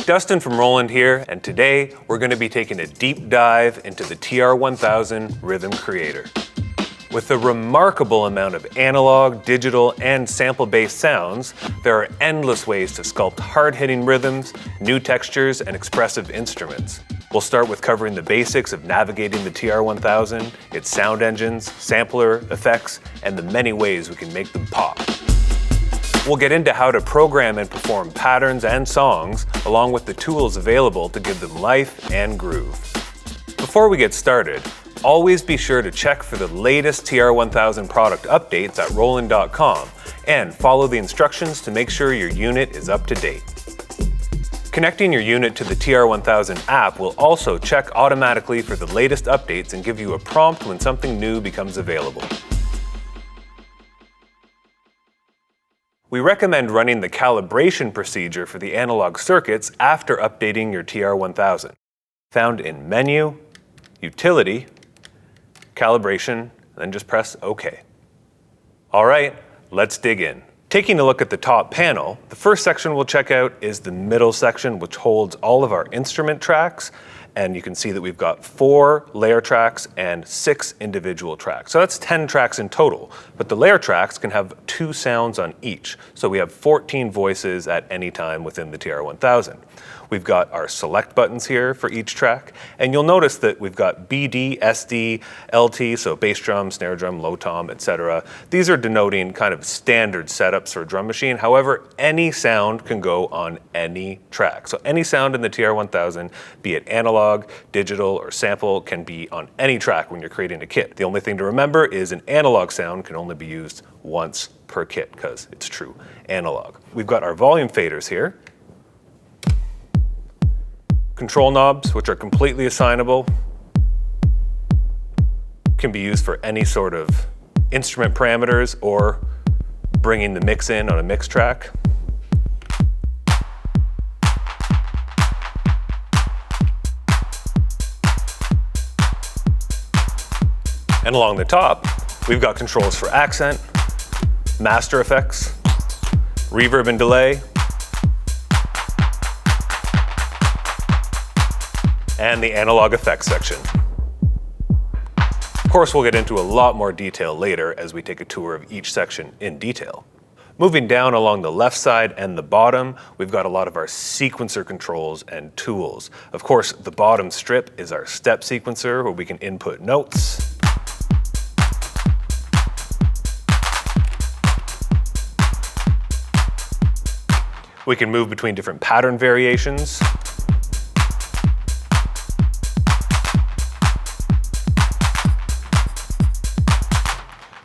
Dustin from Roland here, and today we're going to be taking a deep dive into the TR-1000 Rhythm Creator. With a remarkable amount of analog, digital, and sample-based sounds, there are endless ways to sculpt hard-hitting rhythms, new textures, and expressive instruments. We'll start with covering the basics of navigating the TR-1000, its sound engines, sampler, effects, and the many ways we can make them pop. We'll get into how to program and perform patterns and songs, along with the tools available to give them life and groove. Before we get started, always be sure to check for the latest TR-1000 product updates at Roland.com and follow the instructions to make sure your unit is up to date. Connecting your unit to the TR-1000 app will also check automatically for the latest updates and give you a prompt when something new becomes available. We recommend running the calibration procedure for the analog circuits after updating your TR-1000, found in Menu, Utility, Calibration, then just press OK. All right, let's dig in. Taking a look at the top panel, the first section we'll check out is the middle section, which holds all of our instrument tracks. And you can see that we've got 4 layer tracks and 6 individual tracks. So that's 10 tracks in total, but the layer tracks can have 2 sounds on each. So we have 14 voices at any time within the TR-1000. We've got our select buttons here for each track, and you'll notice that we've got BD, SD, LT, so bass drum, snare drum, low tom, etc. These are denoting kind of standard setups for a drum machine. However, any sound can go on any track. So any sound in the TR-1000, be it analog, digital, or sample, can be on any track when you're creating a kit. The only thing to remember is an analog sound can only be used once per kit because it's true analog. We've got our volume faders here. Control knobs, which are completely assignable, can be used for any sort of instrument parameters or bringing the mix in on a mix track. And along the top, we've got controls for accent, master effects, reverb and delay, and the analog effects section. Of course, we'll get into a lot more detail later as we take a tour of each section in detail. Moving down along the left side and the bottom, we've got a lot of our sequencer controls and tools. Of course, the bottom strip is our step sequencer where we can input notes. We can move between different pattern variations.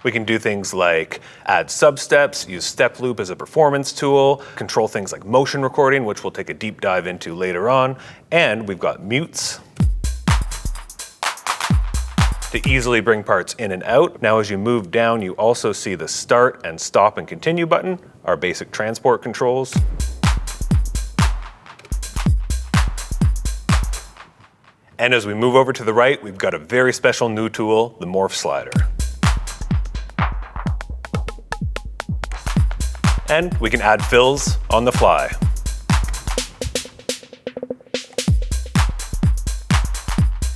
We can do things like add substeps, use step loop as a performance tool, control things like motion recording, which we'll take a deep dive into later on, and we've got mutes to easily bring parts in and out. Now as you move down, you also see the start and stop and continue button, our basic transport controls. And as we move over to the right, we've got a very special new tool, the Morph Slider. And we can add fills on the fly.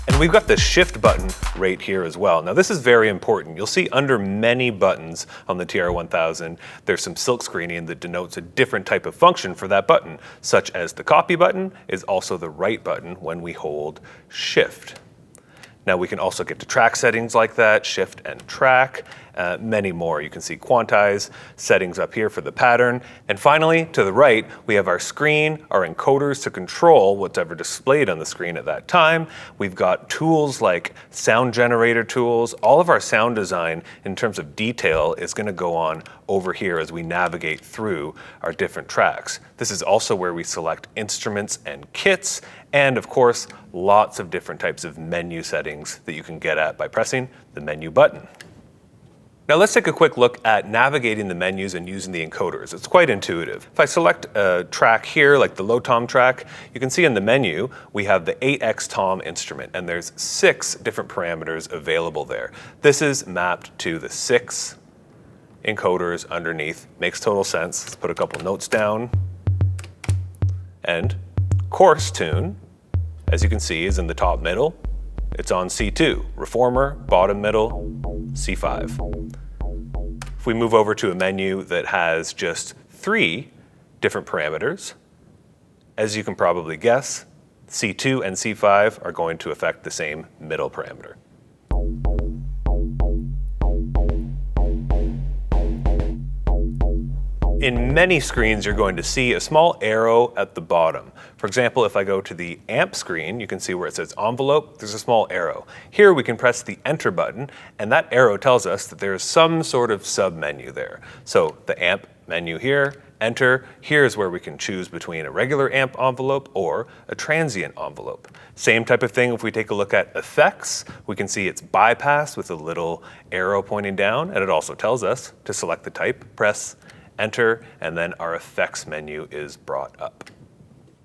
And we've got the shift button right here as well. Now this is very important. You'll see under many buttons on the TR-1000, there's some silk screening that denotes a different type of function for that button, such as the copy button is also the right button when we hold shift. Now we can also get to track settings like that, shift and track, many more. You can see quantize settings up here for the pattern. And finally, to the right, we have our screen, our encoders to control what's ever displayed on the screen at that time. We've got tools like sound generator tools. All of our sound design in terms of detail is going to go on over here as we navigate through our different tracks. This is also where we select instruments and kits, and of course, lots of different types of menu settings that you can get at by pressing the menu button. Now let's take a quick look at navigating the menus and using the encoders. It's quite intuitive. If I select a track here, like the low tom track, you can see in the menu, we have the 8x tom instrument, and there's 6 different parameters available there. This is mapped to the 6 encoders underneath. Makes total sense. Let's put a couple notes down. And coarse tune, as you can see, is in the top middle. It's on C2. Reformer, bottom middle, C5. If we move over to a menu that has just 3 different parameters, as you can probably guess, C2 and C5 are going to affect the same middle parameter. In many screens, you're going to see a small arrow at the bottom. For example, if I go to the amp screen, you can see where it says envelope, there's a small arrow. Here we can press the enter button, and that arrow tells us that there's some sort of sub-menu there. So the amp menu here, enter, here's where we can choose between a regular amp envelope or a transient envelope. Same type of thing if we take a look at effects, we can see it's bypass with a little arrow pointing down, and it also tells us to select the type, press enter, and then our effects menu is brought up.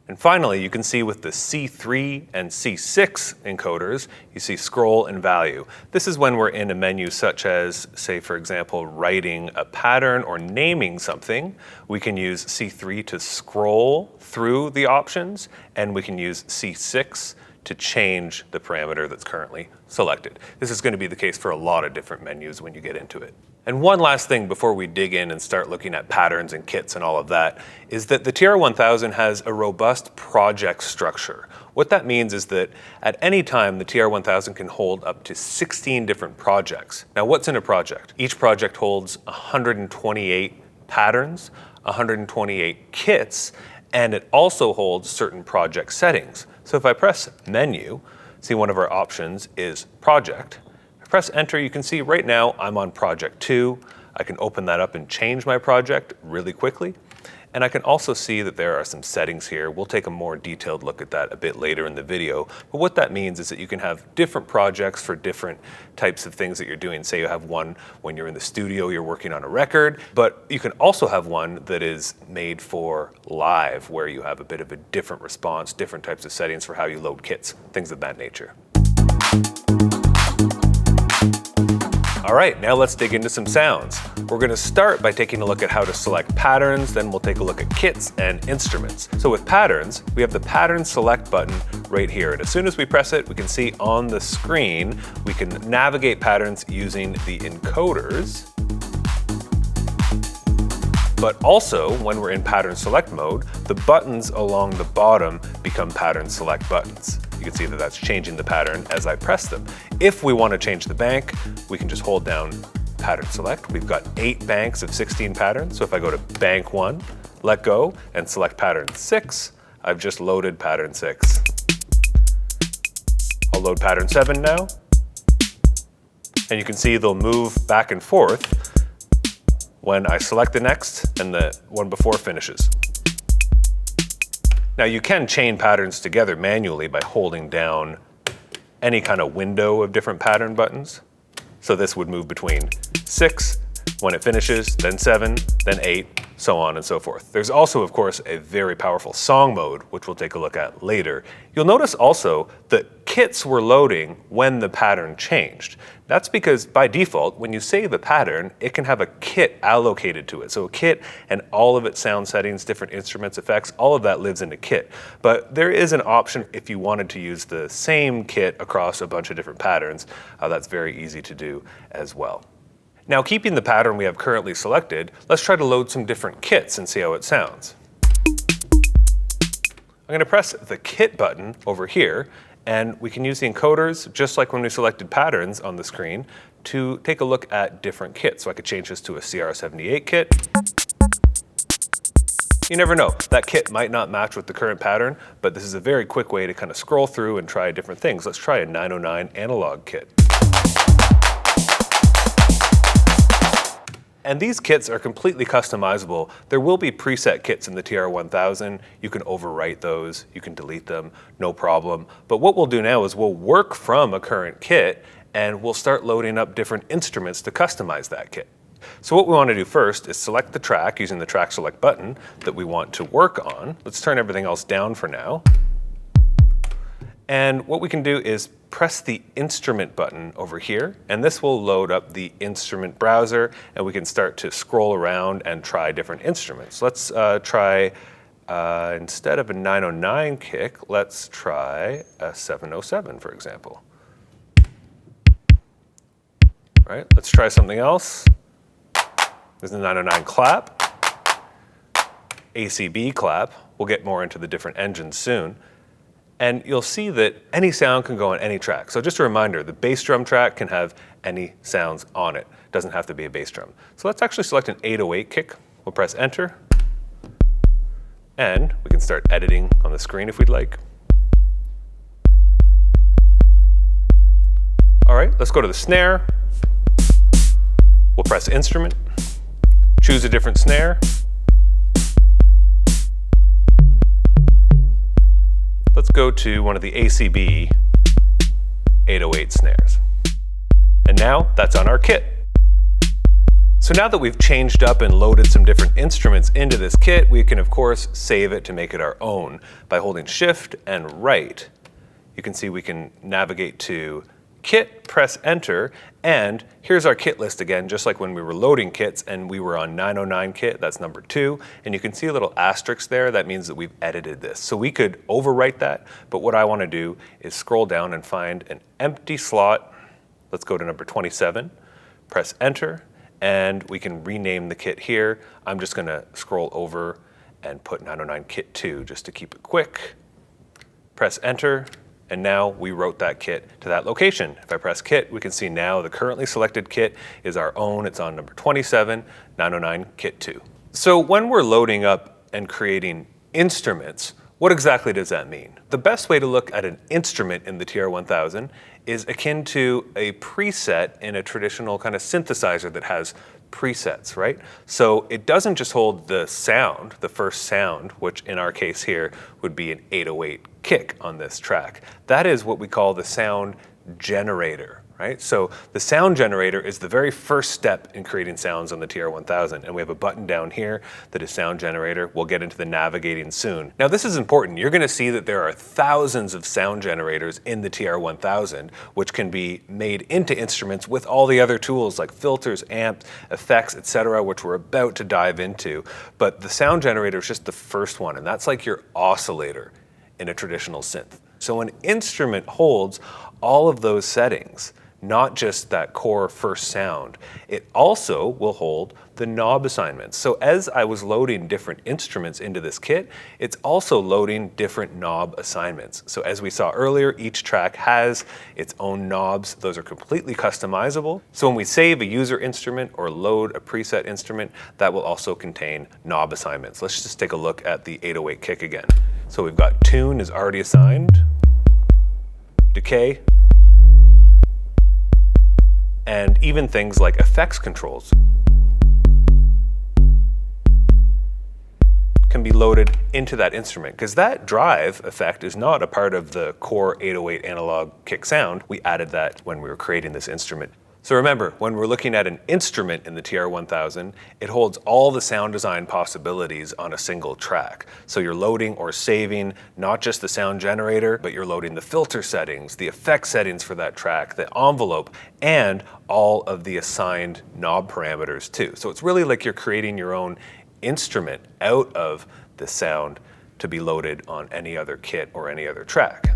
And finally, you can see with the C3 and C6 encoders, you see scroll and value. This is when we're in a menu such as, say for example, writing a pattern or naming something. We can use C3 to scroll through the options, and we can use C6 to change the parameter that's currently selected. This is going to be the case for a lot of different menus when you get into it. And one last thing before we dig in and start looking at patterns and kits and all of that is that the TR-1000 has a robust project structure. What that means is that at any time, the TR-1000 can hold up to 16 different projects. Now, what's in a project? Each project holds 128 patterns, 128 kits, and it also holds certain project settings. So if I press menu, see one of our options is project. Press enter, you can see right now I'm on project 2. I can open that up and change my project really quickly. And I can also see that there are some settings here. We'll take a more detailed look at that a bit later in the video. But what that means is that you can have different projects for different types of things that you're doing. Say you have one when you're in the studio, you're working on a record, but you can also have one that is made for live, where you have a bit of a different response, different types of settings for how you load kits, things of that nature. All right, now let's dig into some sounds. We're gonna start by taking a look at how to select patterns, then we'll take a look at kits and instruments. So with patterns, we have the pattern select button right here. And as soon as we press it, we can see on the screen, we can navigate patterns using the encoders. But also, when we're in pattern select mode, the buttons along the bottom become pattern select buttons. You can see that that's changing the pattern as I press them. If we want to change the bank, we can just hold down pattern select. We've got 8 banks of 16 patterns. So if I go to bank 1, let go, and select pattern 6, I've just loaded pattern 6. I'll load pattern 7 now. And you can see they'll move back and forth when I select the next and the one before finishes. Now you can chain patterns together manually by holding down any kind of window of different pattern buttons. So this would move between 6 when it finishes, then 7, then 8, so on and so forth. There's also, of course, a very powerful song mode, which we'll take a look at later. You'll notice also that kits were loading when the pattern changed. That's because by default, when you save a pattern, it can have a kit allocated to it. So a kit and all of its sound settings, different instruments, effects, all of that lives in a kit. But there is an option if you wanted to use the same kit across a bunch of different patterns. That's very easy to do as well. Now, keeping the pattern we have currently selected, let's try to load some different kits and see how it sounds. I'm going to press the kit button over here, and we can use the encoders, just like when we selected patterns on the screen, to take a look at different kits. So I could change this to a CR78 kit. You never know, that kit might not match with the current pattern, but this is a very quick way to kind of scroll through and try different things. Let's try a 909 analog kit. And these kits are completely customizable. There will be preset kits in the TR-1000. You can overwrite those, you can delete them, no problem. But what we'll do now is we'll work from a current kit and we'll start loading up different instruments to customize that kit. So what we want to do first is select the track using the track select button that we want to work on. Let's turn everything else down for now. And what we can do is press the instrument button over here, and this will load up the instrument browser, and we can start to scroll around and try different instruments. Let's try Instead of a 909 kick, let's try a 707, for example. All right, let's try something else. There's the 909 clap, ACB clap. We'll get more into the different engines soon. And you'll see that any sound can go on any track. So just a reminder, the bass drum track can have any sounds on it. It doesn't have to be a bass drum. So let's actually select an 808 kick. We'll press enter. And we can start editing on the screen if we'd like. All right, let's go to the snare. We'll press instrument, choose a different snare. Let's go to one of the ACB 808 snares. And now that's on our kit. So now that we've changed up and loaded some different instruments into this kit, we can of course save it to make it our own by holding Shift and right. You can see we can navigate to Kit, press enter, and here's our kit list again, just like when we were loading kits and we were on 909 kit, that's number 2, and you can see a little asterisk there, that means that we've edited this. So we could overwrite that, but what I want to do is scroll down and find an empty slot. Let's go to number 27, press enter, and we can rename the kit here. I'm just going to scroll over and put 909 kit 2 just to keep it quick. Press enter. And now we wrote that kit to that location. If I press kit, we can see now the currently selected kit is our own. It's on number 27, 909 kit 2. So when we're loading up and creating instruments, what exactly does that mean? The best way to look at an instrument in the TR-1000 is akin to a preset in a traditional kind of synthesizer that has presets, right? So it doesn't just hold the sound, the first sound, which in our case here would be an 808 kick on this track. That is what we call the sound generator, right? So the sound generator is the very first step in creating sounds on the TR-1000, and we have a button down here that is sound generator. We'll get into the navigating soon. Now this is important. You're going to see that there are thousands of sound generators in the TR-1000, which can be made into instruments with all the other tools like filters, amps, effects, etc., which we're about to dive into. But the sound generator is just the first one, and that's like your oscillator in a traditional synth. So an instrument holds all of those settings, not just that core first sound. It also will hold the knob assignments. So as I was loading different instruments into this kit, it's also loading different knob assignments. So as we saw earlier, each track has its own knobs. Those are completely customizable. So when we save a user instrument or load a preset instrument, that will also contain knob assignments. Let's just take a look at the 808 kick again. So we've got tune is already assigned, decay, and even things like effects controls can be loaded into that instrument, because that drive effect is not a part of the core 808 analog kick sound. We added that when we were creating this instrument. So remember, when we're looking at an instrument in the TR-1000, it holds all the sound design possibilities on a single track. So you're loading or saving not just the sound generator, but you're loading the filter settings, the effect settings for that track, the envelope, and all of the assigned knob parameters too. So it's really like you're creating your own instrument out of the sound to be loaded on any other kit or any other track.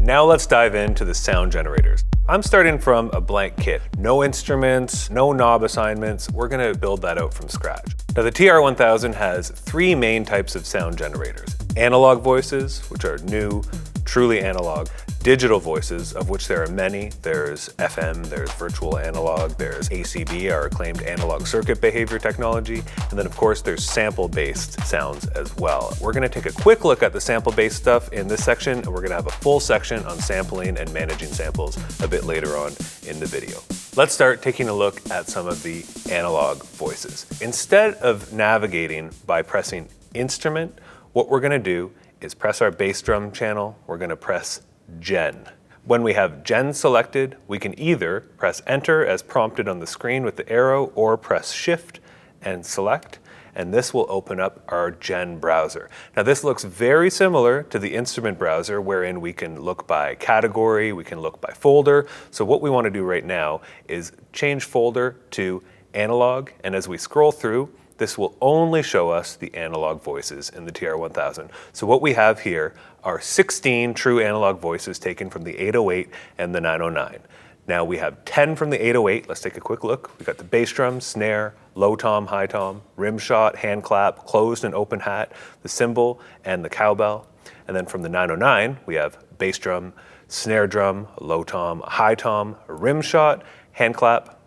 Now let's dive into the sound generators. I'm starting from a blank kit. No instruments, no knob assignments. We're gonna build that out from scratch. Now the TR-1000 has 3 main types of sound generators. Analog voices, which are new, truly analog. Digital voices, of which there are many. There's FM, there's virtual analog, there's ACB, our acclaimed analog circuit behavior technology, and then of course there's sample-based sounds as well. We're gonna take a quick look at the sample-based stuff in this section, and we're gonna have a full section on sampling and managing samples a bit later on in the video. Let's start taking a look at some of the analog voices. Instead of navigating by pressing instrument, what we're gonna do is press our bass drum channel. We're gonna press Gen. When we have Gen selected, we can either press enter as prompted on the screen with the arrow, or press shift and select, and this will open up our Gen browser. Now this looks very similar to the instrument browser, wherein we can look by category, we can look by folder. So what we want to do right now is change folder to analog, and as we scroll through, this will only show us the analog voices in the TR-1000. So what we have here are 16 true analog voices taken from the 808 and the 909. Now we have 10 from the 808. Let's take a quick look. We've got the bass drum, snare, low tom, high tom, rim shot, hand clap, closed and open hat, the cymbal, and the cowbell. And then from the 909, we have bass drum, snare drum, low tom, high tom, rim shot, hand clap.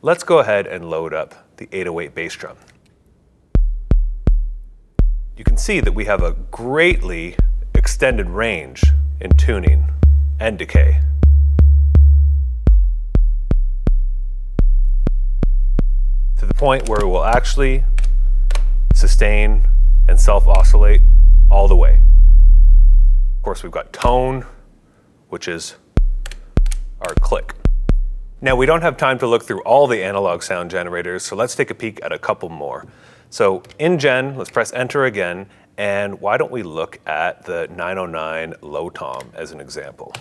Let's go ahead and load up the 808 bass drum. You can see that we have a greatly extended range in tuning and decay. To the point where it will actually sustain and self-oscillate all the way. Of course, we've got tone, which is our click. Now, we don't have time to look through all the analog sound generators, so let's take a peek at a couple more. So in Gen, let's press enter again, and why don't we look at the 909 low tom as an example.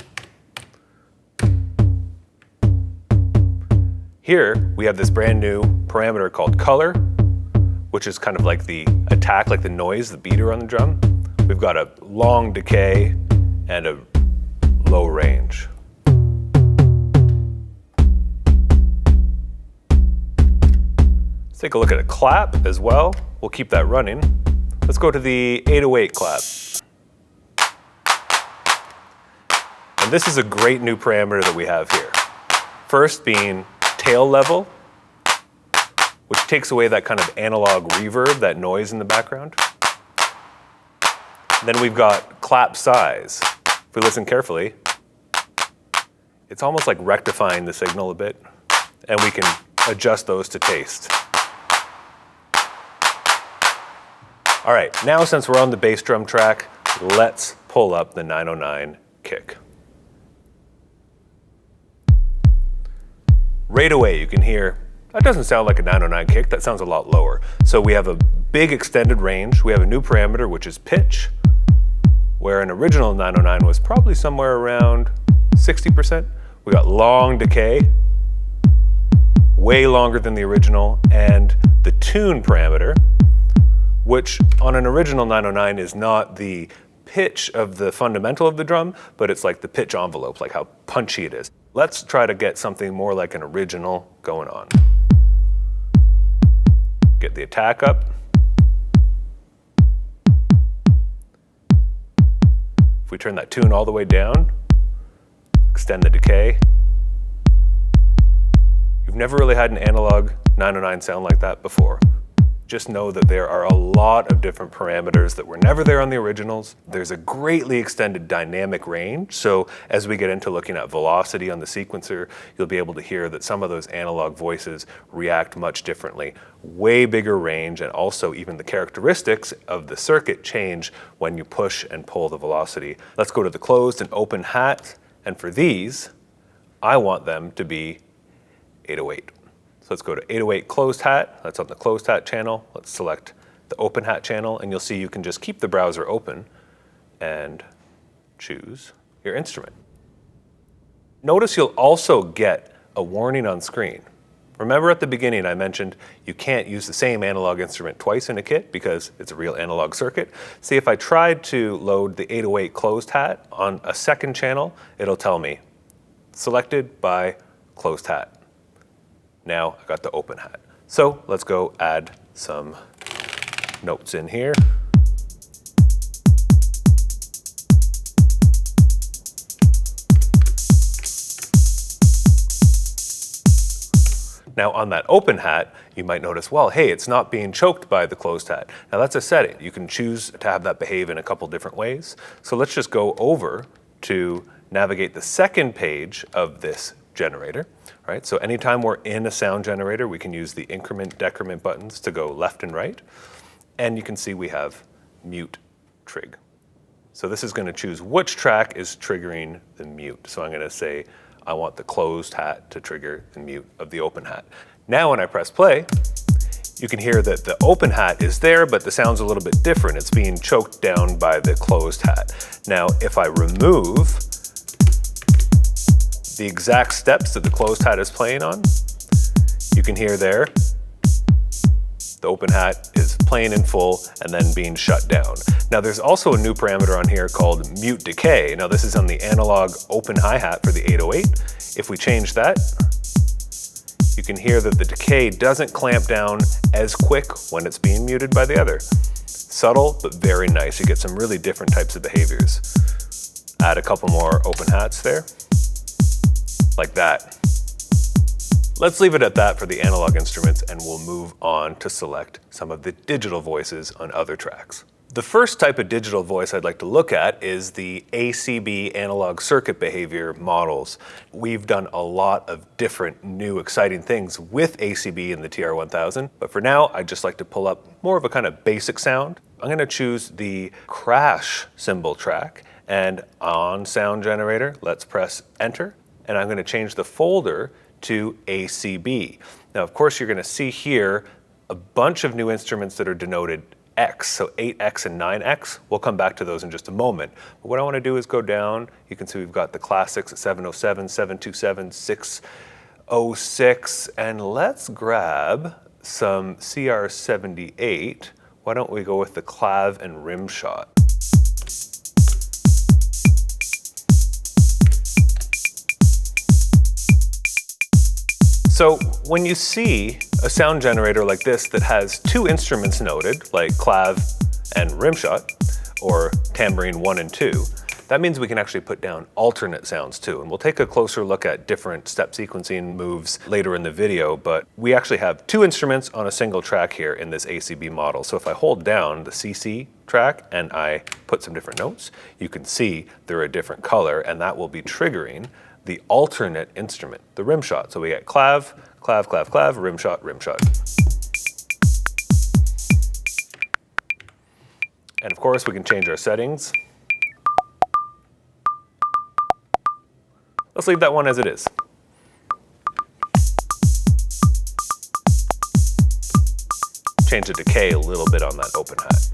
Here, we have this brand new parameter called color, which is kind of like the attack, like the noise, the beater on the drum. We've got a long decay and a low range. Let's take a look at a clap as well. We'll keep that running. Let's go to the 808 clap. And this is a great new parameter that we have here. First being tail level, which takes away that kind of analog reverb, that noise in the background. Then we've got clap size. If we listen carefully, it's almost like rectifying the signal a bit, and we can adjust those to taste. All right, now since we're on the bass drum track, let's pull up the 909 kick. Right away, you can hear, that doesn't sound like a 909 kick, that sounds a lot lower. So we have a big extended range. We have a new parameter, which is pitch, where an original 909 was probably somewhere around 60%. We got long decay, way longer than the original, and the tune parameter, which on an original 909 is not the pitch of the fundamental of the drum, but it's like the pitch envelope, like how punchy it is. Let's try to get something more like an original going on. Get the attack up. If we turn that tune all the way down, extend the decay. You've never really had an analog 909 sound like that before. Just know that there are a lot of different parameters that were never there on the originals. There's a greatly extended dynamic range. So as we get into looking at velocity on the sequencer, you'll be able to hear that some of those analog voices react much differently. Way bigger range, and also even the characteristics of the circuit change when you push and pull the velocity. Let's go to the closed and open hat. And for these, I want them to be 808. So let's go to 808 closed hat. That's on the closed hat channel. Let's select the open hat channel, and you'll see you can just keep the browser open and choose your instrument. Notice you'll also get a warning on screen. Remember at the beginning I mentioned you can't use the same analog instrument twice in a kit because it's a real analog circuit. See, if I tried to load the 808 closed hat on a second channel, it'll tell me selected by closed hat. Now I got the open hat. So let's go add some notes in here. Now on that open hat, you might notice, well, hey, it's not being choked by the closed hat. Now that's a setting. You can choose to have that behave in a couple different ways. So let's just go over to navigate the second page of this generator, right? So anytime we're in a sound generator, we can use the increment, decrement buttons to go left and right. And you can see we have mute trig. So this is going to choose which track is triggering the mute. So I'm going to say I want the closed hat to trigger the mute of the open hat. Now when I press play, you can hear that the open hat is there, but the sound's a little bit different. It's being choked down by the closed hat. Now if I remove the exact steps that the closed hat is playing on, you can hear there the open hat is playing in full and then being shut down. Now there's also a new parameter on here called mute decay. Now this is on the analog open hi-hat for the 808. If we change that, you can hear that the decay doesn't clamp down as quick when it's being muted by the other. Subtle, but very nice. You get some really different types of behaviors. Add a couple more open hats there, like that. Let's leave it at that for the analog instruments, and we'll move on to select some of the digital voices on other tracks. The first type of digital voice I'd like to look at is the ACB analog circuit behavior models. We've done a lot of different new exciting things with ACB in the TR-1000, but for now I'd just like to pull up more of a kind of basic sound. I'm going to choose the crash cymbal track, and on sound generator, let's press enter, and I'm going to change the folder to ACB. Now of course you're going to see here a bunch of new instruments that are denoted X, so 8X and 9X. We'll come back to those in just a moment. But what I want to do is go down. You can see we've got the classics at 707, 727, 606, and let's grab some CR78. Why don't we go with the clav and rim shot? So when you see a sound generator like this that has two instruments noted, like clav and rimshot, or tambourine 1 and 2, that means we can actually put down alternate sounds too. And we'll take a closer look at different step sequencing moves later in the video, but we actually have two instruments on a single track here in this ACB model. So if I hold down the CC track and I put some different notes, you can see they're a different color, and that will be triggering the alternate instrument, the rim shot. So we get clav, clav, clav, clav, rim shot, rim shot. And of course we can change our settings. Let's leave that one as it is. Change the decay a little bit on that open hat.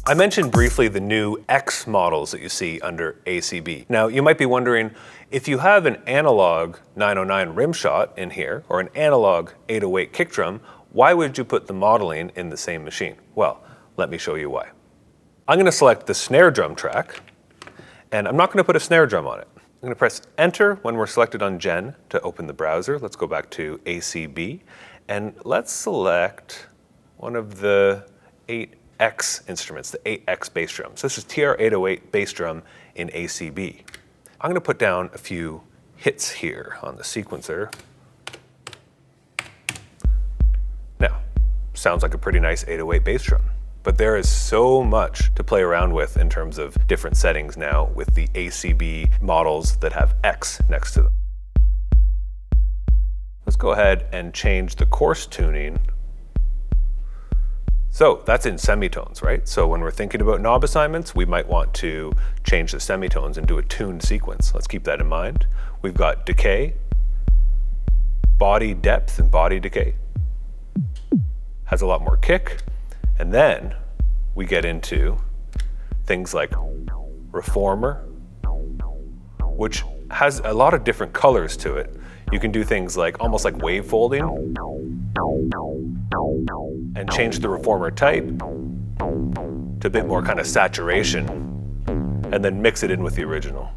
I mentioned briefly the new X models that you see under ACB. Now you might be wondering, if you have an analog 909 rim shot in here, or an analog 808 kick drum, why would you put the modeling in the same machine? Well, let me show you why. I'm going to select the snare drum track, and I'm not going to put a snare drum on it. I'm going to press enter when we're selected on Gen to open the browser. Let's go back to ACB, and let's select one of the 8X instruments, the 8X bass drum. So this is TR-808 bass drum in ACB. I'm going to put down a few hits here on the sequencer. Now, sounds like a pretty nice 808 bass drum, but there is so much to play around with in terms of different settings now with the ACB models that have X next to them. Let's go ahead and change the coarse tuning. So that's in semitones, right? So when we're thinking about knob assignments, we might want to change the semitones and do a tuned sequence. Let's keep that in mind. We've got decay, body depth and body decay. Has a lot more kick. And then we get into things like reformer, which has a lot of different colors to it. You can do things like almost like wave folding and change the reformer type to a bit more kind of saturation and then mix it in with the original.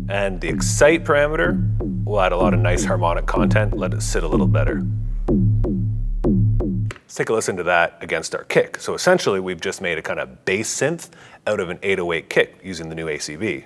And the excite parameter will add a lot of nice harmonic content, let it sit a little better. Let's take a listen to that against our kick. So essentially we've just made a kind of bass synth out of an 808 kick using the new ACB.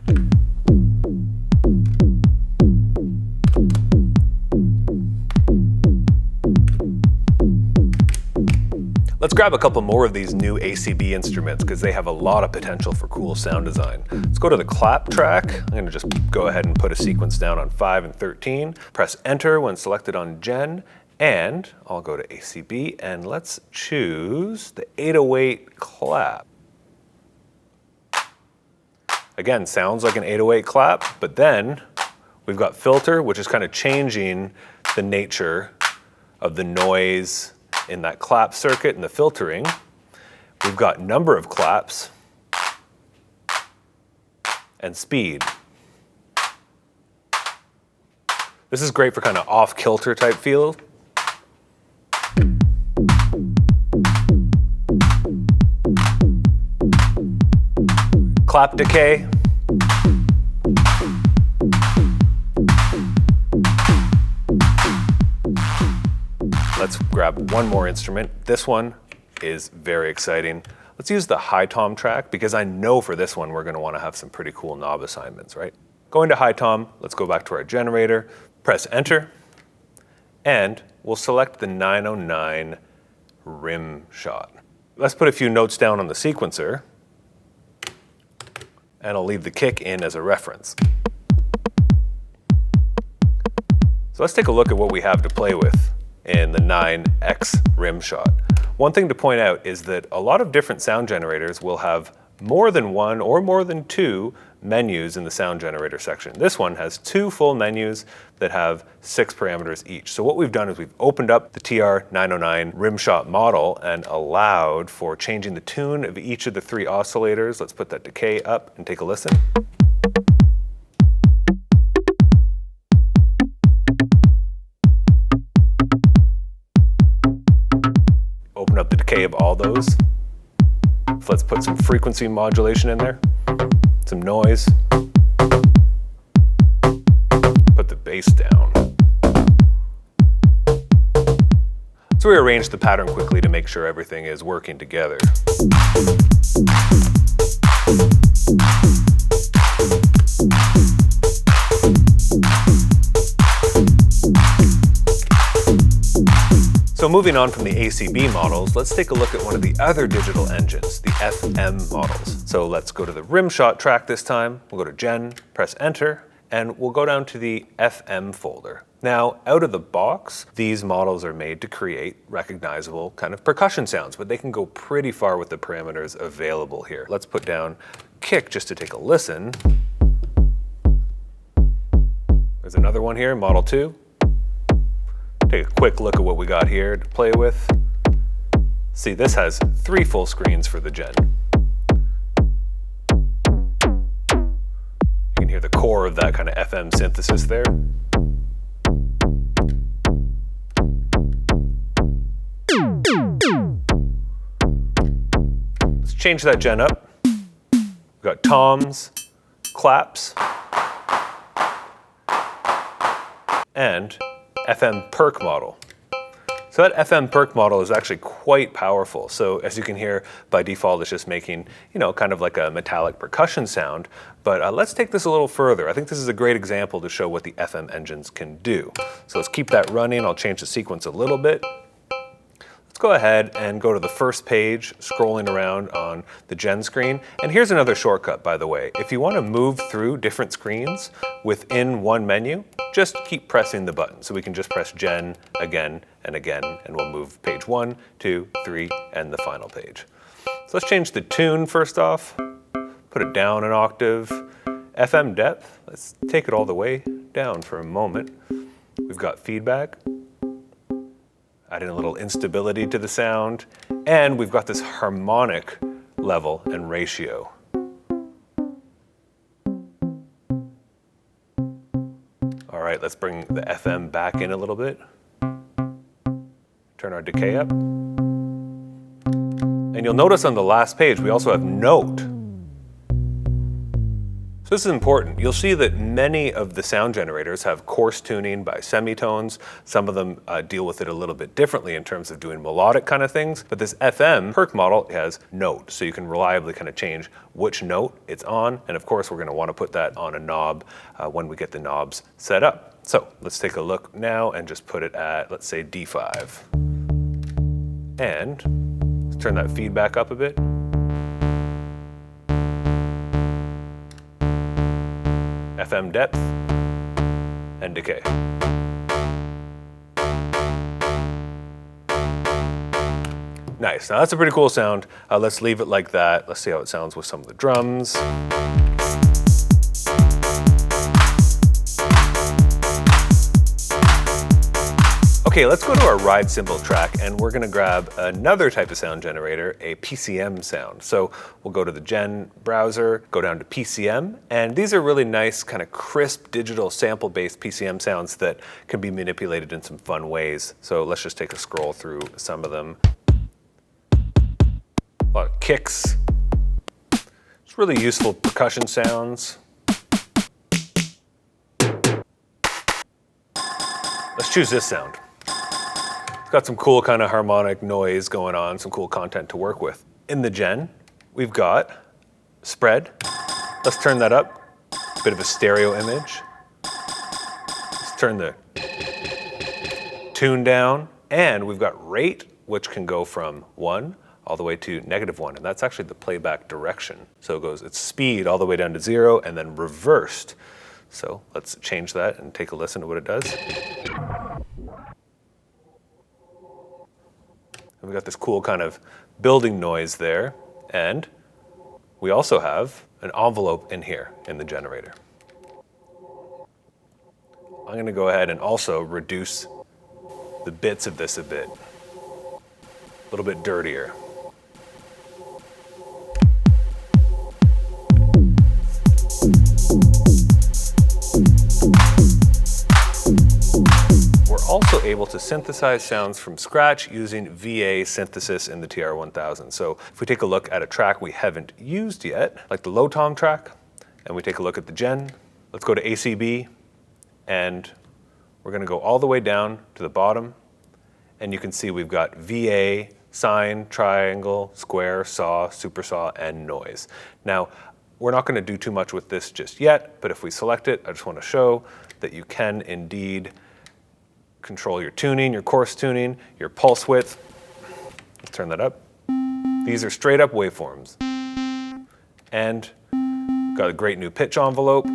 Let's grab a couple more of these new ACB instruments because they have a lot of potential for cool sound design. Let's go to the clap track. I'm going to just go ahead and put a sequence down on 5 and 13. Press enter when selected on Gen, and I'll go to ACB and let's choose the 808 clap. Again, sounds like an 808 clap, but then we've got filter, which is kind of changing the nature of the noise in that clap circuit and the filtering. We've got number of claps and speed. This is great for kind of off-kilter type feel. Clap decay. Let's grab one more instrument. This one is very exciting. Let's use the high tom track because I know for this one we're going to want to have some pretty cool knob assignments, right? Going to high tom, let's go back to our generator, press enter, and we'll select the 909 rim shot. Let's put a few notes down on the sequencer, and I'll leave the kick in as a reference. So let's take a look at what we have to play with in the 9X rim shot. One thing to point out is that a lot of different sound generators will have more than one or more than two menus in the sound generator section. This one has two full menus that have 6 parameters each. So what we've done is we've opened up the TR-909 rim shot model and allowed for changing the tune of each of the 3 oscillators. Let's put that decay up and take a listen. Open up the decay of all those. So let's put some frequency modulation in there, some noise. Put the bass down. Let's rearrange the pattern quickly to make sure everything is working together. So moving on from the ACB models, let's take a look at one of the other digital engines, the FM models. So let's go to the rim shot track this time. We'll go to Gen, press enter, and we'll go down to the FM folder. Now, out of the box, these models are made to create recognizable kind of percussion sounds, but they can go pretty far with the parameters available here. Let's put down kick just to take a listen. There's another one here, Model 2. Take a quick look at what we got here to play with. See, this has 3 full screens for the Gen. You can hear the core of that kind of FM synthesis there. Let's change that Gen up. We've got toms, claps, and FM perk model. So that FM perk model is actually quite powerful. So as you can hear, by default, it's just making, kind of like a metallic percussion sound. But let's take this a little further. I think this is a great example to show what the FM engines can do. So let's keep that running. I'll change the sequence a little bit. Let's go ahead and go to the first page, scrolling around on the Gen screen. And here's another shortcut, by the way. If you want to move through different screens within one menu, just keep pressing the button. So we can just press Gen again and again, and we'll move page 1, 2, 3, and the final page. So let's change the tune first off, put it down an octave. FM depth, let's take it all the way down for a moment. We've got feedback. Adding a little instability to the sound, and we've got this harmonic level and ratio. All right, let's bring the FM back in a little bit. Turn our decay up. And you'll notice on the last page, we also have note. So this is important. You'll see that many of the sound generators have coarse tuning by semitones. Some of them deal with it a little bit differently in terms of doing melodic kind of things. But this FM perk model has note, so you can reliably kind of change which note it's on. And of course, we're going to want to put that on a knob when we get the knobs set up. So let's take a look now and just put it at, let's say, D5. And let's turn that feedback up a bit. FM depth and decay. Nice, now that's a pretty cool sound. Let's leave it like that. Let's see how it sounds with some of the drums. Okay, let's go to our ride cymbal track, and we're gonna grab another type of sound generator, a PCM sound. So we'll go to the Gen browser, go down to PCM, and these are really nice, kind of crisp, digital sample-based PCM sounds that can be manipulated in some fun ways. So let's just take a scroll through some of them. A lot of kicks. It's really useful percussion sounds. Let's choose this sound. It's got some cool kind of harmonic noise going on, some cool content to work with. In the Gen, we've got spread. Let's turn that up. Bit of a stereo image. Let's turn the tune down. And we've got rate, which can go from 1 all the way to -1, and that's actually the playback direction. So it goes, it's speed all the way down to 0 and then reversed. So let's change that and take a listen to what it does. And we got this cool kind of building noise there, and we also have an envelope in here in the generator. I'm going to go ahead and also reduce the bits of this a bit, a little bit dirtier. We're also able to synthesize sounds from scratch using VA synthesis in the TR-1000. So if we take a look at a track we haven't used yet, like the low tom track, and we take a look at the Gen, let's go to ACB, and we're going to go all the way down to the bottom, and you can see we've got VA, sine, triangle, square, saw, supersaw, and noise. Now, we're not going to do too much with this just yet, but if we select it, I just want to show that you can indeed control your tuning, your coarse tuning, your pulse width. Let's turn that up. These are straight up waveforms. And we've got a great new pitch envelope,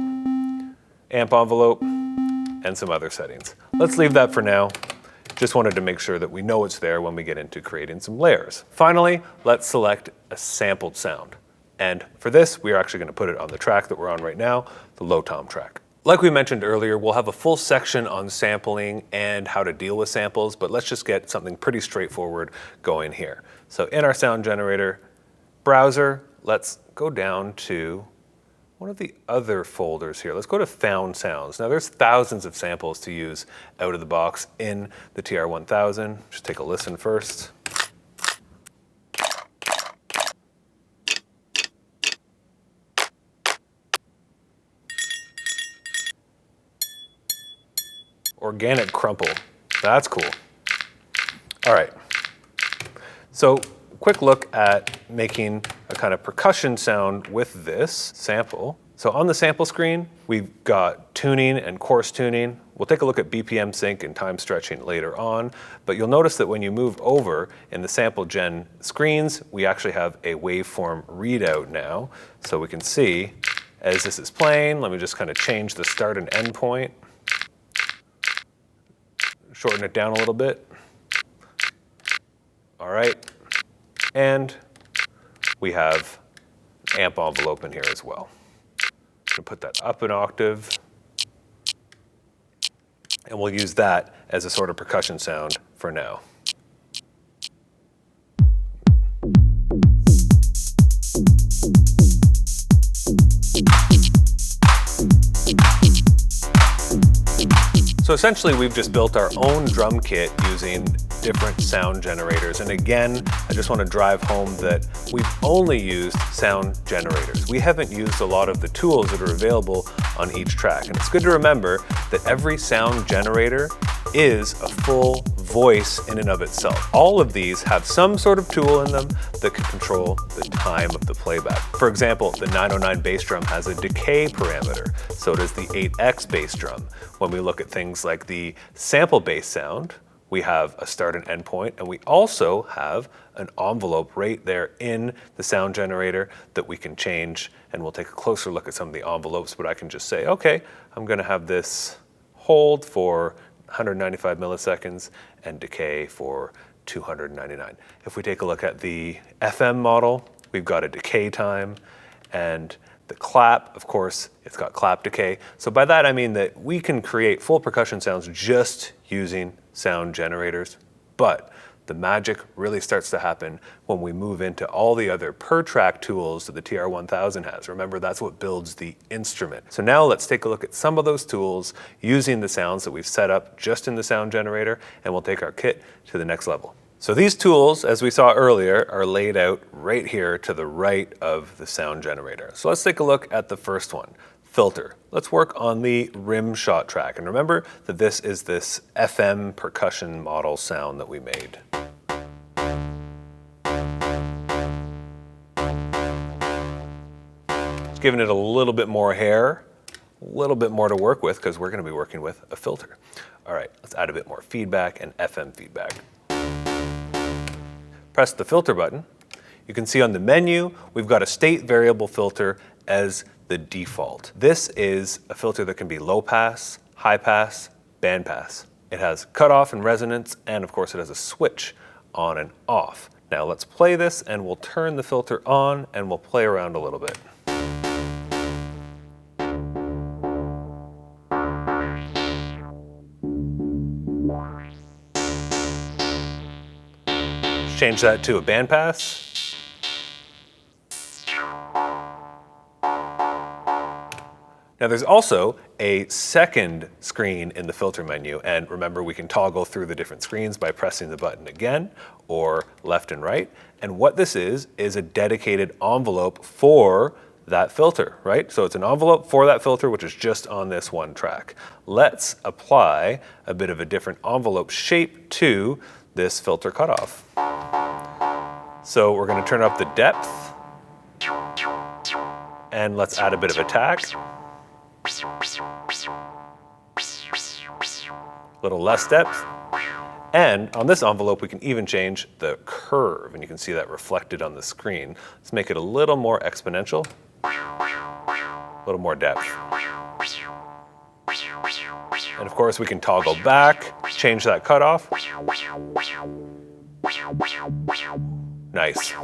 amp envelope, and some other settings. Let's leave that for now. Just wanted to make sure that we know it's there when we get into creating some layers. Finally, let's select a sampled sound. And for this, we are actually going to put it on the track that we're on right now, the low tom track. Like we mentioned earlier, we'll have a full section on sampling and how to deal with samples, but let's just get something pretty straightforward going here. So in our sound generator browser, let's go down to one of the other folders here. Let's go to Found Sounds. Now there's thousands of samples to use out of the box in the TR-1000. Just take a listen first. Organic crumple. That's cool. All right. So quick look at making a kind of percussion sound with this sample. So on the sample screen, we've got tuning and coarse tuning. We'll take a look at BPM sync and time stretching later on, but you'll notice that when you move over in the sample gen screens, we actually have a waveform readout now. So we can see as this is playing, let me just kind of change the start and end point. Shorten it down a little bit. All right. And we have an amp envelope in here as well. I'm gonna put that up an octave. And we'll use that as a sort of percussion sound for now. So essentially, we've just built our own drum kit using different sound generators. And again, I just want to drive home that we've only used sound generators. We haven't used a lot of the tools that are available on each track. And it's good to remember that every sound generator is a full voice in and of itself. All of these have some sort of tool in them that can control the time of the playback. For example, the 909 bass drum has a decay parameter. So does the 8X bass drum. When we look at things like the sample bass sound, we have a start and end point, and we also have an envelope right there in the sound generator that we can change, and we'll take a closer look at some of the envelopes, but I can just say, okay, I'm gonna have this hold for 195 milliseconds and decay for 299. If we take a look at the FM model, we've got a decay time, and the clap, of course, it's got clap decay. So by that I mean that we can create full percussion sounds just using sound generators, but the magic really starts to happen when we move into all the other per track tools that the TR-1000 has. Remember, that's what builds the instrument. So now let's take a look at some of those tools using the sounds that we've set up just in the sound generator, and we'll take our kit to the next level. So these tools, as we saw earlier, are laid out right here to the right of the sound generator. So let's take a look at the first one. Filter. Let's work on the rim shot track. And remember that this is this FM percussion model sound that we made. Just giving it a little bit more hair, a little bit more to work with because we're going to be working with a filter. All right, let's add a bit more feedback and FM feedback. Press the filter button. You can see on the menu, we've got a state variable filter as the default. This is a filter that can be low pass, high pass, band pass. It has cutoff and resonance, and of course it has a switch on and off. Now let's play this and we'll turn the filter on and we'll play around a little bit. Change that to a band pass. Now there's also a second screen in the filter menu, and remember we can toggle through the different screens by pressing the button again or left and right. And what this is a dedicated envelope for that filter, right? So it's an envelope for that filter which is just on this one track. Let's apply a bit of a different envelope shape to this filter cutoff. So we're going to turn up the depth and let's add a bit of attack. A little less depth. And on this envelope, we can even change the curve, and you can see that reflected on the screen. Let's make it a little more exponential, a little more depth. And of course, we can toggle back, change that cutoff. Nice.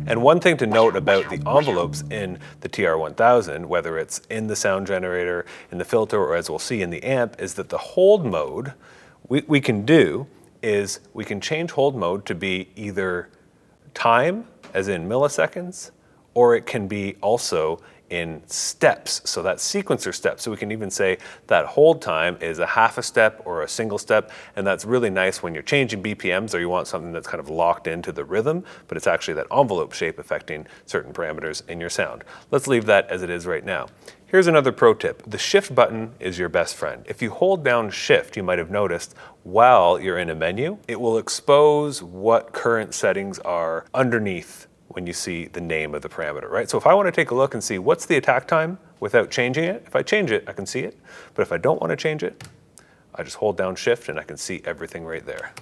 And one thing to note about the envelopes in the TR-1000, whether it's in the sound generator, in the filter, or as we'll see in the amp, is that the hold mode we can do is we can change hold mode to be either time, as in milliseconds, or it can be also in steps, so that's sequencer steps. So we can even say that hold time is a half a step or a single step, and that's really nice when you're changing BPMs or you want something that's kind of locked into the rhythm, but it's actually that envelope shape affecting certain parameters in your sound. Let's leave that as it is right now. Here's another pro tip. The shift button is your best friend. If you hold down shift, you might have noticed while you're in a menu, it will expose what current settings are underneath when you see the name of the parameter, right? So if I want to take a look and see what's the attack time without changing it, if I change it, I can see it. But if I don't want to change it, I just hold down shift and I can see everything right there.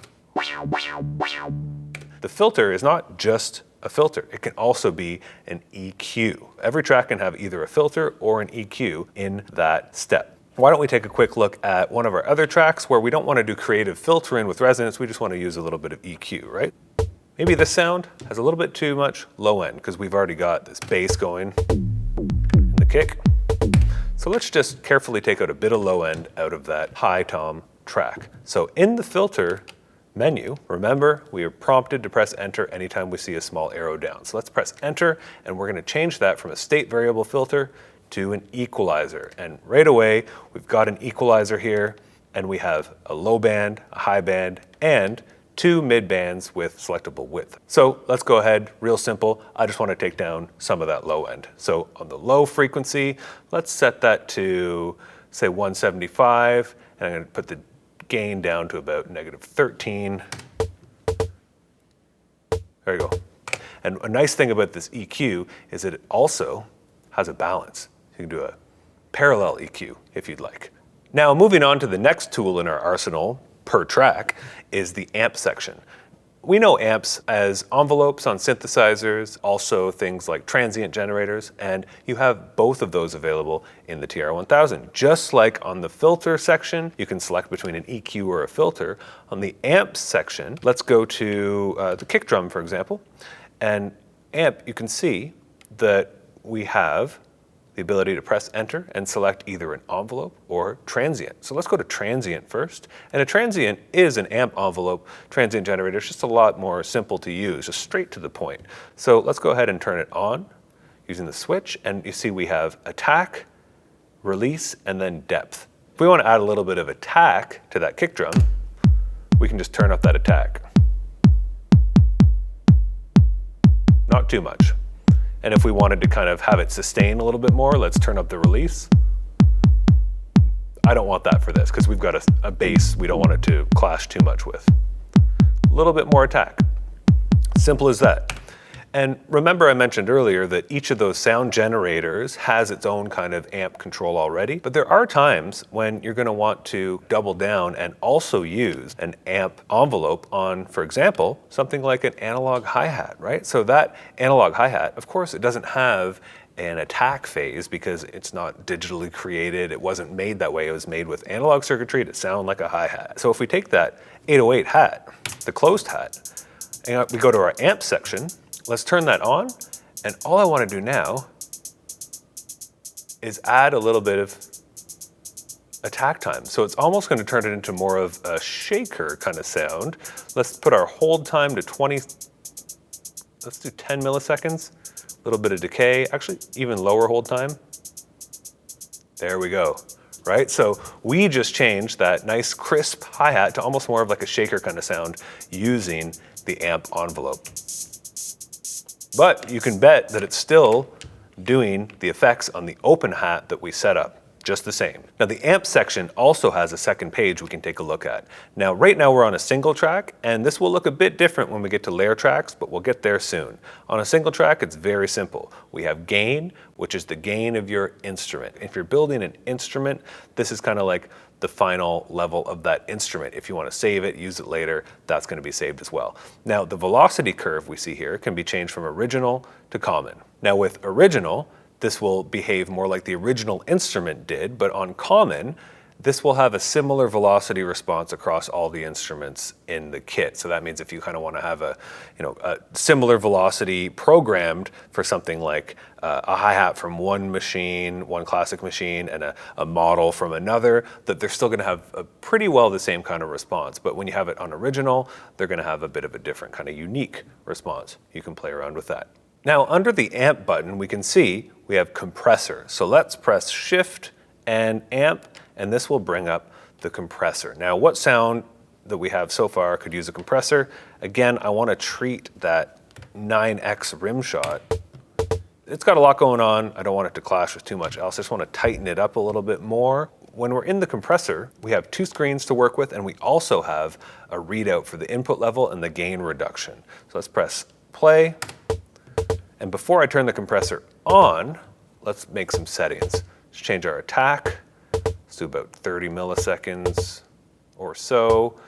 The filter is not just a filter. It can also be an EQ. Every track can have either a filter or an EQ in that step. Why don't we take a quick look at one of our other tracks where we don't want to do creative filtering with resonance, we just want to use a little bit of EQ, right? Maybe this sound has a little bit too much low end because we've already got this bass going in the kick. So let's just carefully take out a bit of low end out of that high tom track. So in the filter menu, remember we are prompted to press enter anytime we see a small arrow down. So let's press enter and we're going to change that from a state variable filter to an equalizer. And right away we've got an equalizer here and we have a low band, a high band, and two mid bands with selectable width. So let's go ahead, real simple. I just want to take down some of that low end. So on the low frequency, let's set that to say 175, and I'm going to put the gain down to about -13. There you go. And a nice thing about this EQ is that it also has a balance. You can do a parallel EQ if you'd like. Now moving on to the next tool in our arsenal per track is the amp section. We know amps as envelopes on synthesizers, also things like transient generators, and you have both of those available in the TR-1000. Just like on the filter section, you can select between an EQ or a filter. On the amp section, let's go to the kick drum, for example, and amp, you can see that we have the ability to press enter and select either an envelope or transient. So let's go to transient first. And a transient is an amp envelope transient generator. It's just a lot more simple to use, just straight to the point. So let's go ahead and turn it on using the switch. And you see we have attack, release, and then depth. If we want to add a little bit of attack to that kick drum, we can just turn up that attack. Not too much. And if we wanted to kind of have it sustain a little bit more, let's turn up the release. I don't want that for this because we've got a bass we don't want it to clash too much with. A little bit more attack. Simple as that. And remember I mentioned earlier that each of those sound generators has its own kind of amp control already, but there are times when you're going to want to double down and also use an amp envelope on, for example, something like an analog hi-hat, right? So that analog hi-hat, of course, it doesn't have an attack phase because it's not digitally created. It wasn't made that way. It was made with analog circuitry to sound like a hi-hat. So if we take that 808 hat, the closed hat, and we go to our amp section, let's turn that on, and all I want to do now is add a little bit of attack time. So it's almost going to turn it into more of a shaker kind of sound. Let's put our hold time to 20, let's do 10 milliseconds, a little bit of decay, actually even lower hold time. There we go, right? So we just changed that nice crisp hi-hat to almost more of like a shaker kind of sound using the amp envelope. But you can bet that it's still doing the effects on the open hat that we set up, just the same. Now the amp section also has a second page we can take a look at. Now right now we're on a single track, and this will look a bit different when we get to layer tracks, but we'll get there soon. On a single track, it's very simple. We have gain, which is the gain of your instrument. If you're building an instrument, this is kind of like the final level of that instrument. If you want to save it, use it later, that's going to be saved as well. Now, the velocity curve we see here can be changed from original to common. Now, with original, this will behave more like the original instrument did, but on common, this will have a similar velocity response across all the instruments in the kit. So that means if you kind of want to have a similar velocity programmed for something like a hi-hat from one machine, one classic machine, and a model from another, that they're still going to have a pretty well the same kind of response. But when you have it on original, they're going to have a bit of a different kind of unique response. You can play around with that. Now under the amp button, we can see we have compressor. So let's press shift and amp, and this will bring up the compressor. Now, what sound that we have so far could use a compressor? Again, I want to treat that 9X rim shot. It's got a lot going on. I don't want it to clash with too much else. I just want to tighten it up a little bit more. When we're in the compressor, we have two screens to work with, and we also have a readout for the input level and the gain reduction. So let's press play. And before I turn the compressor on, let's make some settings. Let's change our attack. Let's do about 30 milliseconds or so.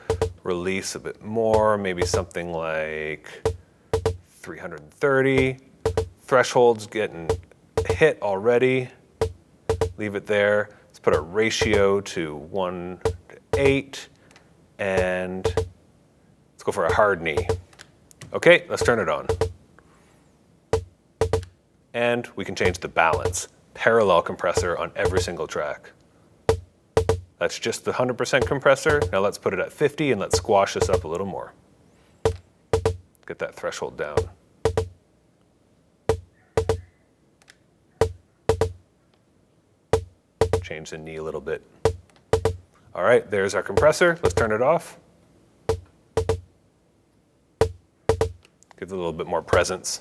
Release a bit more, maybe something like 330. Threshold's getting hit already. Leave it there. Let's put our ratio to 1 to 8. And let's go for a hard knee. Okay, let's turn it on. And we can change the balance. Parallel compressor on every single track. That's just the 100% compressor. Now let's put it at 50 and let's squash this up a little more. Get that threshold down. Change the knee a little bit. All right, there's our compressor. Let's turn it off. Gives it a little bit more presence.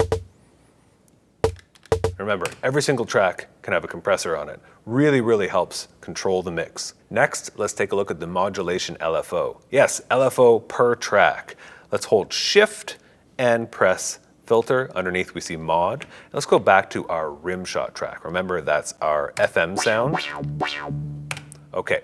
Remember, every single track can have a compressor on it. Really, really helps control the mix. Next, let's take a look at the modulation LFO. Yes, LFO per track. Let's hold shift and press filter. Underneath we see mod. Let's go back to our rim shot track. Remember, that's our FM sound. Okay,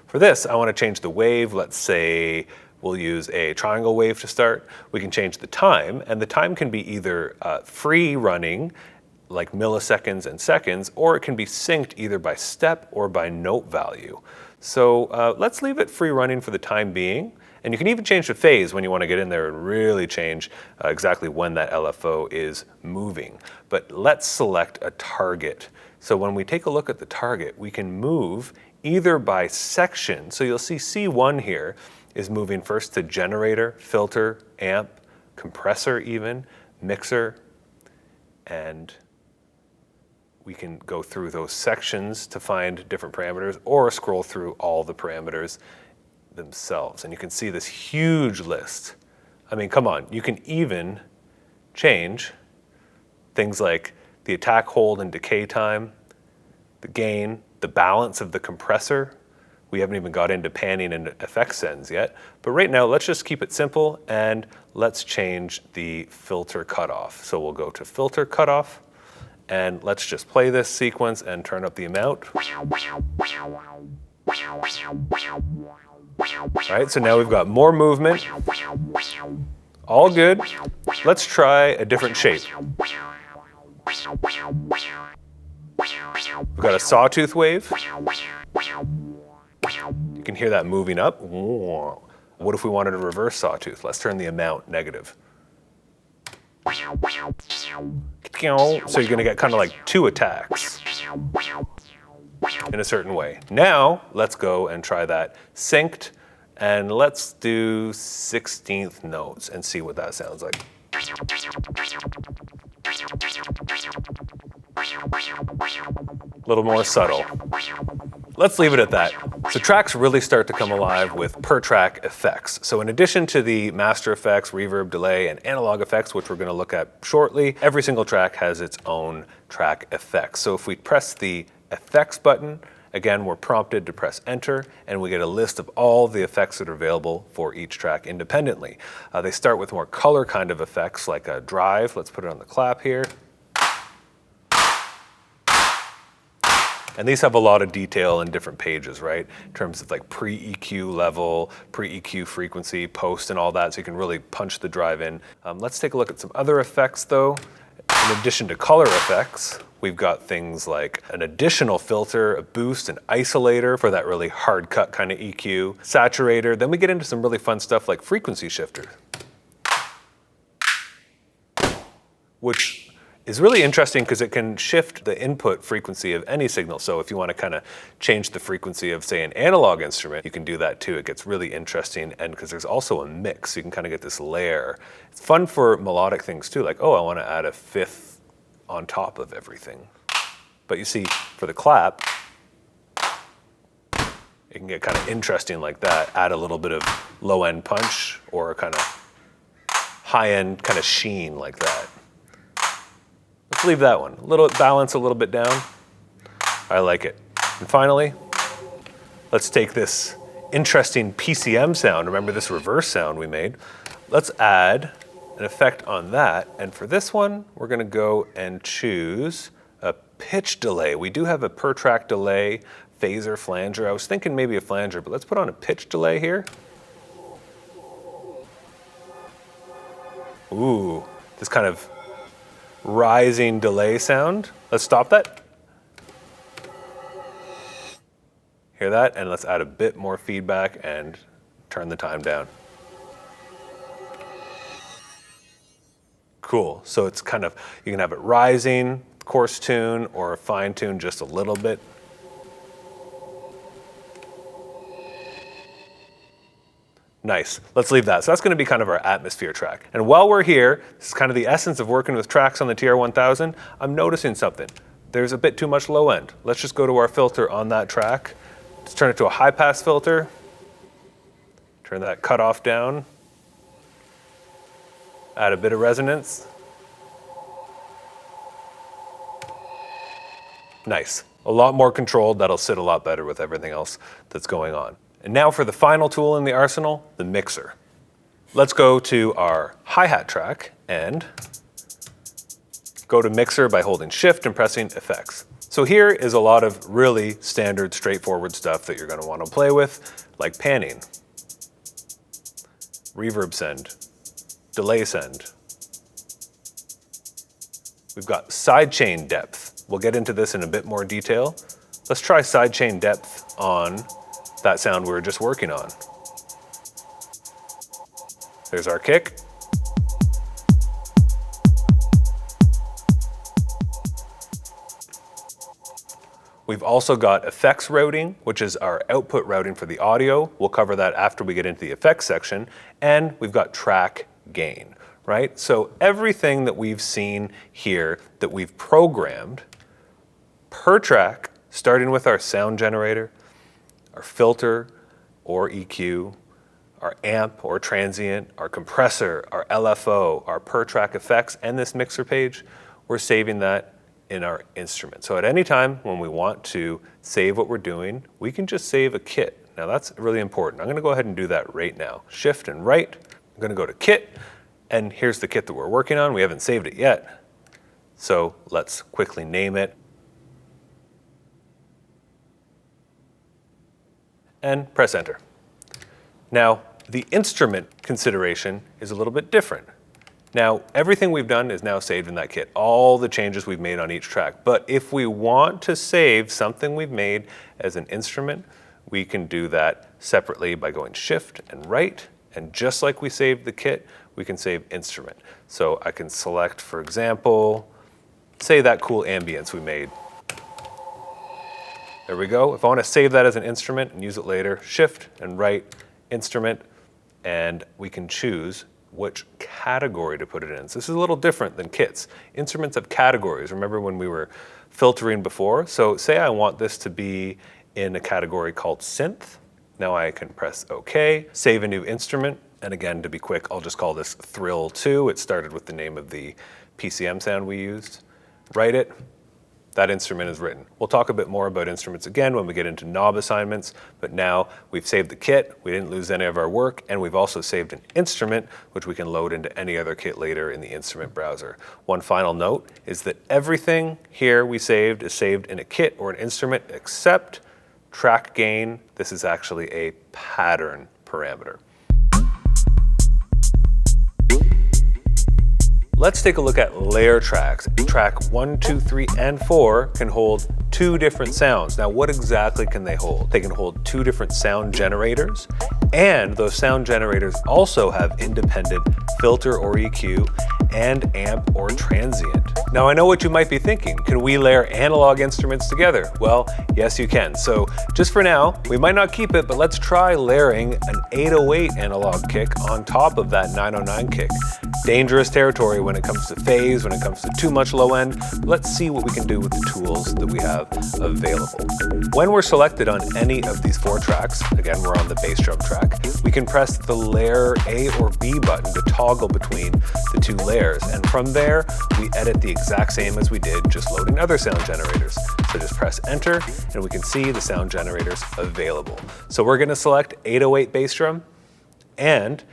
for this, I want to change the wave. Let's say we'll use a triangle wave to start. We can change the time, and the time can be either free running, like milliseconds and seconds, or it can be synced either by step or by note value. So let's leave it free running for the time being. And you can even change the phase when you want to get in there and really change exactly when that LFO is moving. But let's select a target. So when we take a look at the target, we can move either by section. So you'll see C1 here is moving first to generator, filter, amp, compressor even, mixer, and we can go through those sections to find different parameters or scroll through all the parameters themselves. And you can see this huge list. I mean, come on, you can even change things like the attack, hold, and decay time, the gain, the balance of the compressor. We haven't even got into panning and effect sends yet. But right now, let's just keep it simple and let's change the filter cutoff. So we'll go to filter cutoff and let's just play this sequence and turn up the amount. All right, so now we've got more movement. All good. Let's try a different shape. We've got a sawtooth wave. You can hear that moving up. What if we wanted a reverse sawtooth? Let's turn the amount negative. So you're gonna get kind of like two attacks in a certain way. Now, let's go and try that synced, and let's do 16th notes and see what that sounds like. A little more subtle. Let's leave it at that. So tracks really start to come alive with per track effects. So in addition to the master effects, reverb, delay, and analog effects, which we're going to look at shortly, every single track has its own track effects. So if we press the effects button, again, we're prompted to press enter, and we get a list of all the effects that are available for each track independently. They start with more color kind of effects like a drive. Let's put it on the clap here. And these have a lot of detail in different pages, right? In terms of like pre-EQ level, pre-EQ frequency, post, and all that, so you can really punch the drive in. Let's take a look at some other effects though. In addition to color effects, we've got things like an additional filter, a boost, an isolator for that really hard cut kind of EQ, saturator. Then we get into some really fun stuff like frequency shifter, which is really interesting because it can shift the input frequency of any signal. So if you want to kind of change the frequency of, say, an analog instrument, you can do that too. It gets really interesting, and because there's also a mix, so you can kind of get this layer. It's fun for melodic things too, like, oh, I want to add a fifth on top of everything. But you see, for the clap, it can get kind of interesting like that. Add a little bit of low-end punch or a kind of high-end kind of sheen like that. Let's leave that one. A little balance, a little bit down. I like it. And finally, let's take this interesting PCM sound. Remember this reverse sound we made? Let's add an effect on that. And for this one, we're gonna go and choose a pitch delay. We do have a per track delay, phaser, flanger. I was thinking maybe a flanger, but let's put on a pitch delay here. Ooh, this kind of rising delay sound. Let's stop that. Hear that? And let's add a bit more feedback and turn the time down. Cool. So it's kind of, you can have it rising, coarse tune, or fine tune just a little bit. Nice. Let's leave that. So that's going to be kind of our atmosphere track. And while we're here, this is kind of the essence of working with tracks on the TR-1000. I'm noticing something. There's a bit too much low end. Let's just go to our filter on that track. Let's turn it to a high pass filter. Turn that cutoff down. Add a bit of resonance. Nice. A lot more controlled. That'll sit a lot better with everything else that's going on. And now for the final tool in the arsenal, the mixer. Let's go to our hi-hat track and go to mixer by holding shift and pressing effects. So here is a lot of really standard, straightforward stuff that you're going to want to play with, like panning, reverb send, delay send. We've got sidechain depth. We'll get into this in a bit more detail. Let's try sidechain depth on that sound we were just working on. There's our kick. We've also got effects routing, which is our output routing for the audio. We'll cover that after we get into the effects section. And we've got track gain, right? So everything that we've seen here that we've programmed per track, starting with our sound generator, our filter or EQ, our amp or transient, our compressor, our LFO, our per track effects, and this mixer page, we're saving that in our instrument. So at any time when we want to save what we're doing, we can just save a kit. Now that's really important. I'm gonna go ahead and do that right now. Shift and right, I'm gonna go to kit, and here's the kit that we're working on. We haven't saved it yet. So let's quickly name it. And press enter. Now, the instrument consideration is a little bit different. Now, everything we've done is now saved in that kit, all the changes we've made on each track. But if we want to save something we've made as an instrument, we can do that separately by going shift and right. And just like we saved the kit, we can save instrument. So I can select, for example, say that cool ambience we made. There we go. If I want to save that as an instrument and use it later, shift and right, instrument, and we can choose which category to put it in. So this is a little different than kits. Instruments have categories. Remember when we were filtering before? So say I want this to be in a category called synth. Now I can press OK, save a new instrument. And again, to be quick, I'll just call this Thrill 2. It started with the name of the PCM sound we used. Write it. That instrument is written. We'll talk a bit more about instruments again when we get into knob assignments, but now we've saved the kit, we didn't lose any of our work, and we've also saved an instrument, which we can load into any other kit later in the instrument browser. One final note is that everything here we saved is saved in a kit or an instrument except track gain. This is actually a pattern parameter. Let's take a look at layer tracks. Track 1, 2, 3, and 4 can hold 2 different sounds. Now, what exactly can they hold? They can hold 2 different sound generators, and those sound generators also have independent filter or EQ and amp or transient. Now, I know what you might be thinking. Can we layer analog instruments together? Well, yes, you can. So just for now, we might not keep it, but let's try layering an 808 analog kick on top of that 909 kick. Dangerous territory when it comes to phase, when it comes to too much low end. Let's see what we can do with the tools that we have available. When we're selected on any of these 4 tracks, again, we're on the bass drum track, we can press the layer A or B button to toggle between the 2 layers. And from there, we edit the exact same as we did just loading other sound generators. So just press enter and we can see the sound generators available. So we're gonna select 808 bass drum, and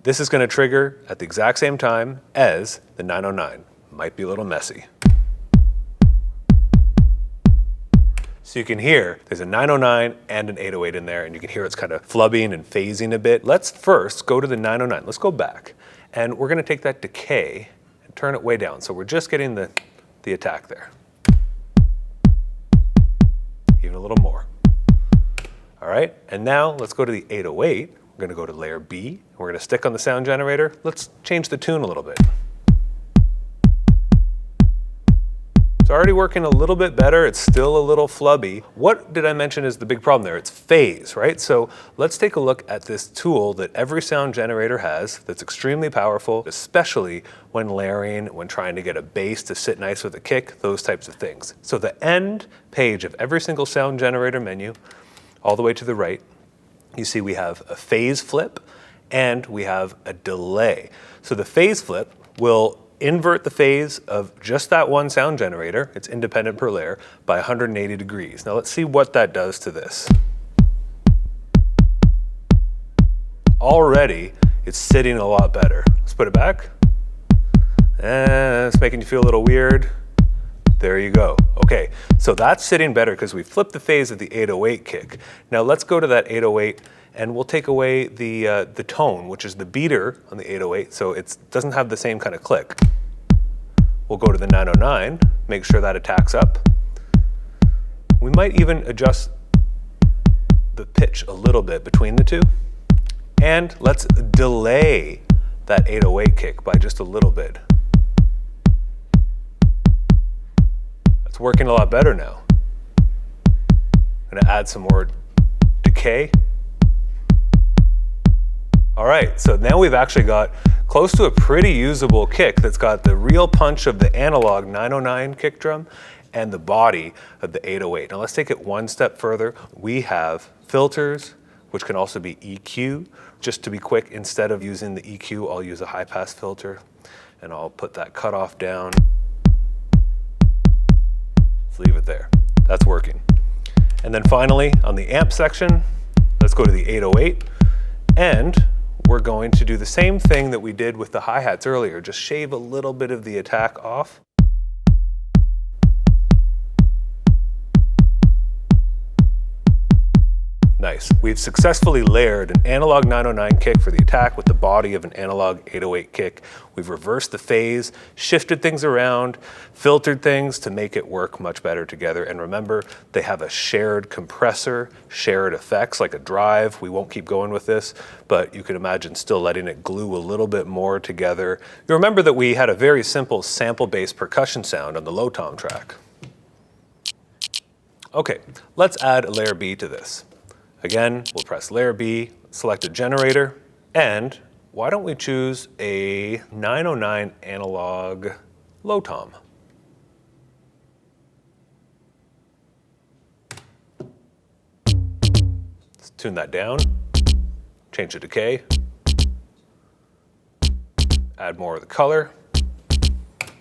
this is going to trigger at the exact same time as the 909. Might be a little messy. So you can hear there's a 909 and an 808 in there, and you can hear it's kind of flubbing and phasing a bit. Let's first go to the 909. Let's go back, and we're going to take that decay and turn it way down. So we're just getting the attack there. Even a little more. All right, and now let's go to the 808. We're going to go to layer B. We're going to stick on the sound generator. Let's change the tune a little bit. It's already working a little bit better. It's still a little flubby. What did I mention is the big problem there? It's phase, right? So let's take a look at this tool that every sound generator has that's extremely powerful, especially when layering, when trying to get a bass to sit nice with a kick, those types of things. So the end page of every single sound generator menu, all the way to the right, you see we have a phase flip and we have a delay. So the phase flip will invert the phase of just that one sound generator, it's independent per layer, by 180 degrees. Now let's see what that does to this. Already, it's sitting a lot better. Let's put it back. And it's making you feel a little weird. There you go. Okay, so that's sitting better because we flipped the phase of the 808 kick. Now let's go to that 808 and we'll take away the tone, which is the beater on the 808, so it doesn't have the same kind of click. We'll go to the 909, make sure that attacks up. We might even adjust the pitch a little bit between the two. And let's delay that 808 kick by just a little bit. It's working a lot better now. I'm gonna add some more decay. All right, so now we've actually got close to a pretty usable kick that's got the real punch of the analog 909 kick drum and the body of the 808. Now let's take it one step further. We have filters, which can also be EQ. Just to be quick, instead of using the EQ, I'll use a high pass filter and I'll put that cutoff down. Let's leave it there. That's working. And then finally, on the amp section, let's go to the 808 and we're going to do the same thing that we did with the hi-hats earlier, just shave a little bit of the attack off. Nice. We've successfully layered an analog 909 kick for the attack with the body of an analog 808 kick. We've reversed the phase, shifted things around, filtered things to make it work much better together. And remember, they have a shared compressor, shared effects like a drive. We won't keep going with this, but you can imagine still letting it glue a little bit more together. You remember that we had a very simple sample-based percussion sound on the low tom track. Okay, let's add a layer B to this. Again, we'll press layer B, select a generator, and why don't we choose a 909 analog low tom. Let's tune that down, change the decay, add more of the color.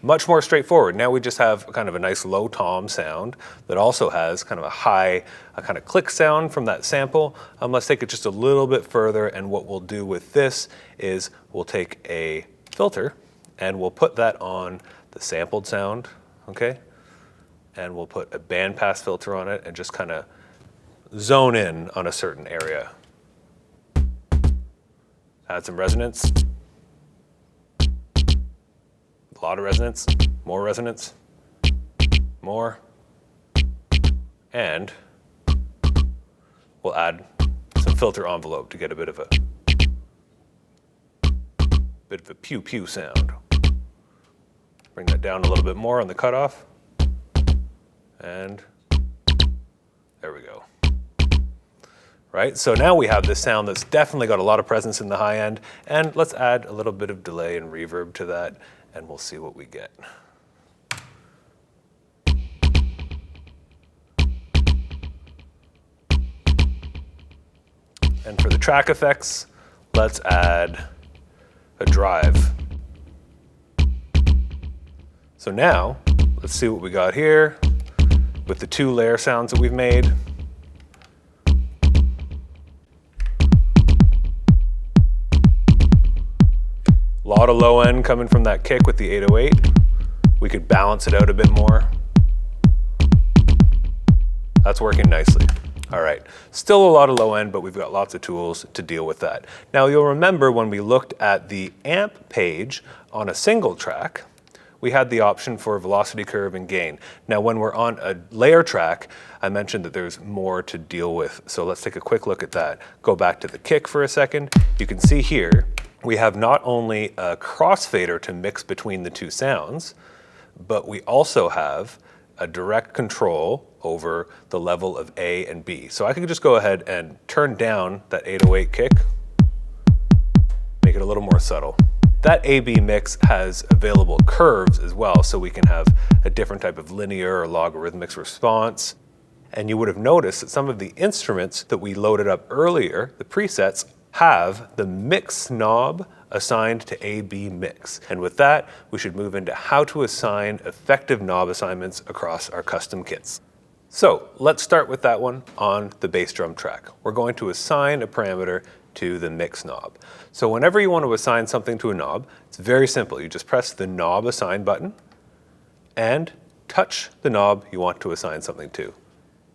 Much more straightforward. Now we just have kind of a nice low tom sound that also has kind of a high, kind of click sound from that sample. Let's take it just a little bit further, and what we'll do with this is we'll take a filter and we'll put that on the sampled sound, okay? And we'll put a bandpass filter on it and just kind of zone in on a certain area. Add some resonance. A lot of resonance, more, and we'll add some filter envelope to get a bit of a pew pew sound. Bring that down a little bit more on the cutoff, and there we go. Right, so now we have this sound that's definitely got a lot of presence in the high end, and let's add a little bit of delay and reverb to that, and we'll see what we get. And for the track effects, let's add a drive. So now, let's see what we got here with the two layer sounds that we've made. A lot of low end coming from that kick with the 808. We could balance it out a bit more. That's working nicely. All right, still a lot of low end, but we've got lots of tools to deal with that. Now you'll remember when we looked at the amp page on a single track, we had the option for velocity curve and gain. Now when we're on a layer track, I mentioned that there's more to deal with. So let's take a quick look at that. Go back to the kick for a second. You can see here, we have not only a crossfader to mix between the two sounds, but we also have a direct control over the level of A and B. So I could just go ahead and turn down that 808 kick, make it a little more subtle. That A-B mix has available curves as well, so we can have a different type of linear or logarithmic response. And you would have noticed that some of the instruments that we loaded up earlier, the presets, have the mix knob assigned to A-B mix. And with that, we should move into how to assign effective knob assignments across our custom kits. So let's start with that one on the bass drum track. We're going to assign a parameter to the mix knob. So whenever you want to assign something to a knob, it's very simple. You just press the knob assign button and touch the knob you want to assign something to.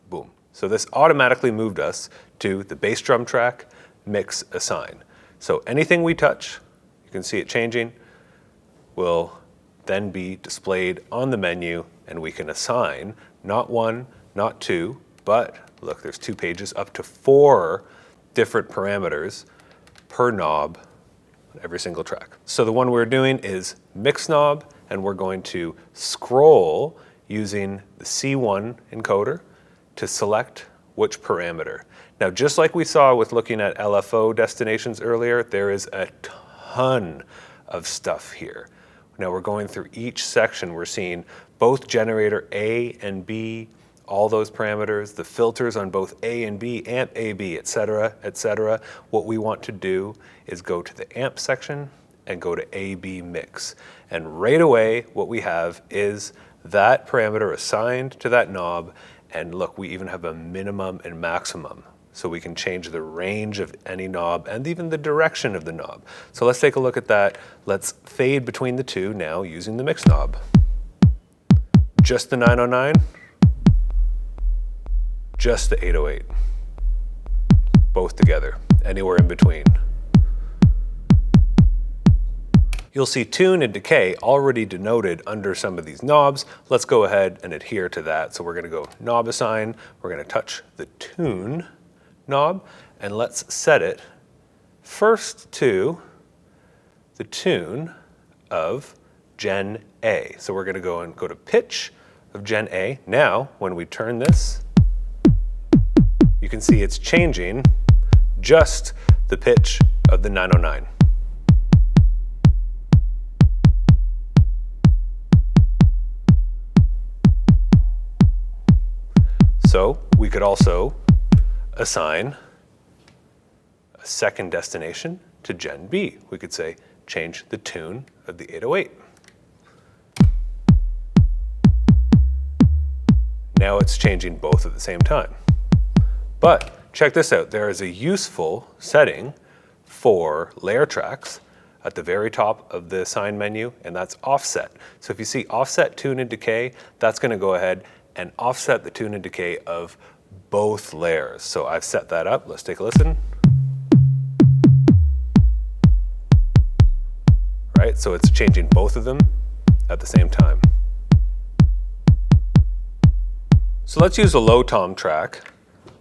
Boom. So this automatically moved us to the bass drum track mix assign. So anything we touch, you can see it changing, will then be displayed on the menu, and we can assign not one, not two, but look, there's 2 pages, up to 4 different parameters per knob on every single track. So the one we're doing is mix knob, and we're going to scroll using the C1 encoder to select which parameter. Now, just like we saw with looking at LFO destinations earlier, there is a ton of stuff here. Now we're going through each section. We're seeing both generator A and B, all those parameters, the filters on both A and B, amp AB, etc., etc. What we want to do is go to the amp section and go to AB mix. And right away, what we have is that parameter assigned to that knob. And look, we even have a minimum and maximum. So we can change the range of any knob and even the direction of the knob. So let's take a look at that. Let's fade between the two now using the mix knob. Just the 909, just the 808. Both together, anywhere in between. You'll see tune and decay already denoted under some of these knobs. Let's go ahead and adhere to that. So we're gonna go knob assign, we're gonna touch the tune knob, and let's set it first to the tune of Gen A. So we're gonna go and go to pitch of Gen A. Now, when we turn this, you can see it's changing just the pitch of the 909. So we could also assign a second destination to Gen B. We could say change the tune of the 808. Now it's changing both at the same time. But check this out, there is a useful setting for layer tracks at the very top of the assign menu, and that's offset. So if you see offset, tune, and decay, that's gonna go ahead and offset the tune and decay of both layers. So I've set that up. Let's take a listen. Right, so it's changing both of them at the same time. So let's use a low tom track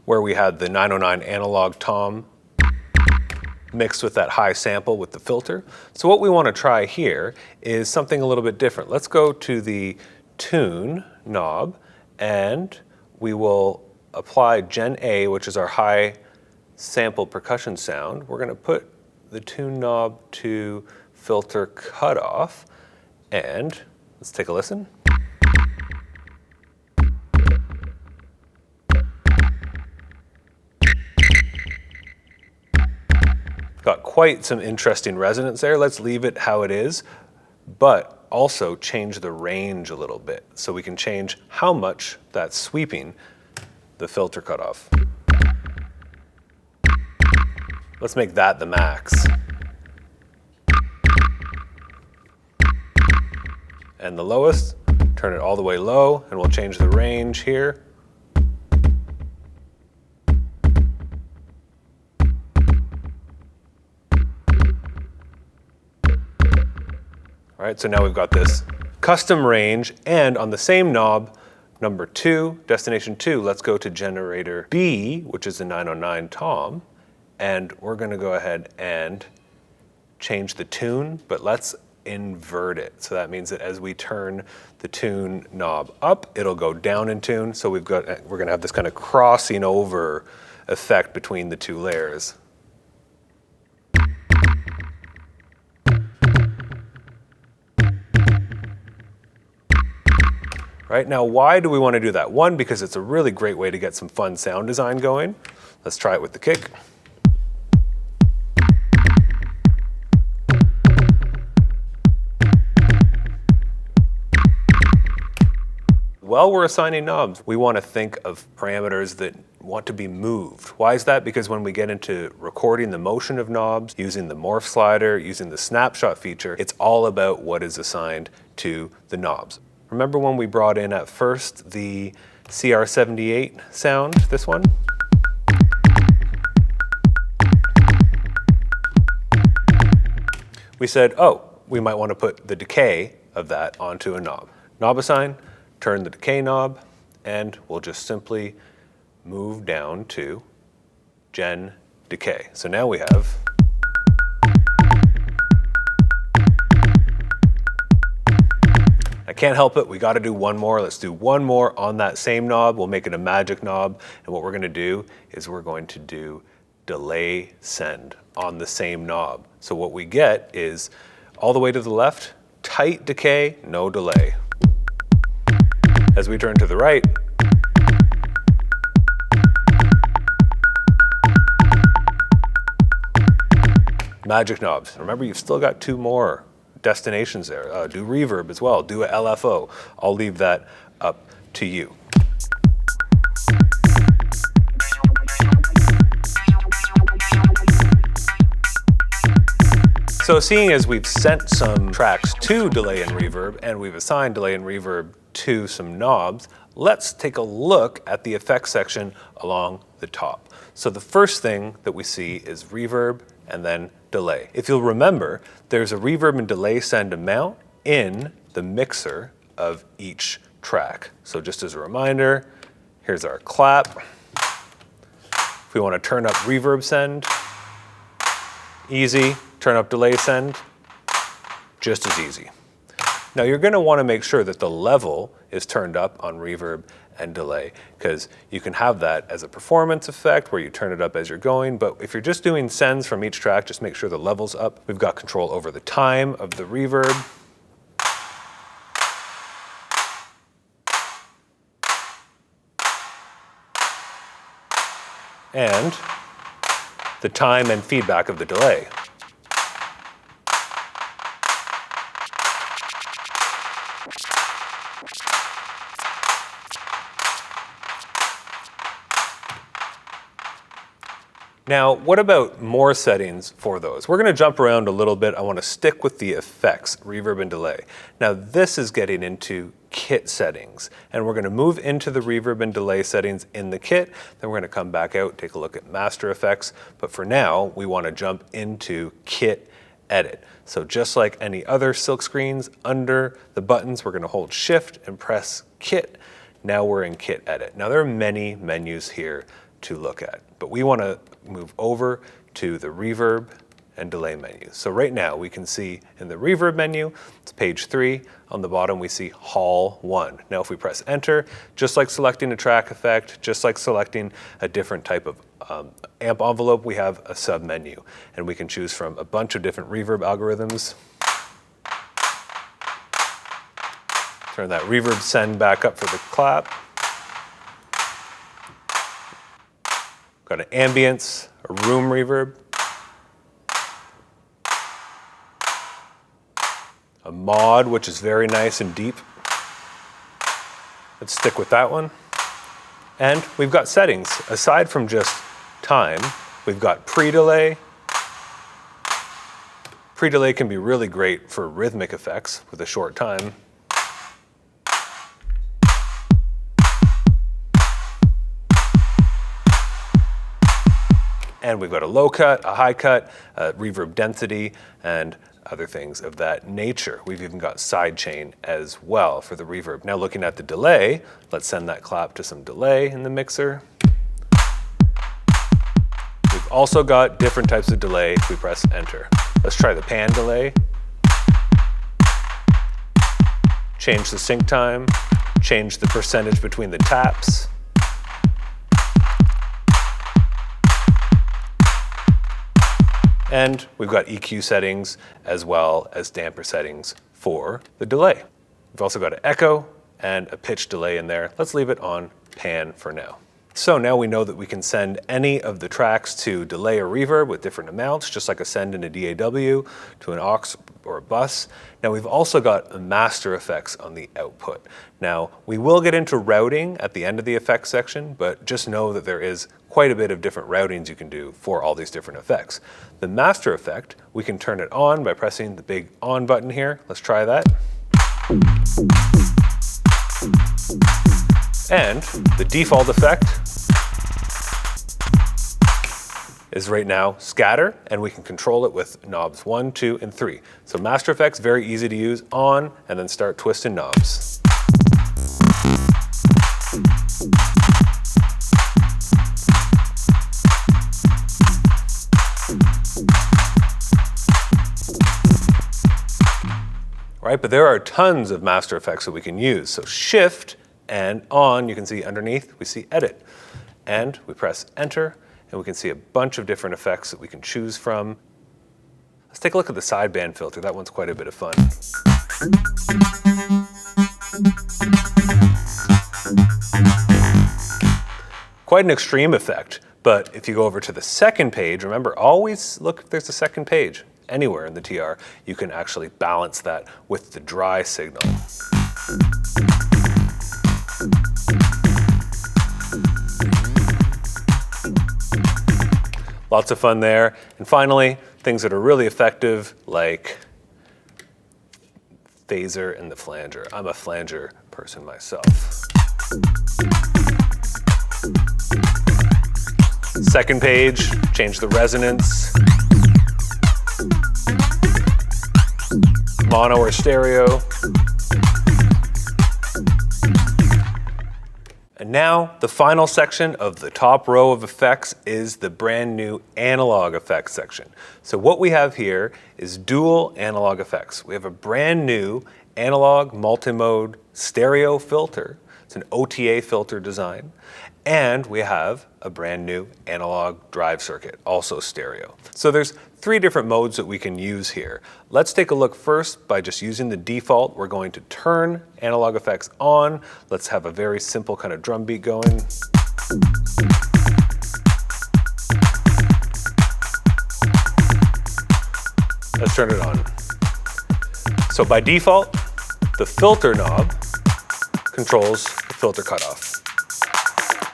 where we had the 909 analog tom mixed with that high sample with the filter. So what we want to try here is something a little bit different. Let's go to the tune knob and we will apply Gen A, which is our high sample percussion sound. We're going to put the tune knob to filter cutoff, and let's take a listen. Got quite some interesting resonance there. Let's leave it how it is, but also change the range a little bit so we can change how much that's sweeping the filter cutoff. Let's make that the max. And the lowest, turn it all the way low, and we'll change the range here. All right, so now we've got this custom range, and on the same knob, number 2, destination 2, let's go to generator B, which is the 909 tom, and we're gonna go ahead and change the tune, but let's invert it. So that means that as we turn the tune knob up, it'll go down in tune. So we're gonna have this kind of crossing over effect between the two layers. Right, now why do we want to do that? One, because it's a really great way to get some fun sound design going. Let's try it with the kick. While we're assigning knobs, we want to think of parameters that want to be moved. Why is that? Because when we get into recording the motion of knobs, using the Morph Slider, using the Snapshot feature, it's all about what is assigned to the knobs. Remember when we brought in at first the CR78 sound, this one? We said, oh, we might want to put the decay of that onto a knob. Knob assign, turn the decay knob, and we'll just simply move down to Gen decay. So now we have I can't help it, we got to do one more. Let's do one more on that same knob. We'll make it a magic knob. And what we're going to do is we're going to do delay send on the same knob. So what we get is all the way to the left, tight decay, no delay. As we turn to the right, magic knobs. Remember, you've still got 2 more destinations there. Do reverb as well, do a LFO. I'll leave that up to you. So seeing as we've sent some tracks to delay and reverb, and we've assigned delay and reverb to some knobs, let's take a look at the effects section along the top. So the first thing that we see is reverb and then delay. If you'll remember, there's a reverb and delay send amount in the mixer of each track. So just as a reminder, here's our clap. If we want to turn up reverb send, easy. Turn up delay send, just as easy. Now you're going to want to make sure that the level is turned up on reverb and delay, because you can have that as a performance effect where you turn it up as you're going, but if you're just doing sends from each track, just make sure the level's up. We've got control over the time of the reverb. And the time and feedback of the delay. Now, what about more settings for those? We're going to jump around a little bit. I want to stick with the effects, reverb and delay. Now, this is getting into kit settings, and we're going to move into the reverb and delay settings in the kit. Then we're going to come back out, take a look at master effects. But for now, we want to jump into kit edit. So just like any other silk screens, under the buttons, we're going to hold shift and press kit. Now we're in kit edit. Now there are many menus here to look at, but we want to move over to the reverb and delay menu. So right now we can see in the reverb menu, it's page 3. On the bottom we see Hall 1. Now if we press enter, just like selecting a track effect, just like selecting a different type of amp envelope, we have a sub menu, and we can choose from a bunch of different reverb algorithms. Turn that reverb send back up for the clap. Got an ambience, a room reverb, a mod, which is very nice and deep. Let's stick with that one. And we've got settings. Aside from just time, we've got pre-delay. Pre-delay can be really great for rhythmic effects with a short time. And we've got a low cut, a high cut, reverb density, and other things of that nature. We've even got sidechain as well for the reverb. Now looking at the delay, let's send that clap to some delay in the mixer. We've also got different types of delay if we press enter. Let's try the pan delay. Change the sync time, change the percentage between the taps. And we've got EQ settings as well as damper settings for the delay. We've also got an echo and a pitch delay in there. Let's leave it on pan for now. So now we know that we can send any of the tracks to delay or reverb with different amounts, just like a send in a DAW to an aux or a bus. Now we've also got master effects on the output. Now we will get into routing at the end of the effects section, but just know that there is quite a bit of different routings you can do for all these different effects. The master effect, we can turn it on by pressing the big on button here. Let's try that. And the default effect is right now scatter, and we can control it with knobs 1, 2, and 3. So master effects, very easy to use, on, and then start twisting knobs. All right? But there are tons of master effects that we can use. So Shift and on, you can see underneath, we see Edit. And we press Enter, and we can see a bunch of different effects that we can choose from. Let's take a look at the sideband filter. That one's quite a bit of fun. Quite an extreme effect, but if you go over to the second page, remember, always look if there's a second page. Anywhere in the TR, you can actually balance that with the dry signal. Lots of fun there. And finally, things that are really effective, like phaser and the flanger. I'm a flanger person myself. Second page, change the resonance. Mono or stereo. And now, the final section of the top row of effects is the brand new analog effects section. So what we have here is dual analog effects. We have a brand new analog multimode stereo filter. It's an OTA filter design. And we have a brand new analog drive circuit, also stereo. So there's 3 different modes that we can use here. Let's take a look first by just using the default. We're going to turn analog effects on. Let's have a very simple kind of drum beat going. Let's turn it on. So by default, the filter knob controls the filter cutoff.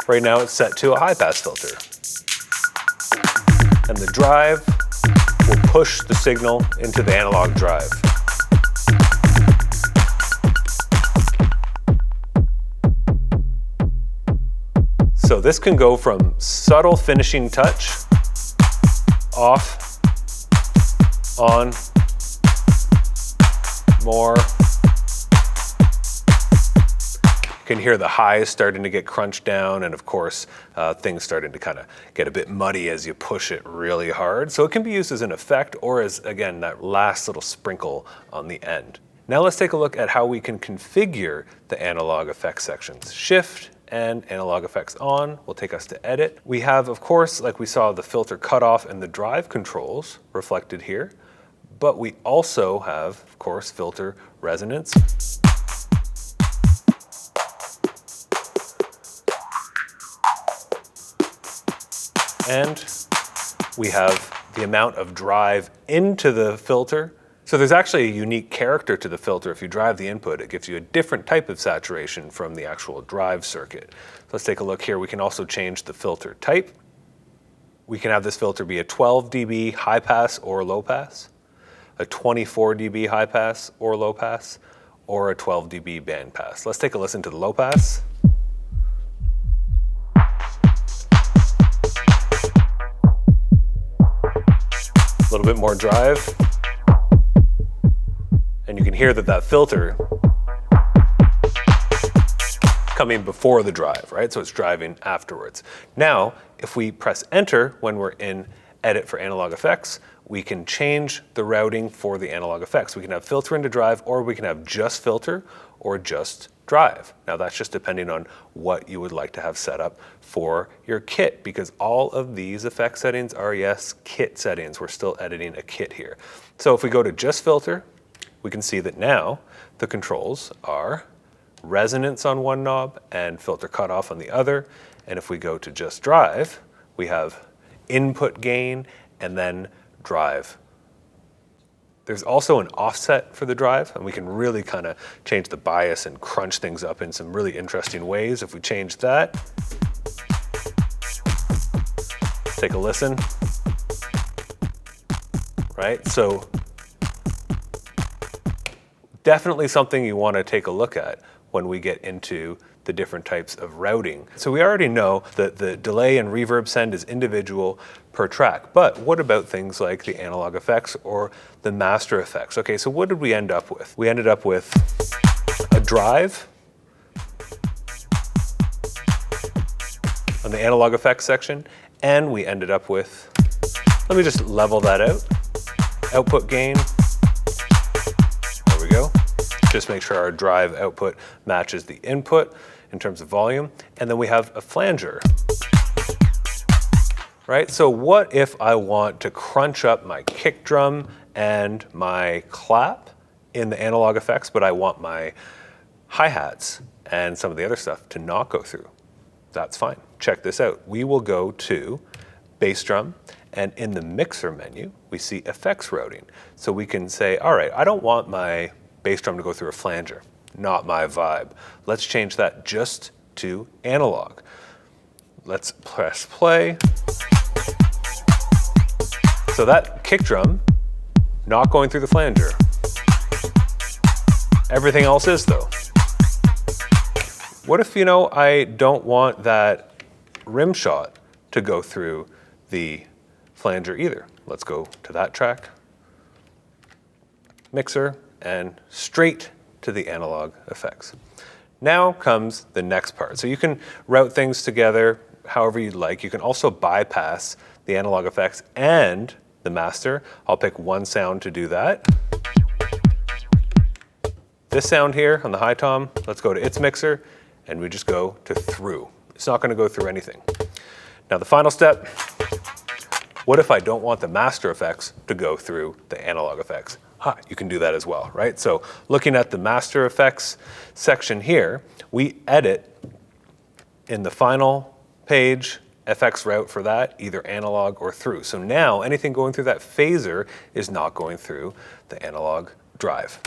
Right now it's set to a high-pass filter. And the drive will push the signal into the analog drive. So this can go from subtle finishing touch, off, on, more. You can hear the highs starting to get crunched down, and of course, things starting to kind of get a bit muddy as you push it really hard. So it can be used as an effect or as, again, that last little sprinkle on the end. Now let's take a look at how we can configure the analog effects sections. Shift and analog effects on will take us to edit. We have, of course, like we saw, the filter cutoff and the drive controls reflected here, but we also have, of course, filter resonance. And we have the amount of drive into the filter. So there's actually a unique character to the filter. If you drive the input, it gives you a different type of saturation from the actual drive circuit. So let's take a look here. We can also change the filter type. We can have this filter be a 12 dB high pass or low pass, a 24 dB high pass or low pass, or a 12 dB band pass. Let's take a listen to the low pass. A little bit more drive. And you can hear that filter coming before the drive, right? So it's driving afterwards. Now, if we press enter when we're in edit for analog effects, we can change the routing for the analog effects. We can have filter into drive, or we can have just filter or just drive. Now that's just depending on what you would like to have set up for your kit, because all of these effect settings are, yes, kit settings. We're still editing a kit here. So if we go to just filter, we can see that now the controls are resonance on one knob and filter cutoff on the other. And if we go to just drive, we have input gain and then drive. There's also an offset for the drive, and we can really kind of change the bias and crunch things up in some really interesting ways. If we change that, take a listen, right? So definitely something you want to take a look at when we get into the different types of routing. So we already know that the delay and reverb send is individual per track, but what about things like the analog effects or the master effects? Okay, so what did we end up with? We ended up with a drive on the analog effects section, and we ended up with, let me just level that out, output gain, there we go, just make sure our drive output matches the input in terms of volume. And then we have a flanger. Right? So what if I want to crunch up my kick drum and my clap in the analog effects, but I want my hi-hats and some of the other stuff to not go through? That's fine. Check this out. We will go to bass drum, and in the mixer menu, we see effects routing. So we can say, all right, I don't want my bass drum to go through a flanger. Not my vibe. Let's change that just to analog. Let's press play. So that kick drum, not going through the flanger. Everything else is though. What if, I don't want that rim shot to go through the flanger either? Let's go to that track, mixer, and straight to the analog effects. Now comes the next part. So you can route things together however you'd like. You can also bypass the analog effects and the master. I'll pick one sound to do that. This sound here on the high tom, let's go to its mixer, and we just go to through. It's not going to go through anything. Now the final step, what if I don't want the master effects to go through the analog effects? You can do that as well, right? So looking at the master effects section here, we edit in the final page FX route for that, either analog or through. So now anything going through that phaser is not going through the analog drive.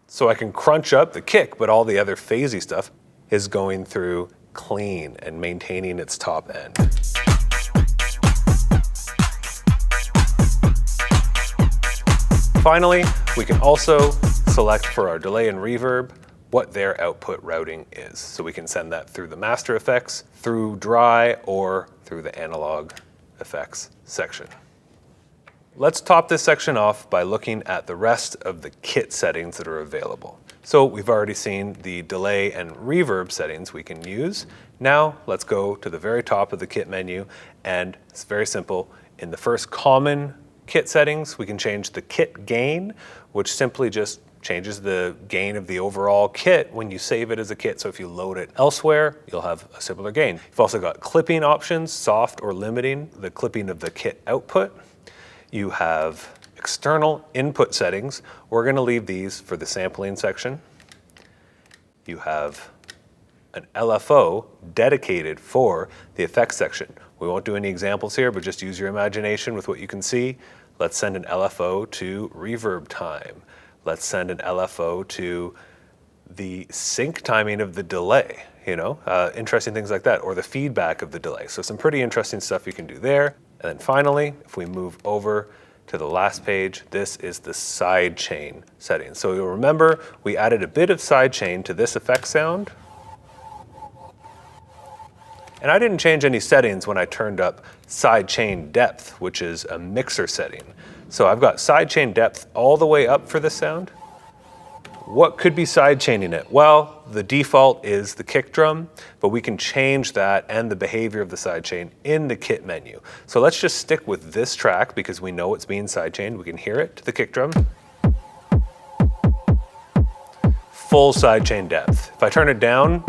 So I can crunch up the kick, but all the other phasey stuff is going through clean and maintaining its top end. Finally, we can also select for our delay and reverb what their output routing is. So we can send that through the master effects, through dry, or through the analog effects section. Let's top this section off by looking at the rest of the kit settings that are available. So we've already seen the delay and reverb settings we can use. Now let's go to the very top of the kit menu, and it's very simple. In the first common kit settings, we can change the kit gain, which simply just changes the gain of the overall kit when you save it as a kit. So if you load it elsewhere, you'll have a similar gain. You've also got clipping options, soft or limiting the clipping of the kit output. You have external input settings. We're going to leave these for the sampling section. You have an LFO dedicated for the effects section. We won't do any examples here, but just use your imagination with what you can see. Let's send an LFO to reverb time. Let's send an LFO to the sync timing of the delay, interesting things like that, or the feedback of the delay. So some pretty interesting stuff you can do there. And then finally, if we move over to the last page, this is the sidechain settings. So you'll remember we added a bit of sidechain to this effect sound. And I didn't change any settings when I turned up sidechain depth, which is a mixer setting. So I've got sidechain depth all the way up for this sound. What could be sidechaining it? Well, the default is the kick drum, but we can change that and the behavior of the sidechain in the kit menu. So let's just stick with this track because we know it's being sidechained. We can hear it to the kick drum. Full sidechain depth. If I turn it down,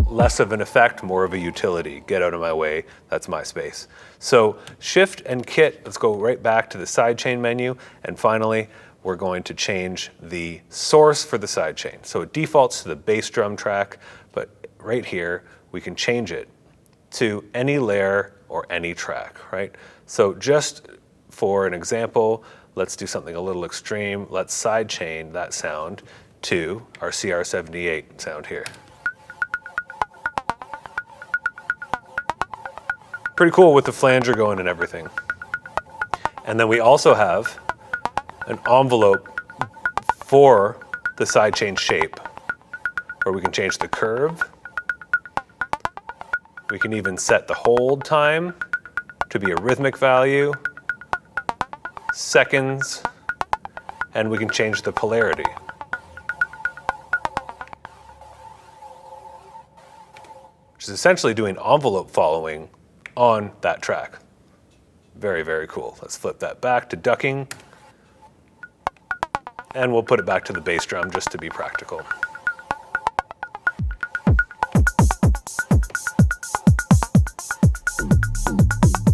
less of an effect, more of a utility. Get out of my way, that's my space. So shift and kit, let's go right back to the sidechain menu. And finally, we're going to change the source for the sidechain. So it defaults to the bass drum track, but right here, we can change it to any layer or any track, right? So just for an example, let's do something a little extreme. Let's sidechain that sound to our CR78 sound here. Pretty cool with the flanger going and everything. And then we also have an envelope for the sidechain shape, where we can change the curve. We can even set the hold time to be a rhythmic value, seconds, and we can change the polarity. is essentially doing envelope following on that track. Very, very cool. Let's flip that back to ducking. And we'll put it back to the bass drum just to be practical.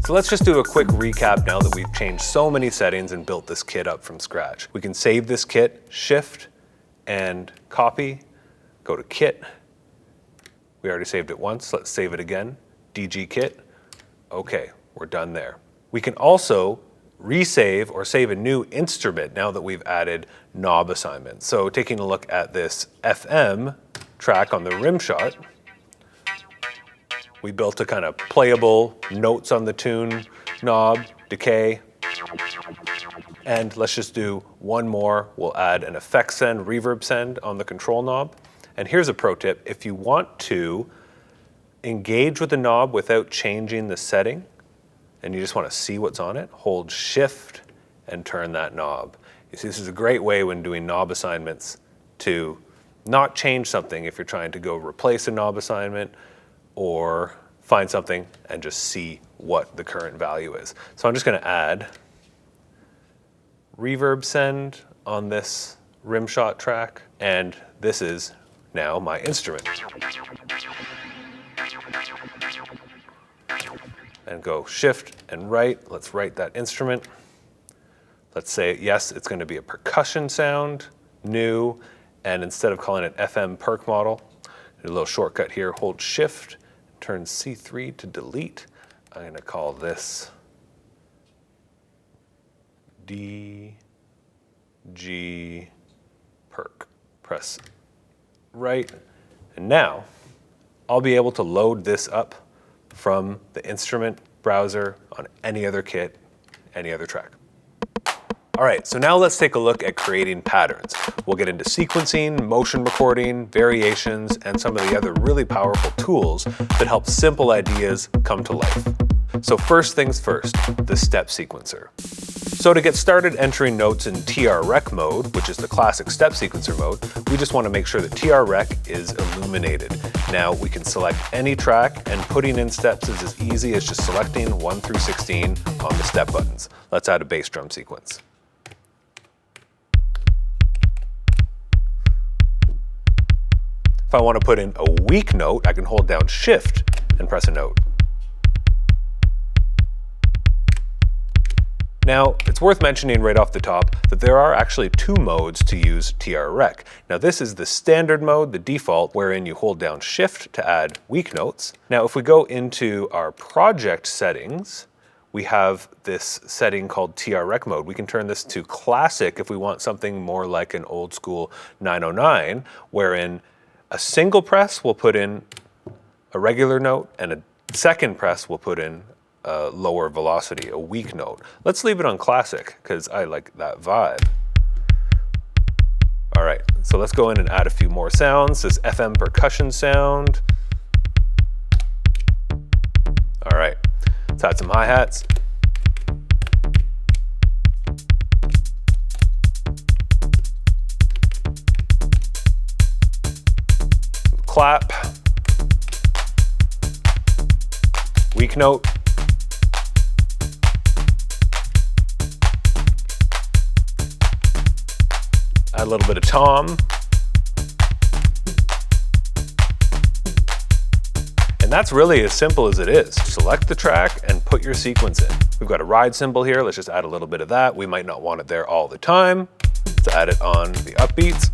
So let's just do a quick recap now that we've changed so many settings and built this kit up from scratch. We can save this kit, Shift and copy, go to Kit. We already saved it once, let's save it again. DG Kit. Okay, we're done there. We can also resave or save a new instrument now that we've added knob assignments. So taking a look at this FM track on the Rimshot, we built a kind of playable notes on the tune knob, decay. And let's just do one more. We'll add an effect send, reverb send on the control knob. And here's a pro tip. If you want to engage with the knob without changing the setting, and you just want to see what's on it, hold Shift and turn that knob. You see, this is a great way when doing knob assignments to not change something if you're trying to go replace a knob assignment or find something and just see what the current value is. So I'm just going to add reverb send on this Rimshot track, and this is now my instrument. And go Shift and right. Let's write that instrument. Let's say, yes, it's going to be a percussion sound, new, and instead of calling it FM perc model, do a little shortcut here, hold Shift, turn C3 to delete. I'm going to call this DG perc. Press right, and now I'll be able to load this up from the instrument browser on any other kit, any other track. All right, so now let's take a look at creating patterns. We'll get into sequencing, motion recording, variations, and some of the other really powerful tools that help simple ideas come to life. So first things first, the step sequencer. So to get started entering notes in TR-Rec mode, which is the classic step sequencer mode, we just want to make sure that TR-Rec is illuminated. Now we can select any track, and putting in steps is as easy as just selecting 1 through 16 on the step buttons. Let's add a bass drum sequence. If I want to put in a weak note, I can hold down Shift and press a note. Now, it's worth mentioning right off the top that there are actually two modes to use TR-Rec. Now, this is the standard mode, the default, wherein you hold down Shift to add weak notes. Now, if we go into our project settings, we have this setting called TR-Rec mode. We can turn this to classic if we want something more like an old school 909, wherein a single press will put in a regular note, and a second press will put in a lower velocity, a weak note. Let's leave it on classic because I like that vibe. All right, so let's go in and add a few more sounds. This FM percussion sound. All right, let's add some hi-hats. Clap. Weak note. Add a little bit of tom. And that's really as simple as it is. Select the track and put your sequence in. We've got a ride cymbal here. Let's just add a little bit of that. We might not want it there all the time. Let's add it on the upbeats.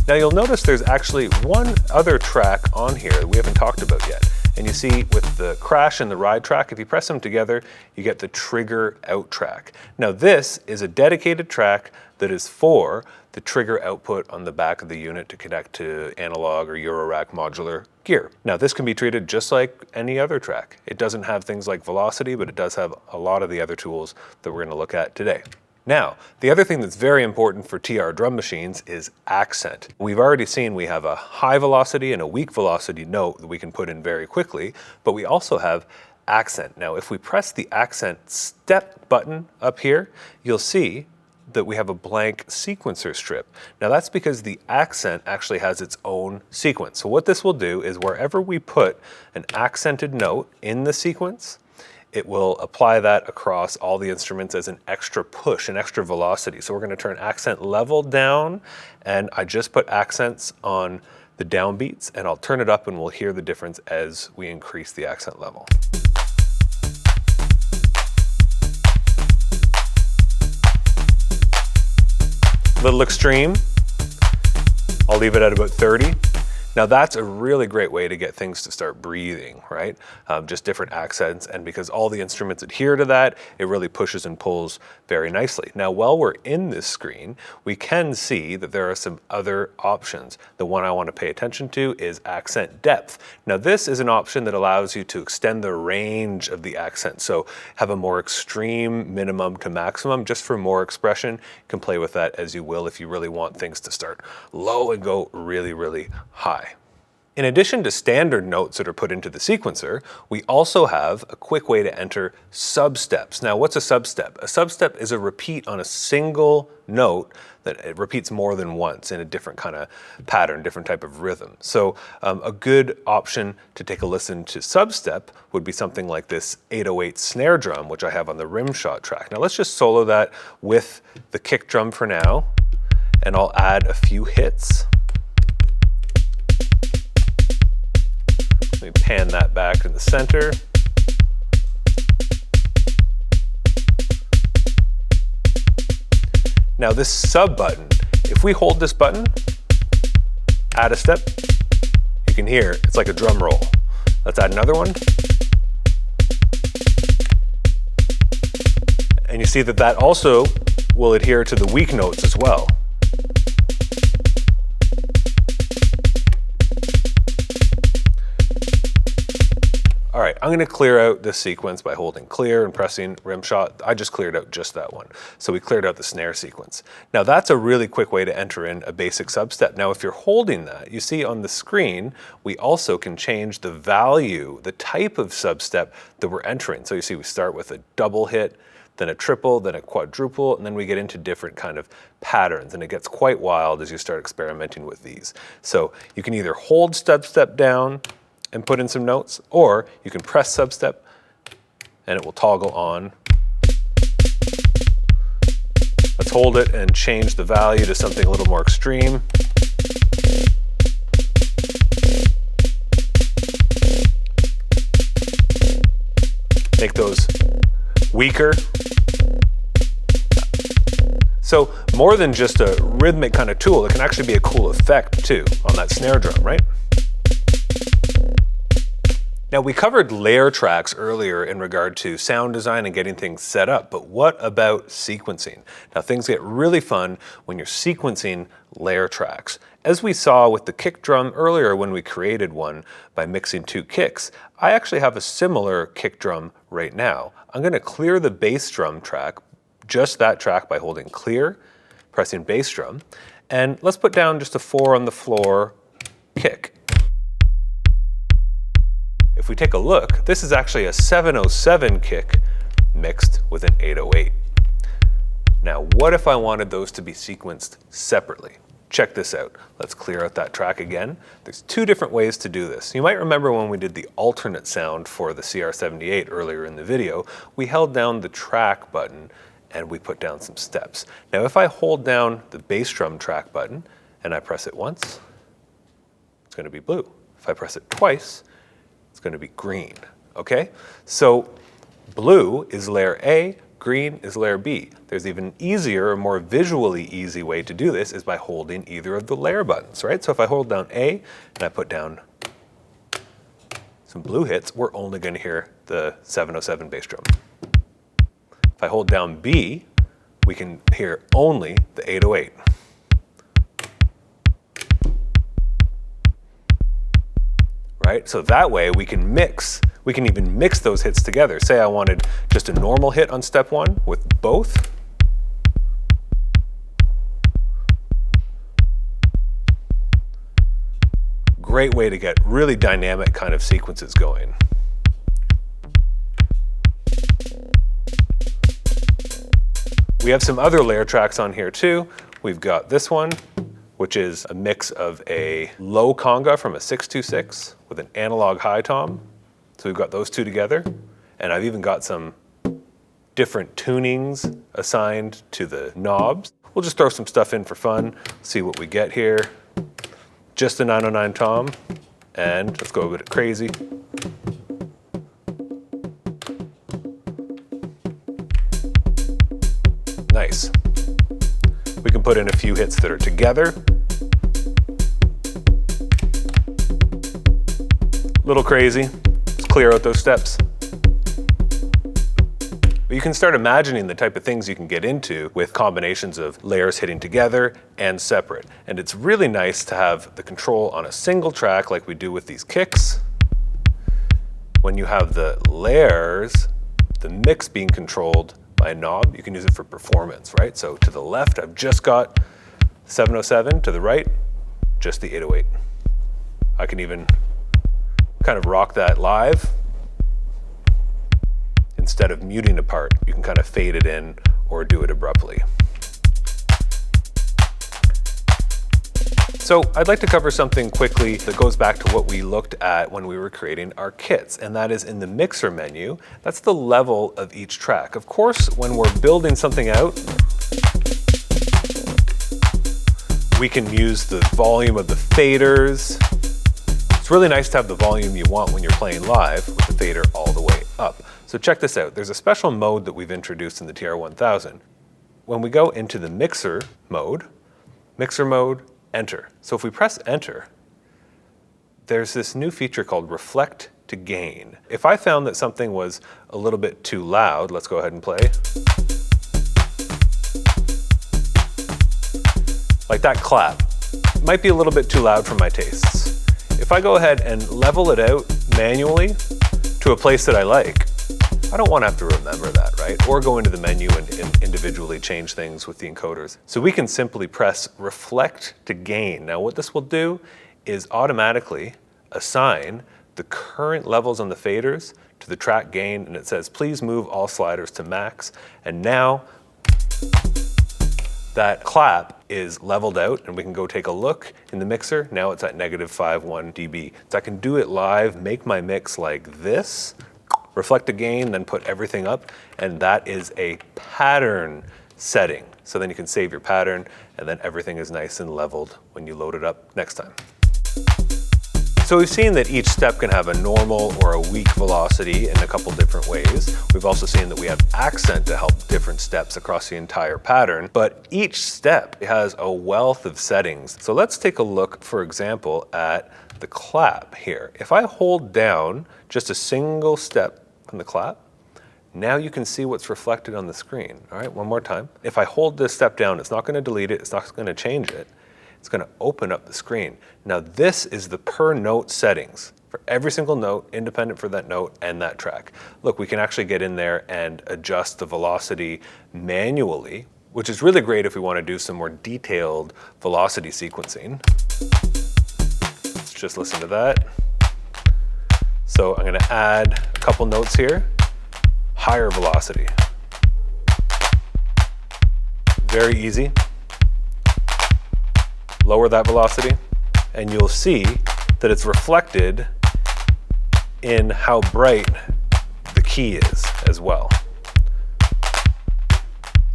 Now you'll notice there's actually one other track on here that we haven't talked about yet. And you see with the crash and the ride track, if you press them together, you get the trigger out track. Now this is a dedicated track that is for the trigger output on the back of the unit to connect to analog or Eurorack modular gear. Now this can be treated just like any other track. It doesn't have things like velocity, but it does have a lot of the other tools that we're going to look at today. Now, the other thing that's very important for TR drum machines is accent. We've already seen we have a high velocity and a weak velocity note that we can put in very quickly, but we also have accent. Now, if we press the accent step button up here, you'll see that we have a blank sequencer strip. Now that's because the accent actually has its own sequence. So what this will do is wherever we put an accented note in the sequence, it will apply that across all the instruments as an extra push, an extra velocity. So we're going to turn accent level down, and I just put accents on the downbeats, and I'll turn it up and we'll hear the difference as we increase the accent level. Little extreme, I'll leave it at about 30. Now that's a really great way to get things to start breathing, right? Just different accents, and because all the instruments adhere to that, it really pushes and pulls very nicely. Now while we're in this screen, we can see that there are some other options. The one I want to pay attention to is accent depth. Now this is an option that allows you to extend the range of the accent, so have a more extreme minimum to maximum just for more expression. You can play with that as you will if you really want things to start low and go really, really high. In addition to standard notes that are put into the sequencer, we also have a quick way to enter substeps. Now, what's a substep? A substep is a repeat on a single note that it repeats more than once in a different kind of pattern, different type of rhythm. So a good option to take a listen to substep would be something like this 808 snare drum, which I have on the rimshot track. Now let's just solo that with the kick drum for now, and I'll add a few hits. Let me pan that back in the center. Now this sub button, if we hold this button, add a step, you can hear it's like a drum roll. Let's add another one. And you see that that also will adhere to the weak notes as well. All right, I'm gonna clear out this sequence by holding clear and pressing rimshot. I just cleared out just that one. So we cleared out the snare sequence. Now that's a really quick way to enter in a basic substep. Now if you're holding that, you see on the screen, we also can change the value, the type of substep that we're entering. So you see we start with a double hit, then a triple, then a quadruple, and then we get into different kind of patterns, and it gets quite wild as you start experimenting with these. So you can either hold substep down and put in some notes, or you can press substep and it will toggle on. Let's hold it and change the value to something a little more extreme. Make those weaker. So more than just a rhythmic kind of tool, it can actually be a cool effect too on that snare drum, right? Now we covered layer tracks earlier in regard to sound design and getting things set up, but what about sequencing? Now things get really fun when you're sequencing layer tracks. As we saw with the kick drum earlier when we created one by mixing two kicks, I actually have a similar kick drum right now. I'm gonna clear the bass drum track, just that track by holding clear, pressing bass drum, and let's put down just a 4 on the floor kick. If we take a look, this is actually a 707 kick mixed with an 808. Now, what if I wanted those to be sequenced separately? Check this out. Let's clear out that track again. There's two different ways to do this. You might remember when we did the alternate sound for the CR78 earlier in the video, we held down the track button and we put down some steps. Now, if I hold down the bass drum track button and I press it once, it's going to be blue. If I press it twice, it's going to be green, okay? So blue is layer A, green is layer B. There's even easier, a more visually easy way to do this is by holding either of the layer buttons, right? So if I hold down A and I put down some blue hits, we're only going to hear the 707 bass drum. If I hold down B, we can hear only the 808. Right? So that way we can even mix those hits together. Say I wanted just a normal hit on step 1 with both. Great way to get really dynamic kind of sequences going. We have some other layer tracks on here too. We've got this one, which is a mix of a low conga from a 626 with an analog high tom. So we've got those two together. And I've even got some different tunings assigned to the knobs. We'll just throw some stuff in for fun, see what we get here. Just a 909 tom, and let's go a bit crazy. Nice. We can put in a few hits that are together. Little crazy. Let's clear out those steps. But you can start imagining the type of things you can get into with combinations of layers hitting together and separate. And it's really nice to have the control on a single track like we do with these kicks. When you have the layers, the mix being controlled by a knob, you can use it for performance, right? So to the left, I've just got 707, to the right, just the 808. I can even kind of rock that live. Instead of muting a part, you can kind of fade it in or do it abruptly. So I'd like to cover something quickly that goes back to what we looked at when we were creating our kits, and that is in the mixer menu. That's the level of each track. Of course, when we're building something out, we can use the volume of the faders. It's really nice to have the volume you want when you're playing live with the fader all the way up. So check this out. There's a special mode that we've introduced in the TR-1000. When we go into the mixer mode, enter. So if we press enter, there's this new feature called reflect to gain. If I found that something was a little bit too loud, let's go ahead and play. Like that clap. Might be a little bit too loud for my tastes. If I go ahead and level it out manually to a place that I like, I don't want to have to remember that, right? Or go into the menu and individually change things with the encoders. So we can simply press reflect to gain. Now what this will do is automatically assign the current levels on the faders to the track gain, and it says, please move all sliders to max. And now that clap is leveled out, and we can go take a look in the mixer. Now it's at -51 dB. So I can do it live, make my mix like this, reflect the gain, then put everything up, and that is a pattern setting. So then you can save your pattern, and then everything is nice and leveled when you load it up next time. So we've seen that each step can have a normal or a weak velocity in a couple different ways. We've also seen that we have accent to help different steps across the entire pattern, but each step has a wealth of settings. So let's take a look, for example, at the clap here. If I hold down just a single step from the clap, now you can see what's reflected on the screen. All right, one more time. If I hold this step down, it's not going to delete it, it's not going to change it. It's going to open up the screen. Now this is the per note settings for every single note, independent for that note and that track. Look, we can actually get in there and adjust the velocity manually, which is really great if we want to do some more detailed velocity sequencing. Let's just listen to that. So I'm going to add a couple notes here. Higher velocity. Very easy. Lower that velocity, and you'll see that it's reflected in how bright the key is as well.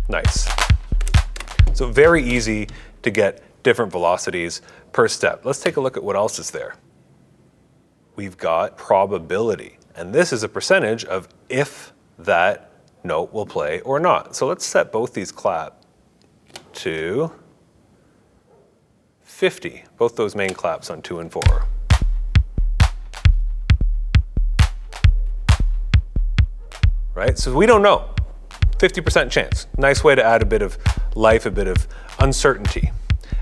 Nice. So very easy to get different velocities per step. Let's take a look at what else is there. We've got probability, and this is a percentage of if that note will play or not. So let's set both these clap to 50, both those main claps on 2 and 4. Right, so we don't know. 50% chance. Nice way to add a bit of life, a bit of uncertainty.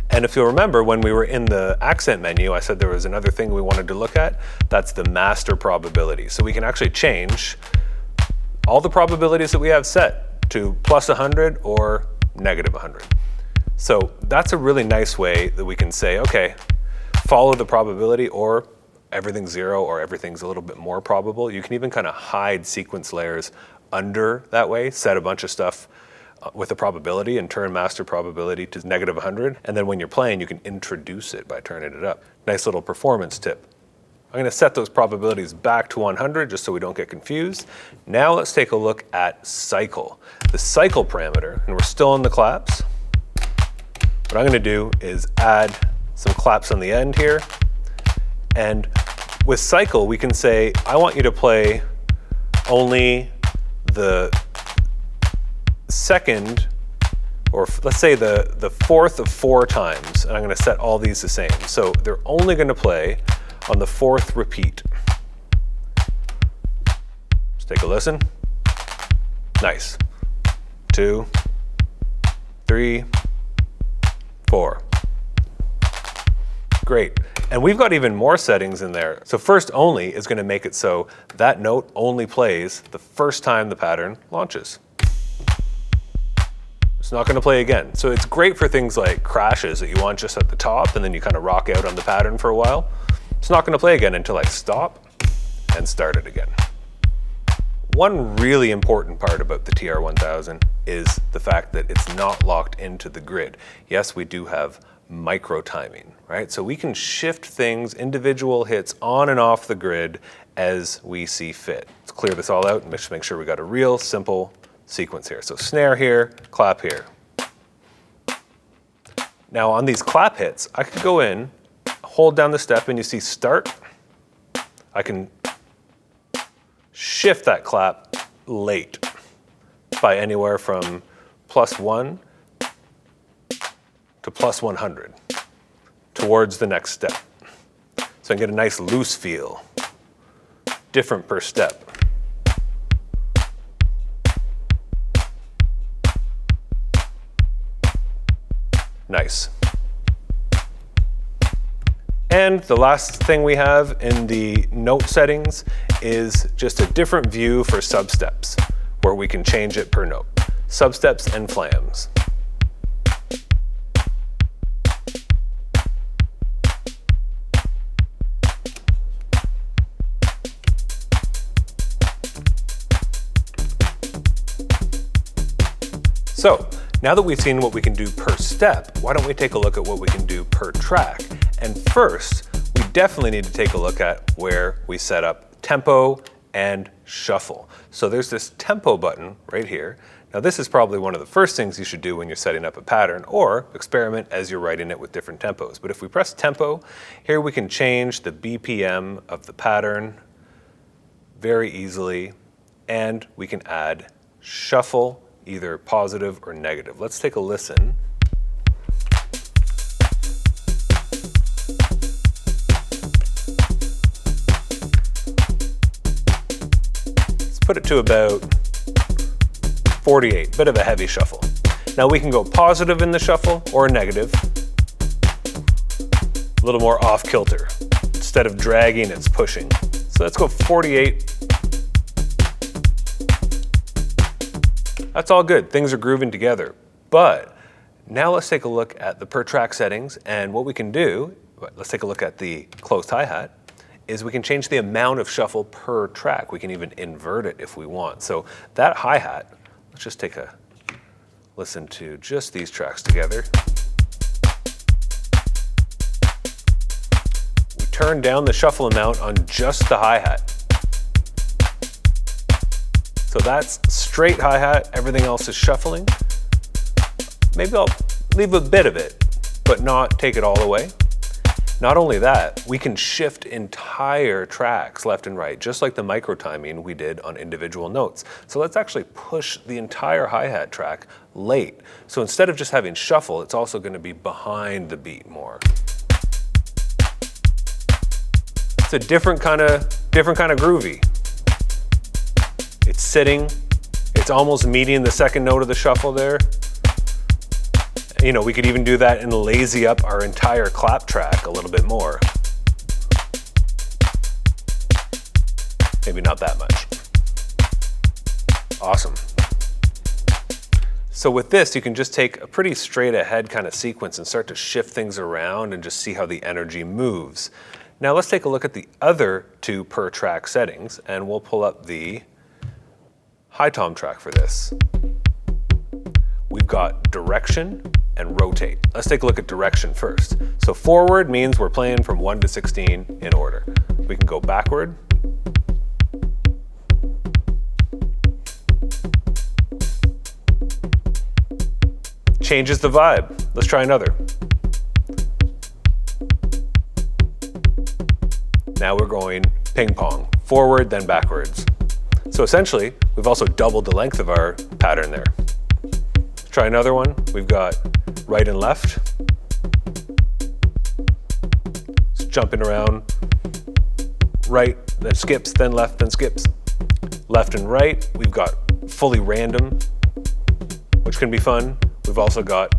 And if you'll remember, when we were in the accent menu, I said there was another thing we wanted to look at. That's the master probability. So we can actually change all the probabilities that we have set to +100 or -100. So that's a really nice way that we can say, okay, follow the probability, or everything's 0, or everything's a little bit more probable. You can even kind of hide sequence layers under that way, set a bunch of stuff with a probability and turn master probability to -100. And then when you're playing, you can introduce it by turning it up. Nice little performance tip. I'm going to set those probabilities back to 100 just so we don't get confused. Now let's take a look at cycle. The cycle parameter, and we're still in the claps. What I'm going to do is add some claps on the end here. And with cycle, we can say, I want you to play only the second, or let's say the fourth of 4 times. And I'm going to set all these the same. So they're only going to play on the 4th repeat. Let's take a listen. Nice. 2, 3, 4. Great. And we've got even more settings in there. So first only is going to make it so that note only plays the first time the pattern launches. It's not going to play again. So it's great for things like crashes that you want just at the top and then you kind of rock out on the pattern for a while. It's not going to play again until I stop and start it again. One really important part about the TR-1000 is the fact that it's not locked into the grid. Yes, we do have micro timing, right? So we can shift things, individual hits on and off the grid as we see fit. Let's clear this all out and just make sure we got a real simple sequence here. So snare here, clap here. Now on these clap hits, I could go in, hold down the step and you see start. I can shift that clap late by anywhere from +1 to +100 towards the next step. So I can get a nice loose feel, different per step. Nice. And the last thing we have in the note settings is just a different view for substeps, where we can change it per note. Substeps and flams. So, now that we've seen what we can do per step, why don't we take a look at what we can do per track? And first, we definitely need to take a look at where we set up tempo and shuffle. So there's this tempo button right here. Now this is probably one of the first things you should do when you're setting up a pattern, or experiment as you're writing it with different tempos. But if we press tempo, here we can change the BPM of the pattern very easily, and we can add shuffle, either positive or negative. Let's take a listen. Let's put it to about 48, bit of a heavy shuffle. Now we can go positive in the shuffle or negative, a little more off kilter. Instead of dragging, it's pushing. So let's go 48. That's all good, things are grooving together. But now let's take a look at the per track settings, and what we can do, let's take a look at the closed hi-hat, is we can change the amount of shuffle per track. We can even invert it if we want. So that hi-hat, let's just take a listen to just these tracks together. We turn down the shuffle amount on just the hi-hat. So that's straight hi-hat, everything else is shuffling. Maybe I'll leave a bit of it, but not take it all away. Not only that, we can shift entire tracks left and right, just like the micro timing we did on individual notes. So let's actually push the entire hi-hat track late. So instead of just having shuffle, it's also going to be behind the beat more. It's a different kind of groovy. It's sitting, it's almost meeting the second note of the shuffle there. You know, we could even do that and lazy up our entire clap track a little bit more. Maybe not that much. Awesome. So with this, you can just take a pretty straight ahead kind of sequence and start to shift things around and just see how the energy moves. Now let's take a look at the other two per track settings, and we'll pull up the high tom track for this. we've got direction and rotate. Let's take a look at direction first. So forward means we're playing from 1 to 16 in order. We can go backward. Changes the vibe. Let's try another. Now we're going ping pong, forward then backwards. So essentially, we've also doubled the length of our pattern there. Let's try another one. We've got right and left. It's jumping around. Right, then skips, then left, then skips. Left and right. We've got fully random, which can be fun. We've also got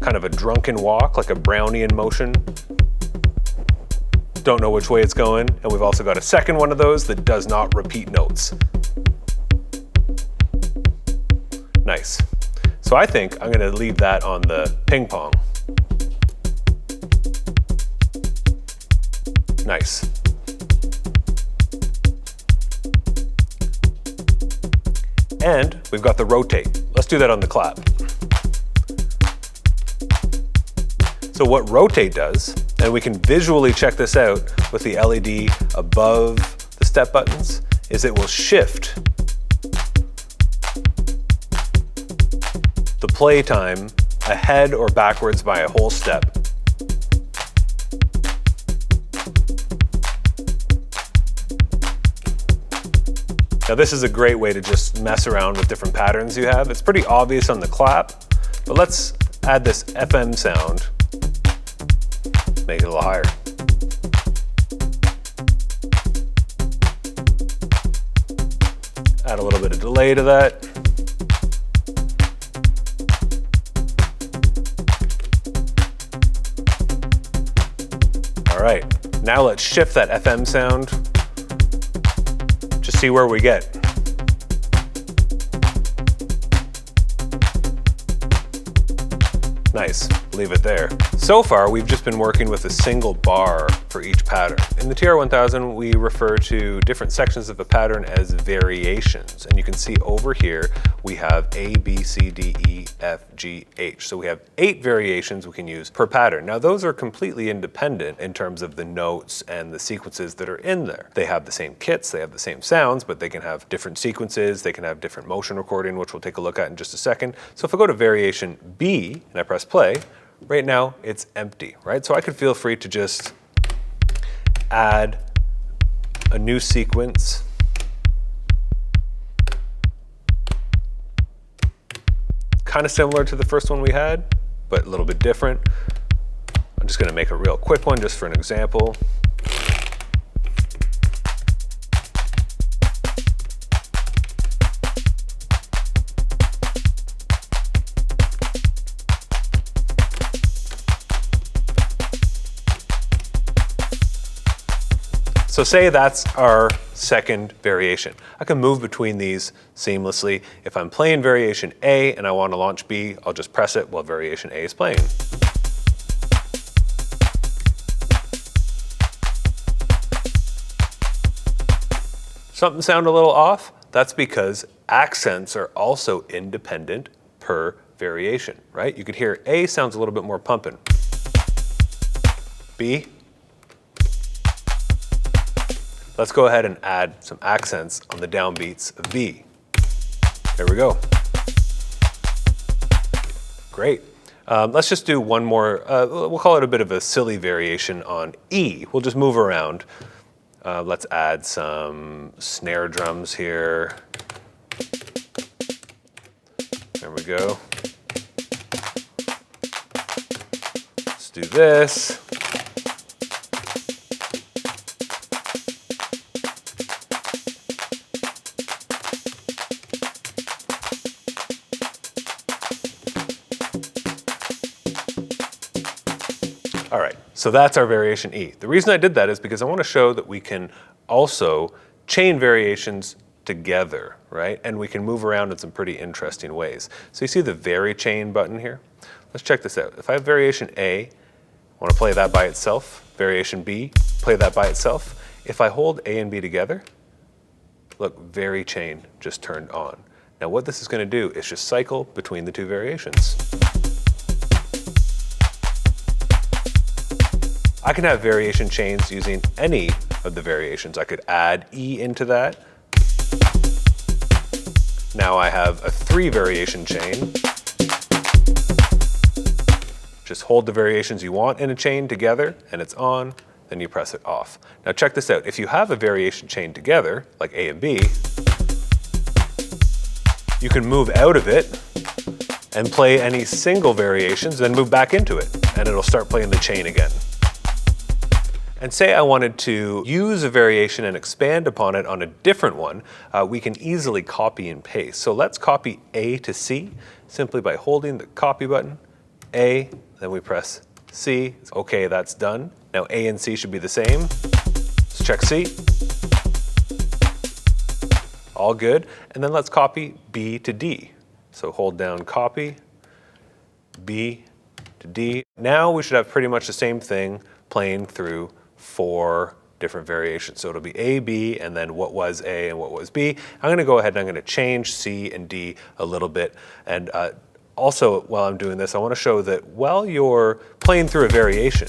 kind of a drunken walk, like a Brownian motion. Don't know which way it's going. And we've also got a second one of those that does not repeat notes. Nice. So I think I'm gonna leave that on the ping pong. Nice. And we've got the rotate. Let's do that on the clap. So what rotate does, and we can visually check this out with the LED above the step buttons, is it will shift the play time ahead or backwards by a whole step. Now this is a great way to just mess around with different patterns you have. It's pretty obvious on the clap, but let's add this FM sound. Make it a little higher. Add a little bit of delay to that. All right, now let's shift that FM sound. Just see where we get. Nice, leave it there. So far, we've just been working with a single bar for each pattern. In the TR-1000, we refer to different sections of a pattern as variations. And you can see over here, we have A, B, C, D, E, F, G, H. So we have 8 variations we can use per pattern. Now those are completely independent in terms of the notes and the sequences that are in there. They have the same kits, they have the same sounds, but they can have different sequences, they can have different motion recording, which we'll take a look at in just a second. So if I go to variation B and I press play, right now it's empty, right? So I could feel free to just add a new sequence. Kind of similar to the first one we had, but a little bit different. I'm just gonna make a real quick one just for an example. So say that's our second variation. I can move between these seamlessly. If I'm playing variation A and I want to launch B, I'll just press it while variation A is playing. Something sound a little off? That's because accents are also independent per variation, right? You could hear A sounds a little bit more pumping. B. Let's go ahead and add some accents on the downbeats of B. There we go. Great. Let's just do one more, we'll call it a bit of a silly variation on E. We'll just move around. Let's add some snare drums here. There we go. Let's do this. All right, so that's our variation E. The reason I did that is because I want to show that we can also chain variations together, right? And we can move around in some pretty interesting ways. So you see the vary chain button here? Let's check this out. If I have variation A, I want to play that by itself. Variation B, play that by itself. If I hold A and B together, look, vary chain just turned on. Now what this is going to do is just cycle between the two variations. I can have variation chains using any of the variations. I could add E into that. Now I have a 3 variation chain. Just hold the variations you want in a chain together and it's on, then you press it off. Now check this out. If you have a variation chain together, like A and B, you can move out of it and play any single variations, then move back into it, and it'll start playing the chain again. And say I wanted to use a variation and expand upon it on a different one, we can easily copy and paste. So let's copy A to C simply by holding the copy button, A, then we press C. Okay, that's done. Now A and C should be the same. Let's check C. All good. And then let's copy B to D. So hold down copy, B to D. Now we should have pretty much the same thing playing through 4 different variations. So it'll be A, B, and then what was A and what was B. I'm going to go ahead and I'm going to change C and D a little bit. And also, while I'm doing this, I want to show that while you're playing through a variation,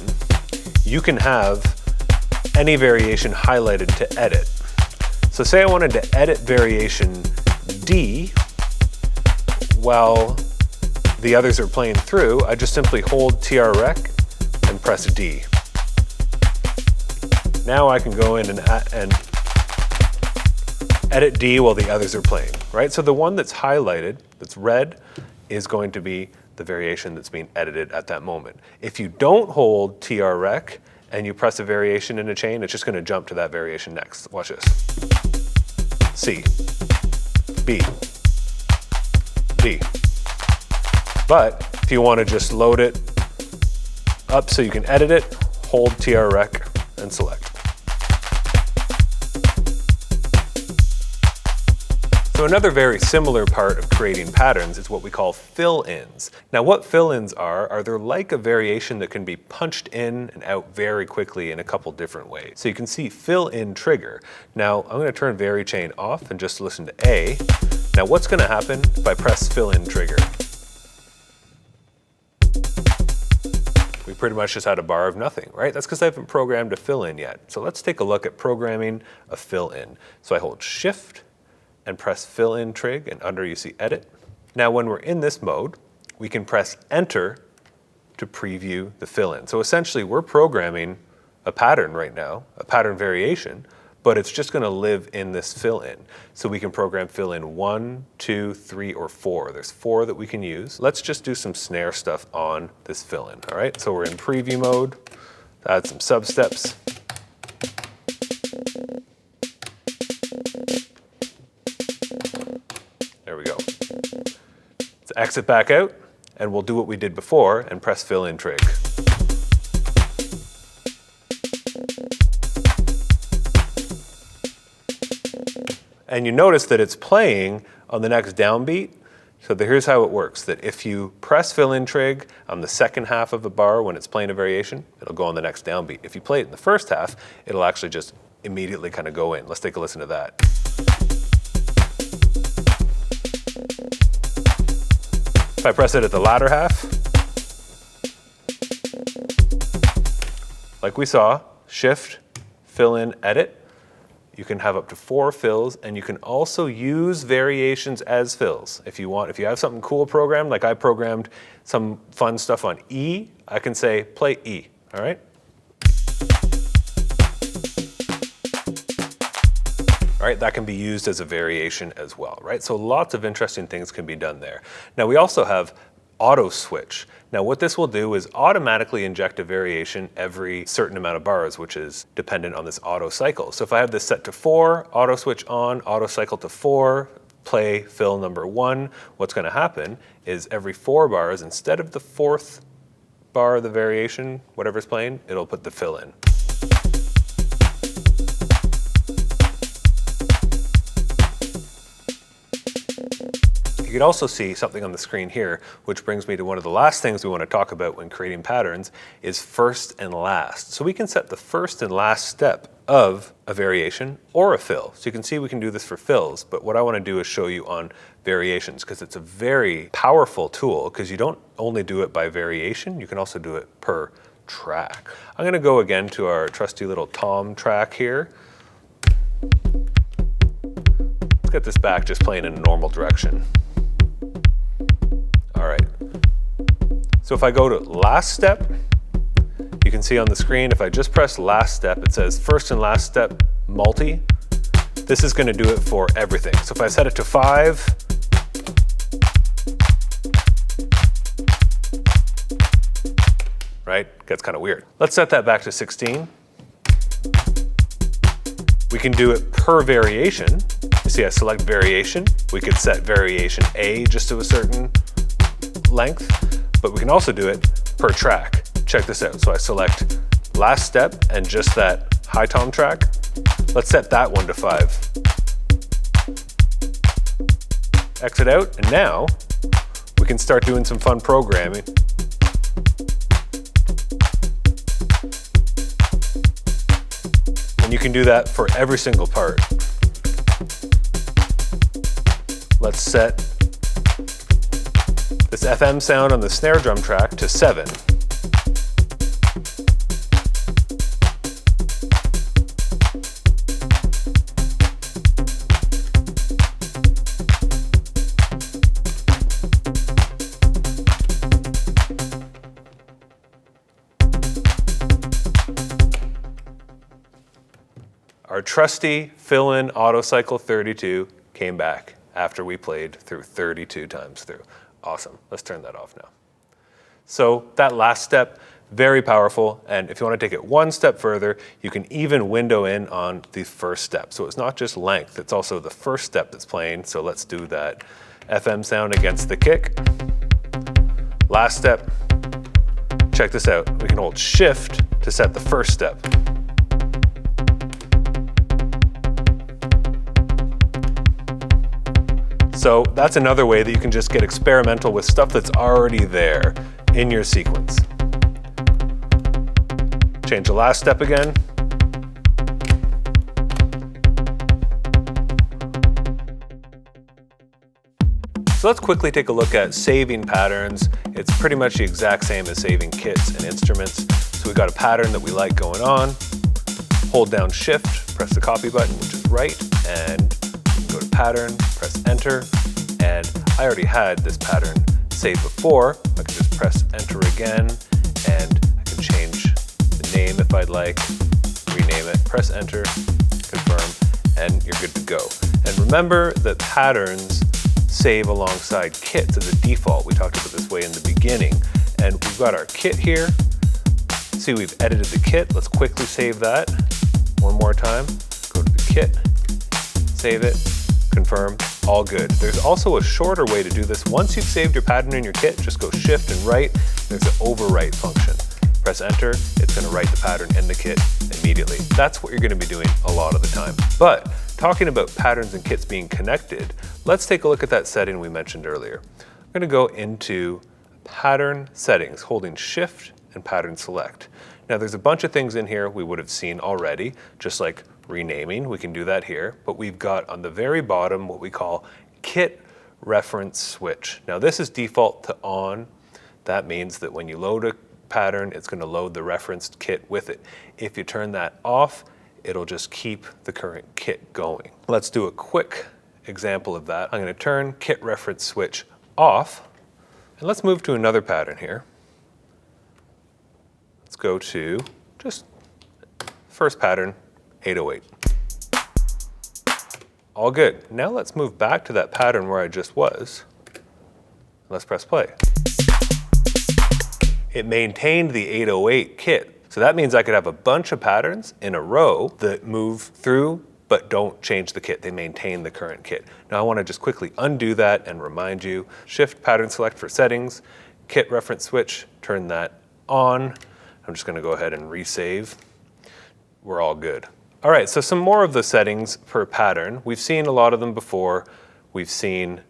you can have any variation highlighted to edit. So say I wanted to edit variation D while the others are playing through, I just simply hold TR-rec and press D. Now I can go in and edit D while the others are playing, right? So the one that's highlighted, that's red, is going to be the variation that's being edited at that moment. If you don't hold TR-rec and you press a variation in a chain, it's just going to jump to that variation next. Watch this. C, B, D. But if you want to just load it up so you can edit it, hold TR-rec and select. So another very similar part of creating patterns is what we call fill-ins. Now what fill-ins are they're like a variation that can be punched in and out very quickly in a couple different ways. So you can see fill-in trigger. Now I'm going to turn vary chain off and just listen to A. Now what's going to happen if I press fill-in trigger? We pretty much just had a bar of nothing, right? That's because I haven't programmed a fill-in yet. So let's take a look at programming a fill-in. So I hold Shift and press fill-in trig, and under you see edit. Now when we're in this mode, we can press enter to preview the fill-in. So essentially we're programming a pattern right now, a pattern variation, but it's just going to live in this fill-in. So we can program fill-in 1, 2, 3, or 4. There's 4 that we can use. Let's just do some snare stuff on this fill-in, all right? So we're in preview mode, add some substeps. There we go. Let's exit back out, and we'll do what we did before and press fill-in trig. And you notice that it's playing on the next downbeat. So here's how it works, that if you press fill-in trig on the second half of a bar when it's playing a variation, it'll go on the next downbeat. If you play it in the first half, it'll actually just immediately kind of go in. Let's take a listen to that. If I press it at the latter half, like we saw, Shift, fill-in, edit, you can have up to 4 fills, and you can also use variations as fills. If you want, if you have something cool programmed, like I programmed some fun stuff on E, I can say play E, all right? All right, that can be used as a variation as well, right? So lots of interesting things can be done there. Now we also have auto switch. Now what this will do is automatically inject a variation every certain amount of bars, which is dependent on this auto cycle. So if I have this set to 4, auto switch on, auto cycle to 4, play fill number 1, what's going to happen is every 4 bars, instead of the 4th bar of the variation, whatever's playing, it'll put the fill in. You can also see something on the screen here, which brings me to one of the last things we want to talk about when creating patterns, is first and last. So we can set the first and last step of a variation or a fill. So you can see we can do this for fills, but what I want to do is show you on variations, because it's a very powerful tool, because you don't only do it by variation, you can also do it per track. I'm going to go again to our trusty little tom track here. Let's get this back just playing in a normal direction. All right. So if I go to last step, you can see on the screen, if I just press last step, it says first and last step multi. This is going to do it for everything. So if I set it to 5, right? Gets kind of weird. Let's set that back to 16. We can do it per variation. You see I select variation. We could set variation A just to a certain length, but we can also do it per track. Check this out. So I select last step and just that high tom track. Let's set that one to 5. Exit out, and now we can start doing some fun programming. And you can do that for every single part. Let's set this FM sound on the snare drum track to 7. Our trusty fill-in auto cycle 32 came back after we played through 32 times through. Awesome. Let's turn that off now. So that last step, very powerful. And if you want to take it one step further, you can even window in on the first step. So it's not just length, it's also the first step that's playing. So let's do that FM sound against the kick. Last step. Check this out. We can hold shift to set the first step. So that's another way that you can just get experimental with stuff that's already there in your sequence. Change the last step again. So let's quickly take a look at saving patterns. It's pretty much the exact same as saving kits and instruments. So we've got a pattern that we like going on. Hold down shift, press the copy button, which is right, and go to pattern, press enter, and I already had this pattern saved before. I can just press enter again, and I can change the name if I'd like, rename it, press enter, confirm, and you're good to go. And remember that patterns save alongside kits as a default. We talked about this way in the beginning, and we've got our kit here. See, we've edited the kit. Let's quickly save that one more time. Go to the kit, save it, confirm, all good. There's also a shorter way to do this. Once you've saved your pattern in your kit, just go shift and write. There's an overwrite function. Press enter, it's going to write the pattern in the kit immediately. That's what you're going to be doing a lot of the time. But talking about patterns and kits being connected, let's take a look at that setting we mentioned earlier. I'm going to go into pattern settings, holding shift and pattern select. Now there's a bunch of things in here we would have seen already, just like renaming, we can do that here, but we've got on the very bottom what we call kit reference switch. Now this is default to on. That means that when you load a pattern, it's going to load the referenced kit with it. If you turn that off, it'll just keep the current kit going. Let's do a quick example of that. I'm going to turn kit reference switch off, and let's move to another pattern here. Let's go to just first pattern, 808. All good. Now let's move back to that pattern where I just was. Let's press play. It maintained the 808 kit. So that means I could have a bunch of patterns in a row that move through but don't change the kit. They maintain the current kit. Now I want to just quickly undo that and remind you, shift pattern select for settings, kit reference switch, turn that on. I'm just going to go ahead and resave. We're all good. All right, so some more of the settings per pattern. We've seen a lot of them before. We've seen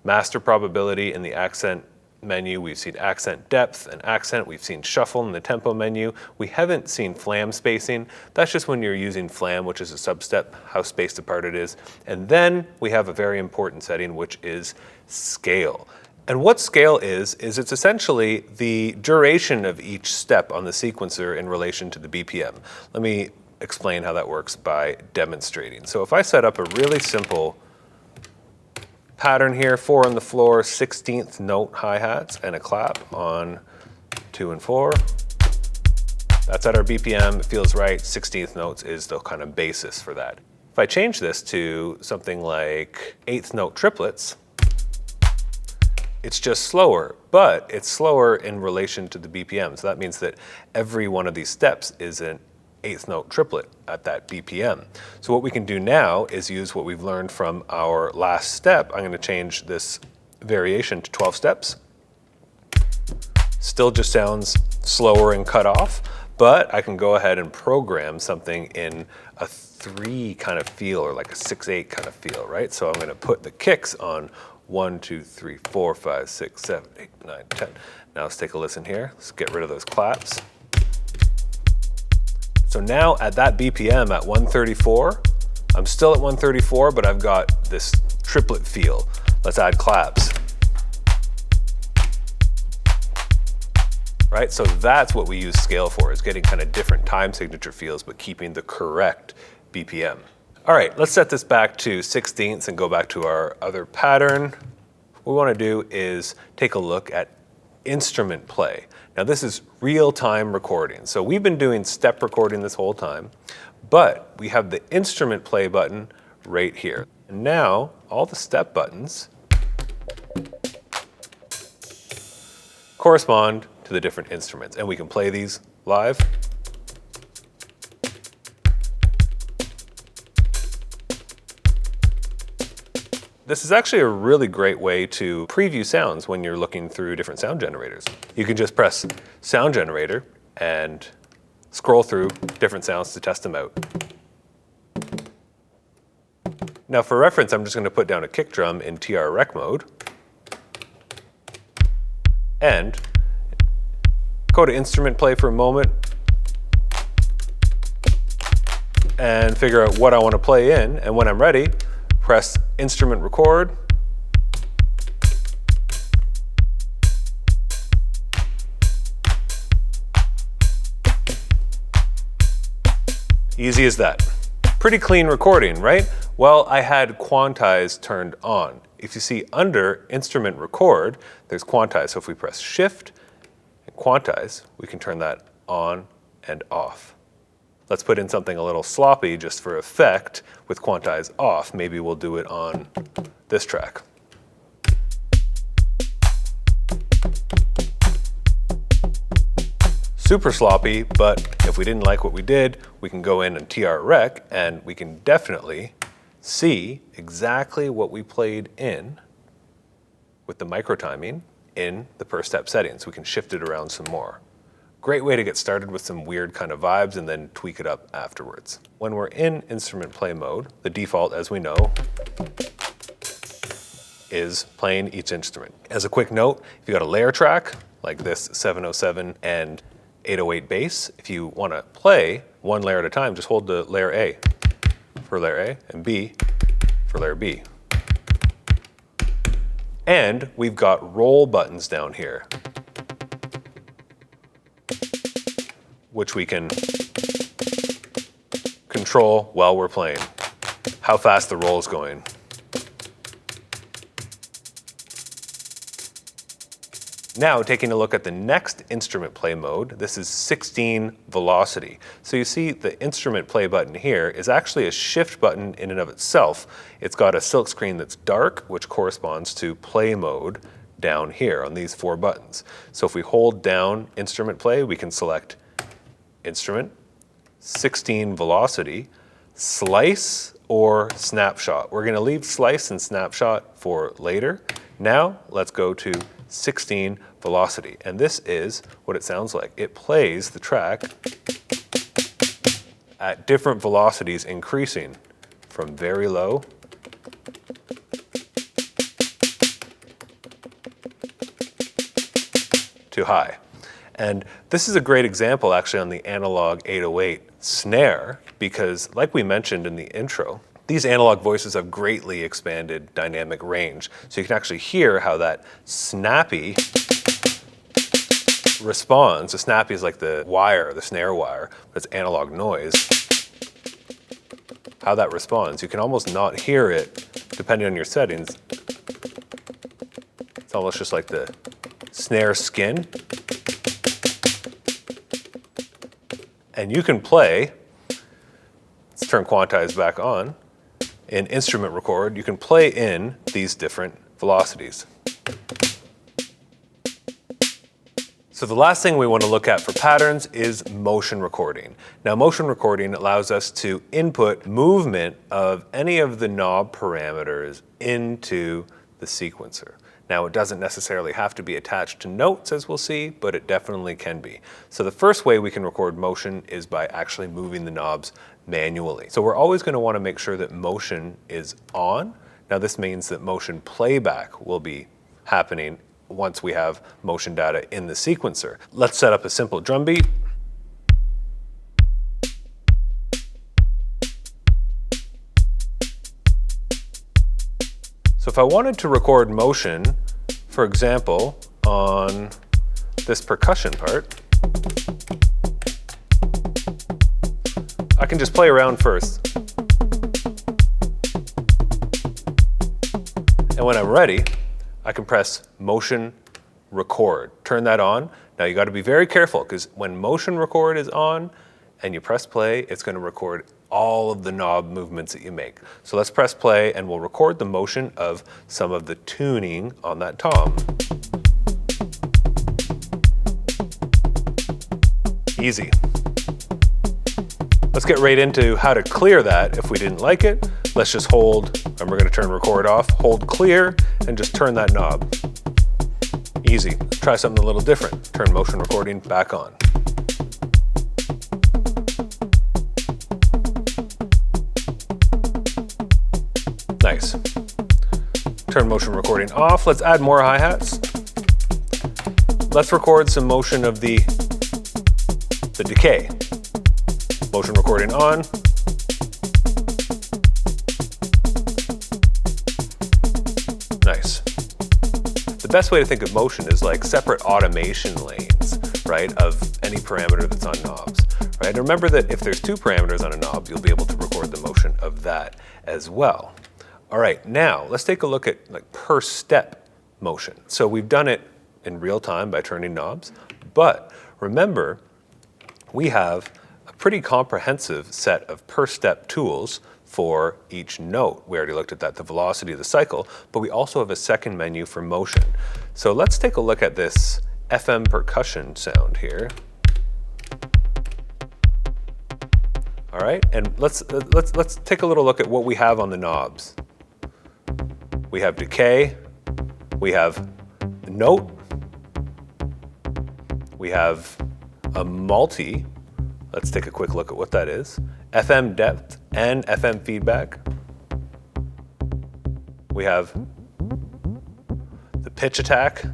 master probability in the accent menu, we've seen accent depth and accent, we've seen shuffle in the tempo menu. We haven't seen flam spacing. That's just when you're using flam, which is a substep, how spaced apart it is. And then we have a very important setting, which is scale. And what scale is it's essentially the duration of each step on the sequencer in relation to the BPM. Let me explain how that works by demonstrating. So if I set up a really simple pattern here, 4 on the floor, 16th note hi-hats, and a clap on 2 and 4. That's at our BPM, it feels right. 16th notes is the kind of basis for that. If I change this to something like 8th note triplets, it's just slower, but it's slower in relation to the BPM. So that means that every one of these steps is an 8th note triplet at that BPM. So what we can do now is use what we've learned from our last step. I'm going to change this variation to 12 steps. Still just sounds slower and cut off, but I can go ahead and program something in a 3 kind of feel, or like a 6/8 kind of feel, right? So I'm going to put the kicks on 1, 2, 3, 4, 5, 6, 7, 8, 9, 10. Now let's take a listen here. Let's get rid of those claps. So now at that BPM at 134, I'm still at 134, but I've got this triplet feel. Let's add claps. Right, so that's what we use scale for, is getting kind of different time signature feels, but keeping the correct BPM. All right, let's set this back to 16ths and go back to our other pattern. What we want to do is take a look at instrument play. Now this is real-time recording. So we've been doing step recording this whole time, but we have the instrument play button right here. And now all the step buttons correspond to the different instruments, and we can play these live. This is actually a really great way to preview sounds when you're looking through different sound generators. You can just press sound generator and scroll through different sounds to test them out. Now for reference, I'm just going to put down a kick drum in TR rec mode and go to instrument play for a moment and figure out what I want to play in, and when I'm ready, press instrument record. Easy as that. Pretty clean recording, right? Well, I had quantize turned on. If you see under instrument record, there's quantize. So if we press shift and quantize, we can turn that on and off. Let's put in something a little sloppy just for effect with quantize off. Maybe we'll do it on this track. Super sloppy, but if we didn't like what we did, we can go in and TR rec and we can definitely see exactly what we played in with the micro timing in the per step settings. We can shift it around some more. Great way to get started with some weird kind of vibes and then tweak it up afterwards. When we're in instrument play mode, the default, as we know, is playing each instrument. As a quick note, if you got a layer track, like this 707 and 808 bass, if you want to play one layer at a time, just hold the layer A for layer A and B for layer B. And we've got roll buttons down here, which we can control while we're playing, how fast the roll is going. Now taking a look at the next instrument play mode, this is 16 velocity. So you see the instrument play button here is actually a shift button in and of itself. It's got a silk screen that's dark, which corresponds to play mode down here on these 4 buttons. So if we hold down instrument play, we can select instrument, 16 velocity, slice, or snapshot. We're going to leave slice and snapshot for later. Now let's go to 16 velocity, and this is what it sounds like. It plays the track at different velocities, increasing from very low to high. And this is a great example actually on the analog 808 snare, because like we mentioned in the intro, these analog voices have greatly expanded dynamic range. So you can actually hear how that snappy responds. The snappy is like the wire, the snare wire, that's analog noise. How that responds. You can almost not hear it depending on your settings. It's almost just like the snare skin. And you can play, let's turn quantize back on, in instrument record, you can play in these different velocities. So the last thing we want to look at for patterns is motion recording. Now motion recording allows us to input movement of any of the knob parameters into the sequencer. Now it doesn't necessarily have to be attached to notes, as we'll see, but it definitely can be. So the first way we can record motion is by actually moving the knobs manually. So we're always going to want to make sure that motion is on. Now this means that motion playback will be happening once we have motion data in the sequencer. Let's set up a simple drum beat. So if I wanted to record motion, for example, on this percussion part, I can just play around first. And when I'm ready, I can press motion record. Turn that on. Now you got to be very careful, because when motion record is on and you press play, it's going to record all of the knob movements that you make. So let's press play and we'll record the motion of some of the tuning on that tom. Easy. Let's get right into how to clear that if we didn't like it. Let's just hold, and we're going to turn record off, hold clear, and just turn that knob. Easy. Try something a little different. Turn motion recording back on. Nice. Turn motion recording off. Let's add more hi-hats. Let's record some motion of the decay. Motion recording on. Nice. The best way to think of motion is like separate automation lanes, right, of any parameter that's on knobs, right? And remember that if there's two parameters on a knob, you'll be able to record the motion of that as well. All right, now let's take a look at like per step motion. So we've done it in real time by turning knobs, but remember, we have a pretty comprehensive set of per step tools for each note. We already looked at that, the velocity of the cycle, but we also have a second menu for motion. So let's take a look at this FM percussion sound here. All right, and let's take a little look at what we have on the knobs. We have decay, we have note, we have a multi. Let's take a quick look at what that is. FM depth and FM feedback. We have the pitch attack,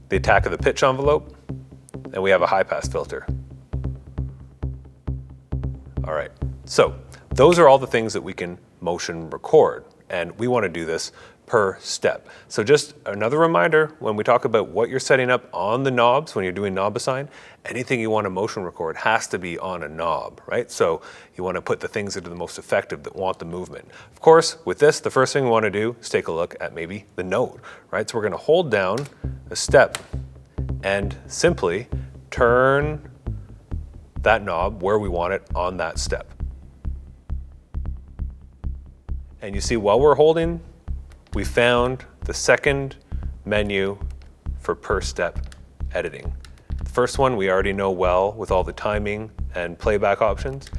the attack of the pitch envelope, and we have a high pass filter. All right, so those are all the things that we can motion record, and we want to do this per step. So just another reminder, when we talk about what you're setting up on the knobs, when you're doing knob assign, anything you want to motion record has to be on a knob, right? So you want to put the things that are the most effective, that want the movement. Of course, with this, the first thing we want to do is take a look at maybe the note, right? So we're going to hold down a step and simply turn that knob where we want it on that step. And you see, while we're holding, we found the second menu for per step editing. The first one we already know well with all the timing and playback options.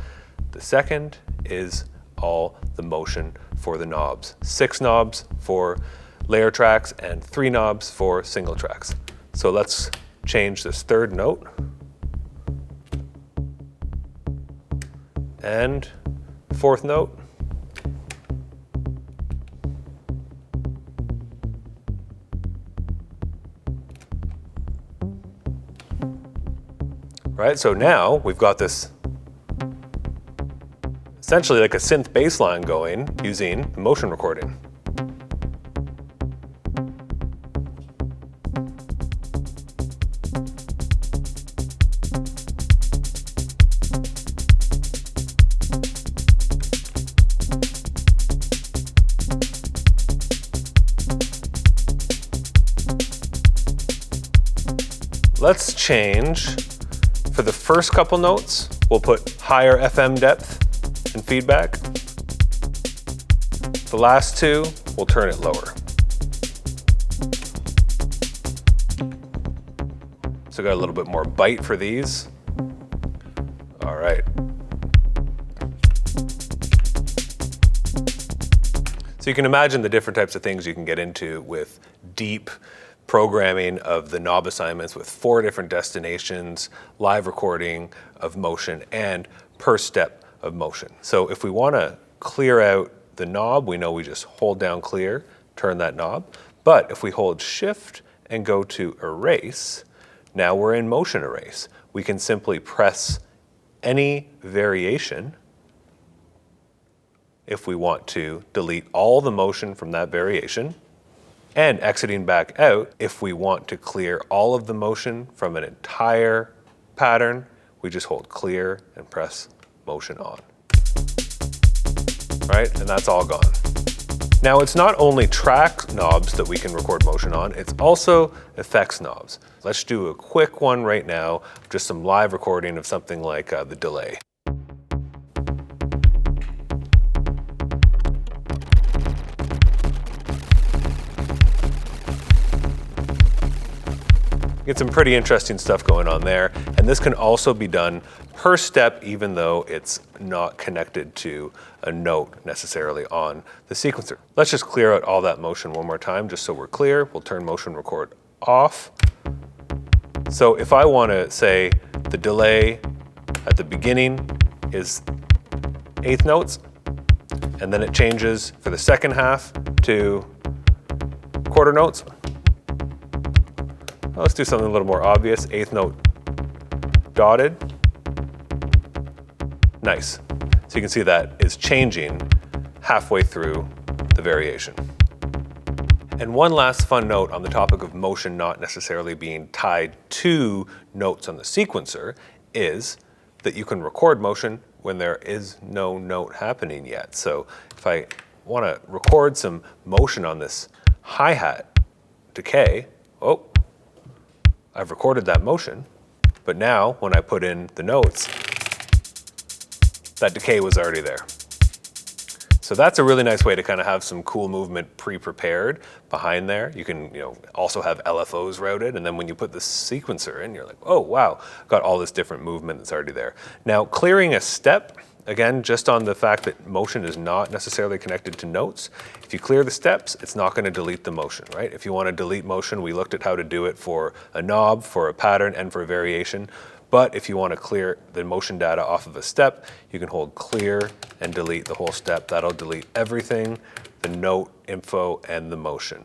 The second is all the motion for the knobs. 6 knobs for layer tracks and 3 knobs for single tracks. So let's change this third note. And fourth note. Right, so now we've got this essentially like a synth bass line going using the motion recording. Let's change, for the first couple notes, we'll put higher FM depth and feedback. The last two, we'll turn it lower. So got a little bit more bite for these. All right. So you can imagine the different types of things you can get into with deep programming of the knob assignments with 4 different destinations, live recording of motion, and per step of motion. So if we want to clear out the knob, we know we just hold down clear, turn that knob. But if we hold shift and go to erase, now we're in motion erase. We can simply press any variation if we want to delete all the motion from that variation, and exiting back out if we want to clear all of the motion from an entire pattern. We just hold clear and press motion on. Right, and that's all gone. Now it's not only track knobs that we can record motion on, it's also effects knobs. Let's do a quick one right now, just some live recording of something like the delay. Get some pretty interesting stuff going on there, and this can also be done per step even though it's not connected to a note necessarily on the sequencer. Let's just clear out all that motion one more time just so we're clear. We'll turn motion record off. So if I want to say the delay at the beginning is 1/8 notes, and then it changes for the second half to 1/4 notes. Let's do something a little more obvious. 1/8 note dotted. Nice. So you can see that is changing halfway through the variation. And one last fun note on the topic of motion not necessarily being tied to notes on the sequencer is that you can record motion when there is no note happening yet. So if I want to record some motion on this hi-hat decay, oh, I've recorded that motion, but now when I put in the notes, that decay was already there. So that's a really nice way to kind of have some cool movement pre-prepared behind there. You can, also have LFOs routed, and then when you put the sequencer in, you're like, oh wow, got all this different movement that's already there. Now clearing a step, again, just on the fact that motion is not necessarily connected to notes. If you clear the steps, it's not going to delete the motion, right? If you want to delete motion, we looked at how to do it for a knob, for a pattern, and for a variation. But if you want to clear the motion data off of a step, you can hold clear and delete the whole step. That'll delete everything, the note info, and the motion.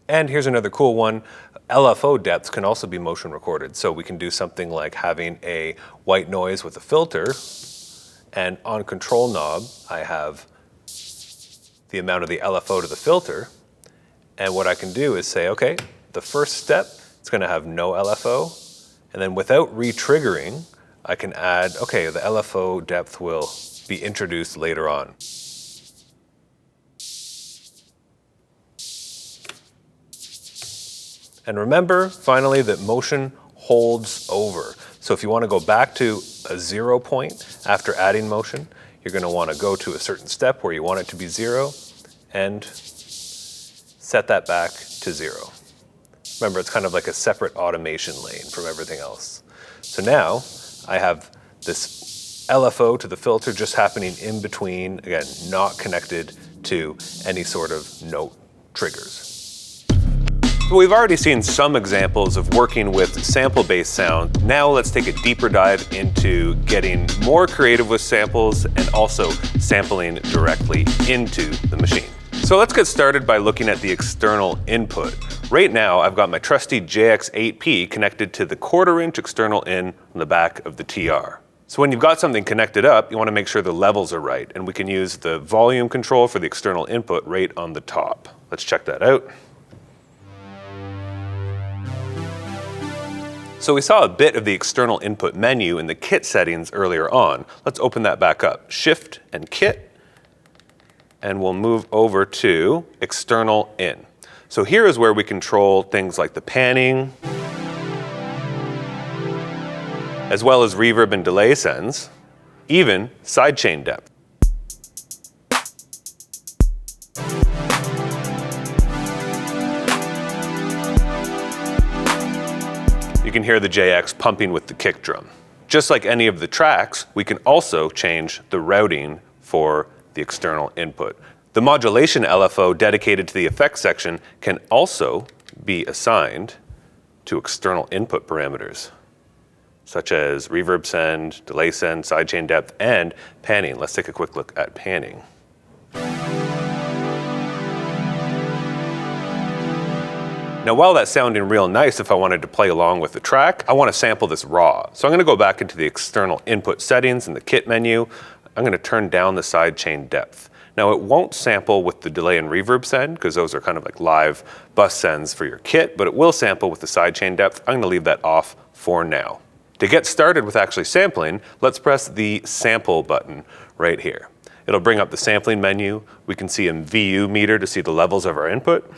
And here's another cool one. LFO depths can also be motion recorded. So we can do something like having a white noise with a filter, and on control knob, I have the amount of the LFO to the filter. And what I can do is say, okay, the first step, it's going to have no LFO. And then without re-triggering, I can add, okay, the LFO depth will be introduced later on. And remember, finally, that motion holds over. So if you want to go back to a 0 point after adding motion, you're going to want to go to a certain step where you want it to be 0 and set that back to 0. Remember, it's kind of like a separate automation lane from everything else. So now I have this LFO to the filter just happening in between, again, not connected to any sort of note triggers. We've already seen some examples of working with sample-based sound. Now let's take a deeper dive into getting more creative with samples and also sampling directly into the machine. So let's get started by looking at the external input. Right now, I've got my trusty JX8P connected to the 1/4" external in on the back of the TR. So when you've got something connected up, you want to make sure the levels are right, and we can use the volume control for the external input right on the top. Let's check that out. So we saw a bit of the external input menu in the kit settings earlier on. Let's open that back up. Shift and kit, and we'll move over to external in. So here is where we control things like the panning, as well as reverb and delay sends, even sidechain depth. You can hear the JX pumping with the kick drum. Just like any of the tracks, we can also change the routing for the external input. The modulation LFO dedicated to the effects section can also be assigned to external input parameters, such as reverb send, delay send, sidechain depth, and panning. Let's take a quick look at panning. Now, while that's sounding real nice, if I wanted to play along with the track, I want to sample this raw. So I'm going to go back into the external input settings in the kit menu. I'm going to turn down the sidechain depth. Now, it won't sample with the delay and reverb send, because those are kind of like live bus sends for your kit, but it will sample with the sidechain depth. I'm going to leave that off for now. To get started with actually sampling, let's press the sample button right here. It'll bring up the sampling menu. We can see a VU meter to see the levels of our input.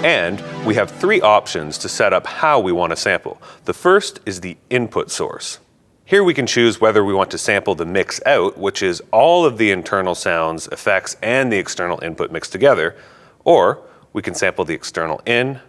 And we have 3 options to set up how we want to sample. The first is the input source. Here we can choose whether we want to sample the mix out, which is all of the internal sounds, effects, and the external input mixed together, or we can sample the external in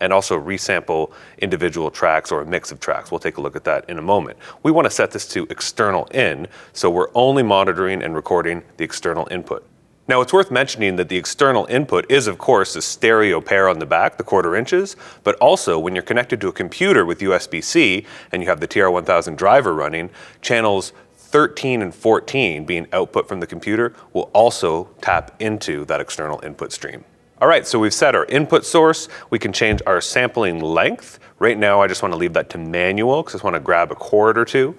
and also resample individual tracks or a mix of tracks. We'll take a look at that in a moment. We want to set this to external in, so we're only monitoring and recording the external input. Now, it's worth mentioning that the external input is, of course, a stereo pair on the back, the 1/4", but also when you're connected to a computer with USB-C and you have the TR-1000 driver running, channels 13 and 14 being output from the computer will also tap into that external input stream. All right, so we've set our input source. We can change our sampling length. Right now, I just want to leave that to manual because I just want to grab a chord or two.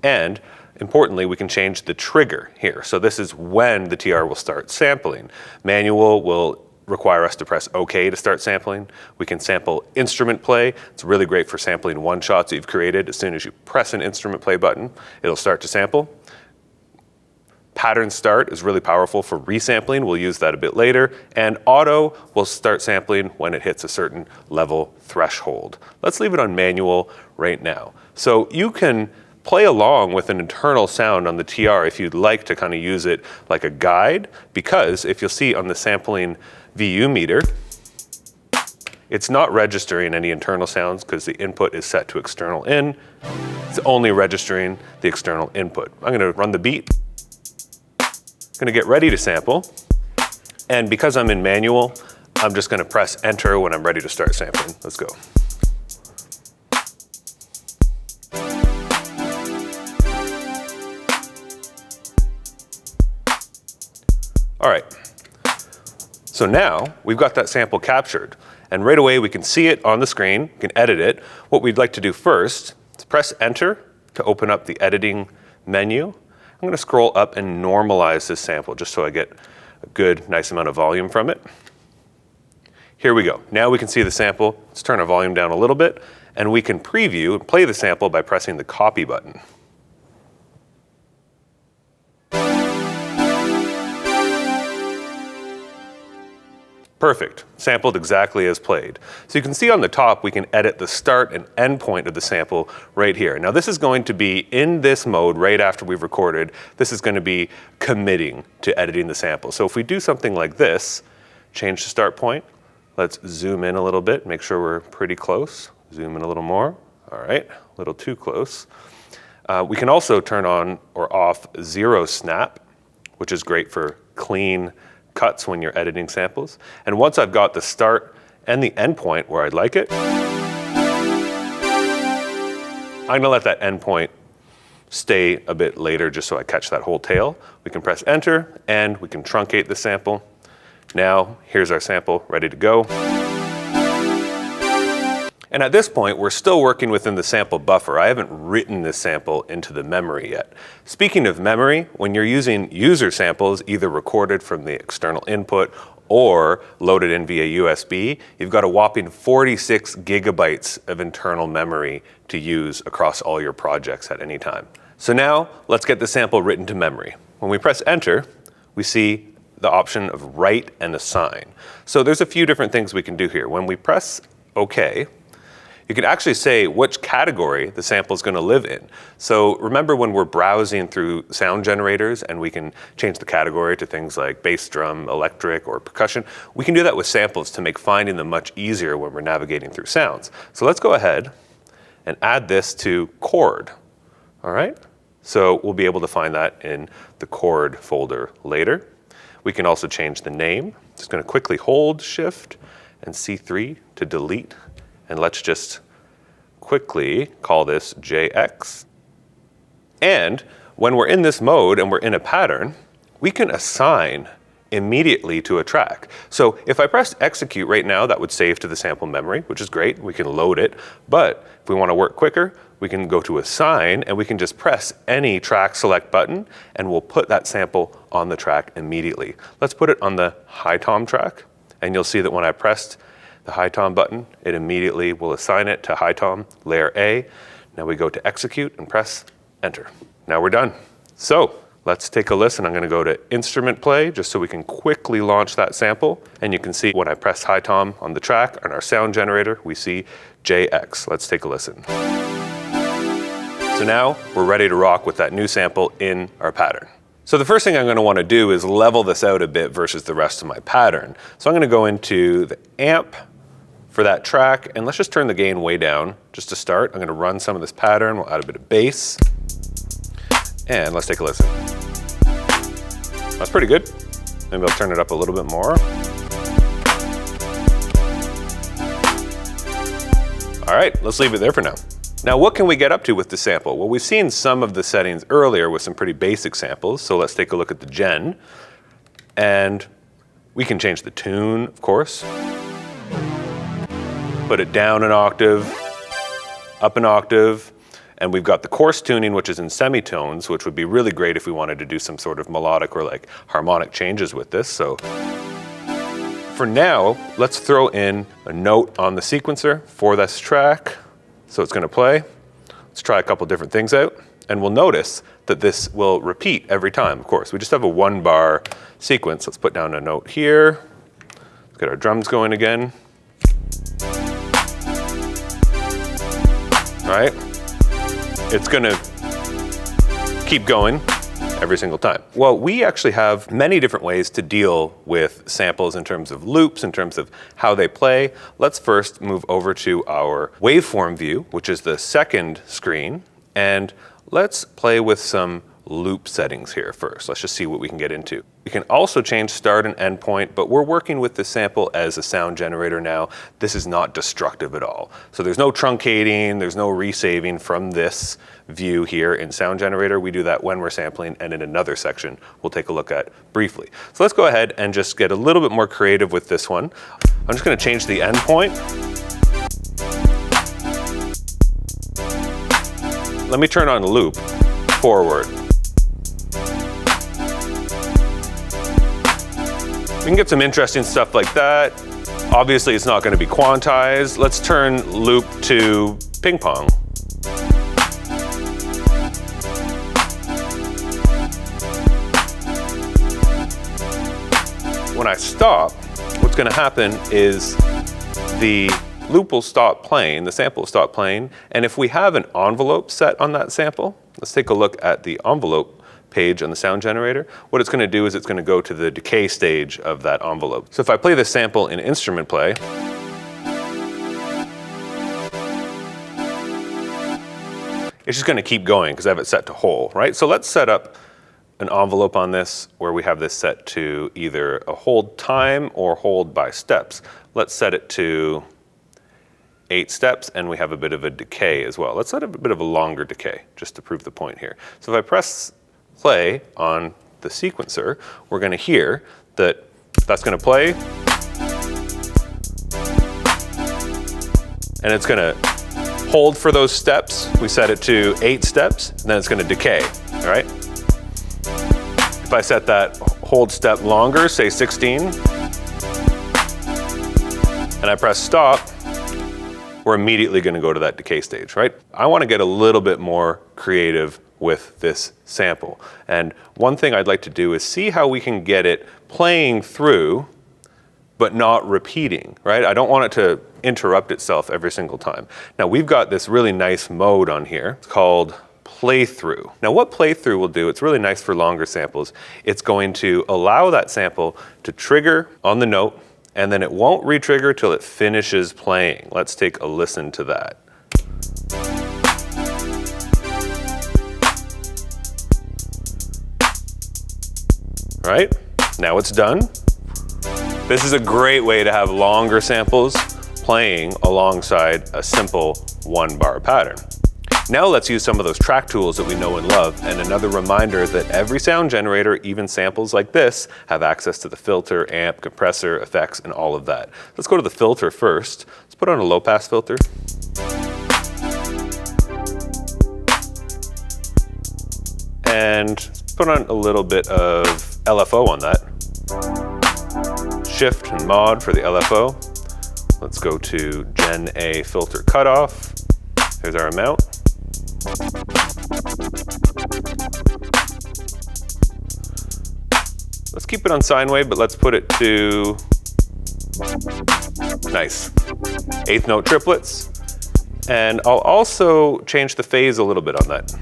And importantly, we can change the trigger here. So this is when the TR will start sampling. Manual will require us to press OK to start sampling. We can sample instrument play. It's really great for sampling one-shots that you've created. As soon as you press an instrument play button, it'll start to sample. Pattern start is really powerful for resampling. We'll use that a bit later. And auto will start sampling when it hits a certain level threshold. Let's leave it on manual right now. So you can play along with an internal sound on the TR if you'd like to kind of use it like a guide, because if you'll see on the sampling VU meter, it's not registering any internal sounds because the input is set to external in. It's only registering the external input. I'm going to run the beat. I'm going to get ready to sample. And because I'm in manual, I'm just going to press enter when I'm ready to start sampling. Let's go. All right, so now we've got that sample captured, and right away we can see it on the screen, we can edit it. What we'd like to do first is press enter to open up the editing menu. I'm going to scroll up and normalize this sample just so I get a good, nice amount of volume from it. Here we go. Now we can see the sample. Let's turn our volume down a little bit, and we can preview and play the sample by pressing the copy button. Perfect, sampled exactly as played. So you can see on the top, we can edit the start and end point of the sample right here. Now this is going to be in this mode right after we've recorded. This is going to be committing to editing the sample. So if we do something like this, change the start point. Let's zoom in a little bit, make sure we're pretty close. Zoom in a little more. All right, a little too close. We can also turn on or off zero snap, which is great for clean cuts when you're editing samples. And once I've got the start and the end point where I'd like it, I'm gonna let that end point stay a bit later just so I catch that whole tail. We can press enter and we can truncate the sample Now, here's our sample ready to go. And at this point, we're still working within the sample buffer. I haven't written this sample into the memory yet. Speaking of memory, when you're using user samples, either recorded from the external input or loaded in via USB, you've got a whopping 46 gigabytes of internal memory to use across all your projects at any time. So now, let's get the sample written to memory. When we press enter, we see the option of write and assign. So there's a few different things we can do here. When we press OK, you can actually say which category the sample is going to live in. So remember when we're browsing through sound generators and we can change the category to things like bass drum, electric, or percussion, we can do that with samples to make finding them much easier when we're navigating through sounds. So let's go ahead and add this to chord. All right? So we'll be able to find that in the chord folder later. We can also change the name. Just going to quickly hold Shift and C3 to delete. And let's just quickly call this JX. And when we're in this mode and we're in a pattern, we can assign immediately to a track. So if I press execute right now, that would save to the sample memory, which is great. We can load it. But if we want to work quicker, we can go to assign and we can just press any track select button and we'll put that sample on the track immediately. Let's put it on the high tom track. And you'll see that when I pressed the high tom button, it immediately will assign it to high tom, layer A. Now we go to execute and press enter. Now we're done. So let's take a listen. I'm going to go to instrument play just so we can quickly launch that sample. And you can see when I press high tom on the track on our sound generator, we see JX. Let's take a listen. So now we're ready to rock with that new sample in our pattern. So the first thing I'm going to want to do is level this out a bit versus the rest of my pattern. So I'm going to go into the amp for that track, and let's just turn the gain way down just to start. I'm going to run some of this pattern. We'll add a bit of bass, and let's take a listen. That's pretty good. Maybe I'll turn it up a little bit more. All right, let's leave it there for now. Now, what can we get up to with the sample? Well, we've seen some of the settings earlier with some pretty basic samples, so let's take a look at the gen. And we can change the tune, of course. Put it down an octave, up an octave, and we've got the coarse tuning, which is in semitones, which would be really great if we wanted to do some sort of melodic or like harmonic changes with this. So for now, let's throw in a note on the sequencer for this track. So it's going to play. Let's try a couple different things out, and we'll notice that this will repeat every time, of course. We just have a 1-bar sequence. Let's put down a note here. Let's get our drums going again. All right, it's gonna keep going every single time. Well, we actually have many different ways to deal with samples in terms of loops, in terms of how they play. Let's first move over to our waveform view, which is the second screen, and let's play with some loop settings here first. Let's just see what we can get into. We can also change start and end point, but we're working with the sample as a sound generator now. This is not destructive at all. So there's no truncating, there's no resaving from this view here in sound generator. We do that when we're sampling, and in another section we'll take a look at briefly. So let's go ahead and just get a little bit more creative with this one. I'm just going to change the end point. Let me turn on loop forward. We can get some interesting stuff like that. Obviously, it's not going to be quantized. Let's turn loop to ping pong. When I stop, what's going to happen is the loop will stop playing, the sample will stop playing, and if we have an envelope set on that sample, let's take a look at the envelope page on the sound generator. What it's going to do is it's going to go to the decay stage of that envelope. So if I play the sample in instrument play, it's just going to keep going because I have it set to whole, right? So let's set up an envelope on this where we have this set to either a hold time or hold by steps. Let's set it to 8 steps, and we have a bit of a decay as well. Let's set up a bit of a longer decay just to prove the point here. So if I press play on the sequencer, we're going to hear that That's gonna play. And it's gonna hold for those steps. We set it to 8 steps, and then it's gonna decay, all right? If I set that hold step longer, say 16, and I press stop, we're immediately gonna go to that decay stage, right? I wanna get a little bit more creative with this sample. And one thing I'd like to do is see how we can get it playing through, but not repeating, right? I don't want it to interrupt itself every single time. Now we've got this really nice mode on here. It's called playthrough. Now what playthrough will do, it's really nice for longer samples. It's going to allow that sample to trigger on the note, and then it won't re-trigger till it finishes playing. Let's take a listen to that. Right? Now it's done. This is a great way to have longer samples playing alongside a simple 1-bar pattern. Now let's use some of those track tools that we know and love, and another reminder that every sound generator, even samples like this, have access to the filter, amp, compressor, effects, and all of that. Let's go to the filter first. Let's put on a low-pass filter. And put on a little bit of LFO on that. Shift and mod for the LFO. Let's go to Gen A filter cutoff. Here's our amount. Let's keep it on sine wave, but let's put it to, nice, 8th note triplets. And I'll also change the phase a little bit on that.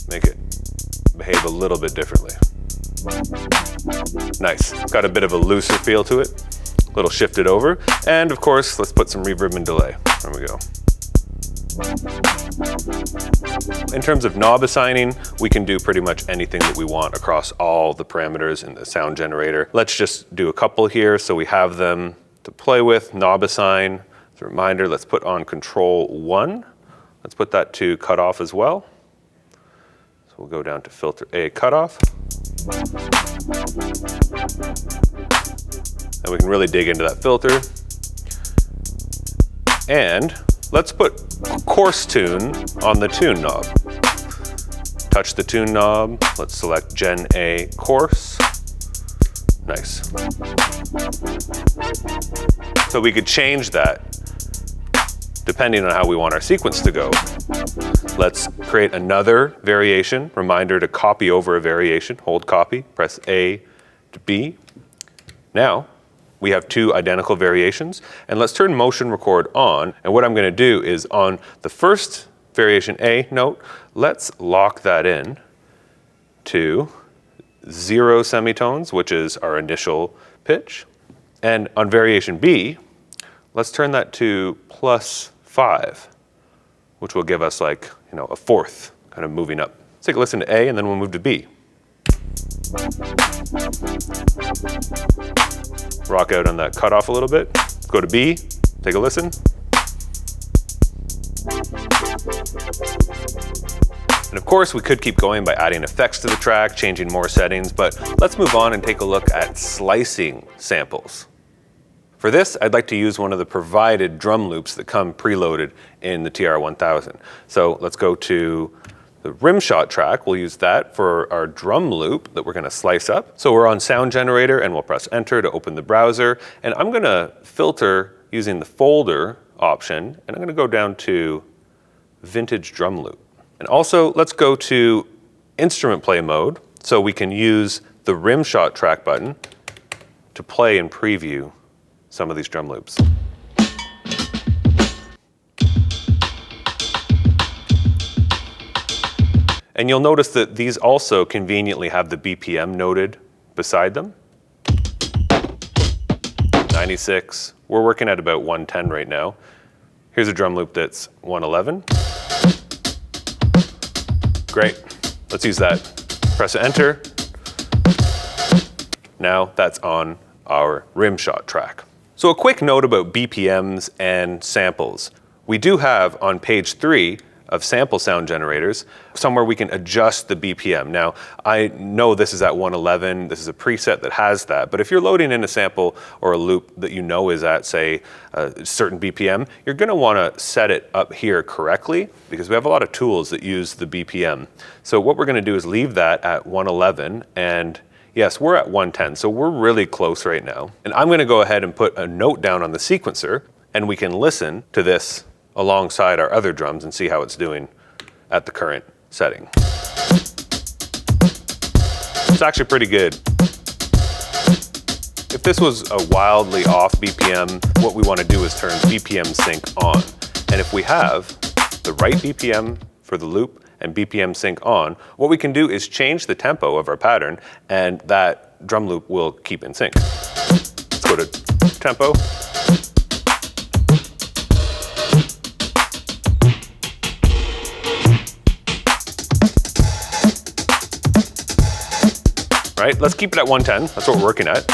Make it behave a little bit differently. Nice, it's got a bit of a looser feel to it. A little shifted over. And of course, let's put some reverb and delay. There we go. In terms of knob assigning, we can do pretty much anything that we want across all the parameters in the sound generator. Let's just do a couple here so we have them to play with. Knob assign, as a reminder, let's put on control 1. Let's put that to cutoff as well. So we'll go down to filter A cutoff. And we can really dig into that filter. And let's put coarse tune on the tune knob. Touch the tune knob. Let's select Gen A coarse. Nice. So we could change that depending on how we want our sequence to go. Let's create another variation. Reminder to copy over a variation. Hold copy, press A to B. Now, we have 2 identical variations, and let's turn motion record on. And what I'm gonna do is on the first variation A note, let's lock that in to 0 semitones, which is our initial pitch. And on variation B, let's turn that to +5, which will give us like, a 4th, kind of moving up. Let's take a listen to A, and then we'll move to B. Rock out on that cutoff a little bit. Let's go to B, take a listen. And of course, we could keep going by adding effects to the track, changing more settings, but let's move on and take a look at slicing samples. For this, I'd like to use one of the provided drum loops that come preloaded in the TR-1000. So let's go to the rimshot track. We'll use that for our drum loop that we're gonna slice up. So we're on sound generator, and we'll press enter to open the browser. And I'm gonna filter using the folder option, and I'm gonna go down to vintage drum loop. And also, let's go to instrument play mode so we can use the rimshot track button to play and preview some of these drum loops. And you'll notice that these also conveniently have the BPM noted beside them. 96, we're working at about 110 right now. Here's a drum loop that's 111. Great, let's use that. Press enter. Now that's on our rimshot track. So a quick note about BPMs and samples. We do have on page 3 of sample sound generators, somewhere we can adjust the BPM. Now, I know this is at 111, this is a preset that has that, but if you're loading in a sample or a loop that you know is at, say, a certain BPM, you're gonna wanna set it up here correctly, because we have a lot of tools that use the BPM. So what we're gonna do is leave that at 111, and yes, we're at 110, so we're really close right now. And I'm gonna go ahead and put a note down on the sequencer, and we can listen to this alongside our other drums and see how it's doing at the current setting. It's actually pretty good. If this was a wildly off BPM, what we want to do is turn BPM sync on. And if we have the right BPM for the loop and BPM sync on, what we can do is change the tempo of our pattern, and that drum loop will keep in sync. Let's go to tempo. Right, let's keep it at 110, that's what we're working at.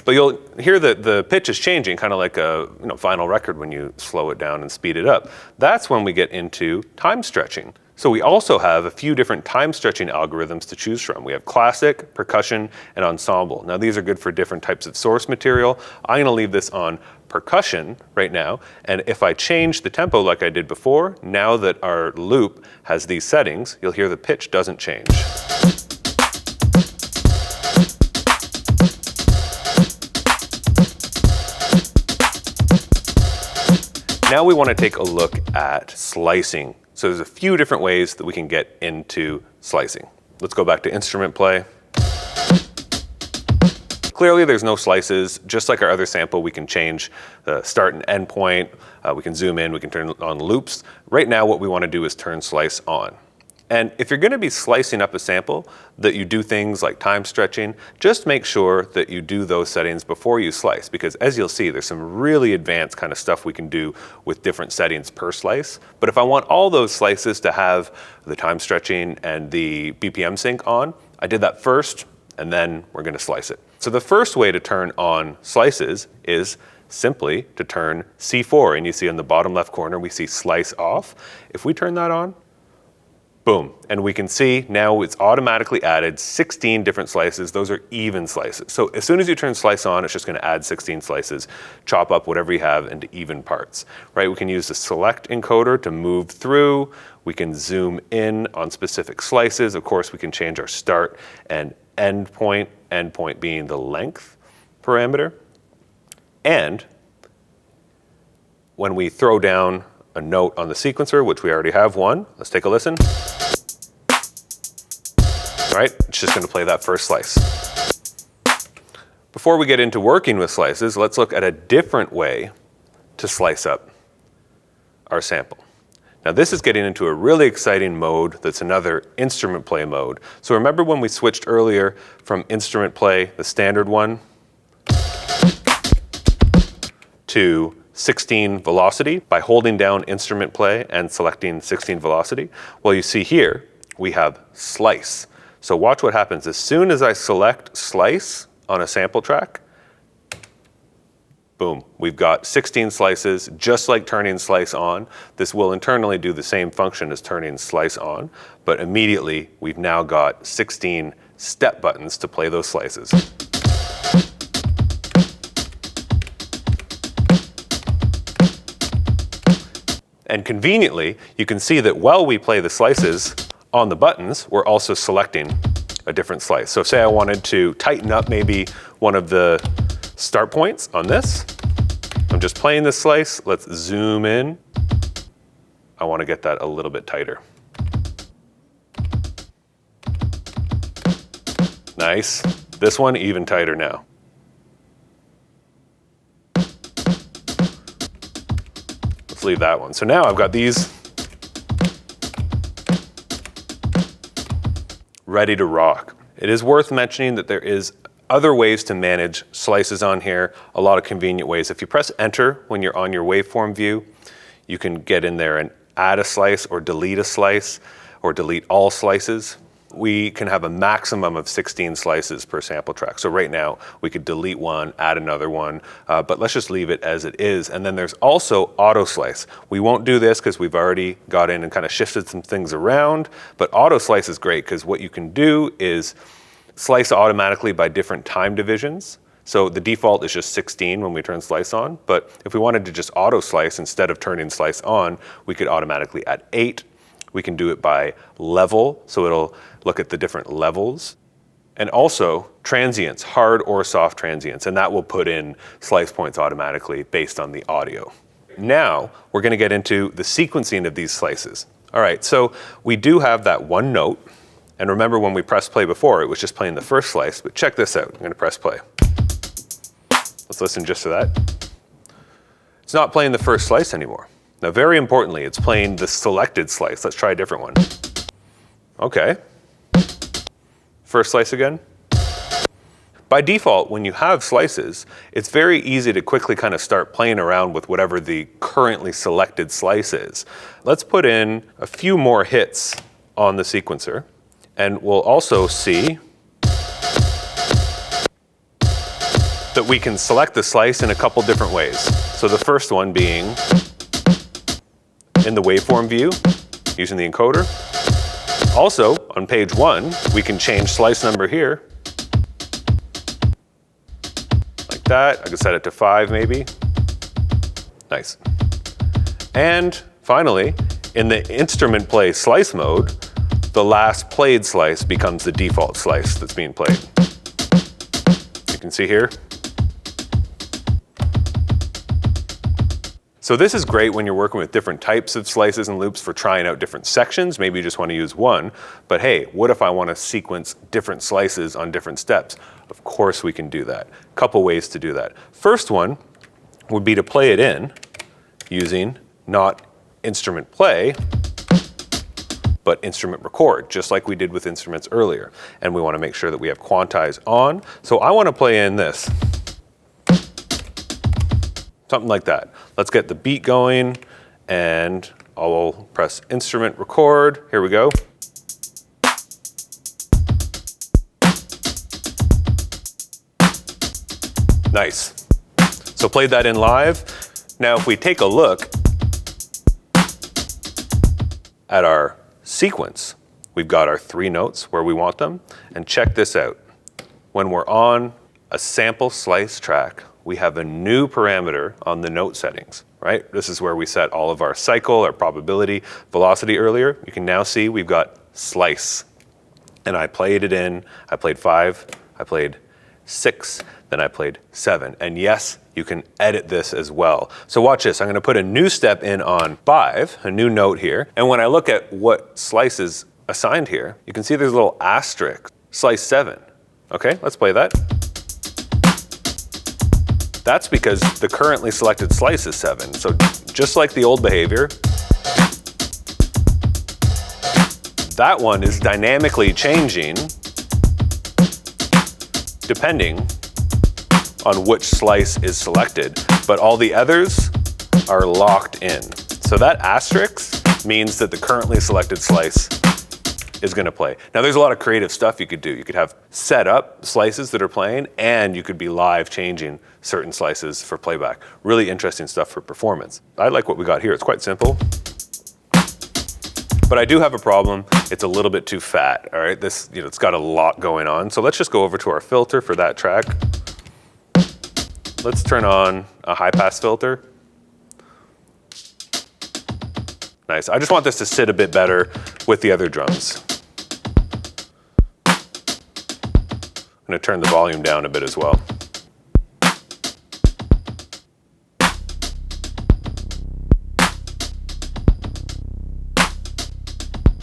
But you'll hear that the pitch is changing, kind of like a vinyl record when you slow it down and speed it up. That's when we get into time stretching. So we also have a few different time stretching algorithms to choose from. We have classic, percussion, and ensemble. Now these are good for different types of source material. I'm gonna leave this on percussion right now, and if I change the tempo like I did before, now that our loop has these settings, you'll hear the pitch doesn't change. Now we want to take a look at slicing. So there's a few different ways that we can get into slicing. Let's go back to instrument play. Clearly there's no slices. Just like our other sample, we can change the start and end point. We can zoom in, we can turn on loops. Right now what we want to do is turn slice on. And if you're going to be slicing up a sample, that you do things like time stretching, just make sure that you do those settings before you slice, because as you'll see, there's some really advanced kind of stuff we can do with different settings per slice. But if I want all those slices to have the time stretching and the BPM sync on, I did that first, and then we're going to slice it. So the first way to turn on slices is simply to turn C4, and you see on the bottom left corner, we see slice off. If we turn that on, boom, and we can see now it's automatically added 16 different slices. Those are even slices. So as soon as you turn slice on, it's just gonna add 16 slices, chop up whatever you have into even parts, right? We can use the select encoder to move through. We can zoom in on specific slices. Of course, we can change our start and end point being the length parameter. And when we throw down a note on the sequencer, which we already have one, let's take a listen. All right, it's just gonna play that first slice. Before we get into working with slices, let's look at a different way to slice up our sample. Now this is getting into a really exciting mode that's another instrument play mode. So remember when we switched earlier from instrument play, the standard one, to 16 velocity by holding down instrument play and selecting 16 velocity? Well, you see here, we have slice. So watch what happens. As soon as I select slice on a sample track, boom, we've got 16 slices, just like turning slice on. This will internally do the same function as turning slice on, but immediately we've now got 16 step buttons to play those slices. And conveniently, you can see that while we play the slices on the buttons, we're also selecting a different slice. So say I wanted to tighten up maybe one of the start points on this. I'm just playing this slice. Let's zoom in. I want to get that a little bit tighter. Nice. This one even tighter now. Let's leave that one. So now I've got these ready to rock. It is worth mentioning that there is other ways to manage slices on here, a lot of convenient ways. If you press enter when you're on your waveform view, you can get in there and add a slice or delete all slices. we can have a maximum of 16 slices per sample track. So right now we could delete one, add another one, but let's just leave it as it is. And then there's also auto slice. We won't do this because we've already got in and kind of shifted some things around, but auto slice is great because what you can do is slice automatically by different time divisions. So the default is just 16 when we turn slice on, but if we wanted to just auto slice instead of turning slice on, we could automatically add 8. We can do it by level, so it'll look at the different levels. And also transients, hard or soft transients, and that will put in slice points automatically based on the audio. Now we're going to get into the sequencing of these slices. All right, so we do have that one note, and remember when we pressed play before, it was just playing the first slice, but check this out. I'm going to press play. Let's listen just to that. It's not playing the first slice anymore. Now, very importantly, it's playing the selected slice. Let's try a different one. Okay. First slice again. By default, when you have slices, it's very easy to quickly kind of start playing around with whatever the currently selected slice is. Let's put in a few more hits on the sequencer, and we'll also see that we can select the slice in a couple different ways. So the first one being in the waveform view using the encoder. Also, on page 1, we can change slice number here. Like that. I could set it to 5 maybe. Nice. And finally, in the instrument play slice mode, the last played slice becomes the default slice that's being played. You can see here. So this is great when you're working with different types of slices and loops for trying out different sections. Maybe you just want to use one, but hey, what if I want to sequence different slices on different steps? Of course we can do that. Couple ways to do that. First one would be to play it in using not instrument play, but instrument record, just like we did with instruments earlier. And we want to make sure that we have quantize on. So I want to play in this. Something like that. Let's get the beat going, and I'll press instrument record. Here we go. Nice. So played that in live. Now if we take a look at our sequence, we've got our 3 notes where we want them, and check this out. When we're on a sample slice track, we have a new parameter on the note settings, right? This is where we set all of our cycle, our probability, velocity earlier. You can now see we've got slice. And I played it in, I played 5, I played 6, then I played 7. And yes, you can edit this as well. So watch this, I'm gonna put a new step in on 5, a new note here. And when I look at what slice is assigned here, you can see there's a little asterisk, slice 7. Okay, let's play that. That's because the currently selected slice is 7. So just like the old behavior, that one is dynamically changing depending on which slice is selected, but all the others are locked in. So that asterisk means that the currently selected slice is going to play. Now there's a lot of creative stuff you could do. You could have set up slices that are playing, and you could be live changing certain slices for playback. Really interesting stuff for performance. I like what we got here. It's quite simple. But I do have a problem. It's a little bit too fat. All right, this, it's got a lot going on. So let's just go over to our filter for that track. Let's turn on a high pass filter. Nice. I just want this to sit a bit better with the other drums. I'm going to turn the volume down a bit as well.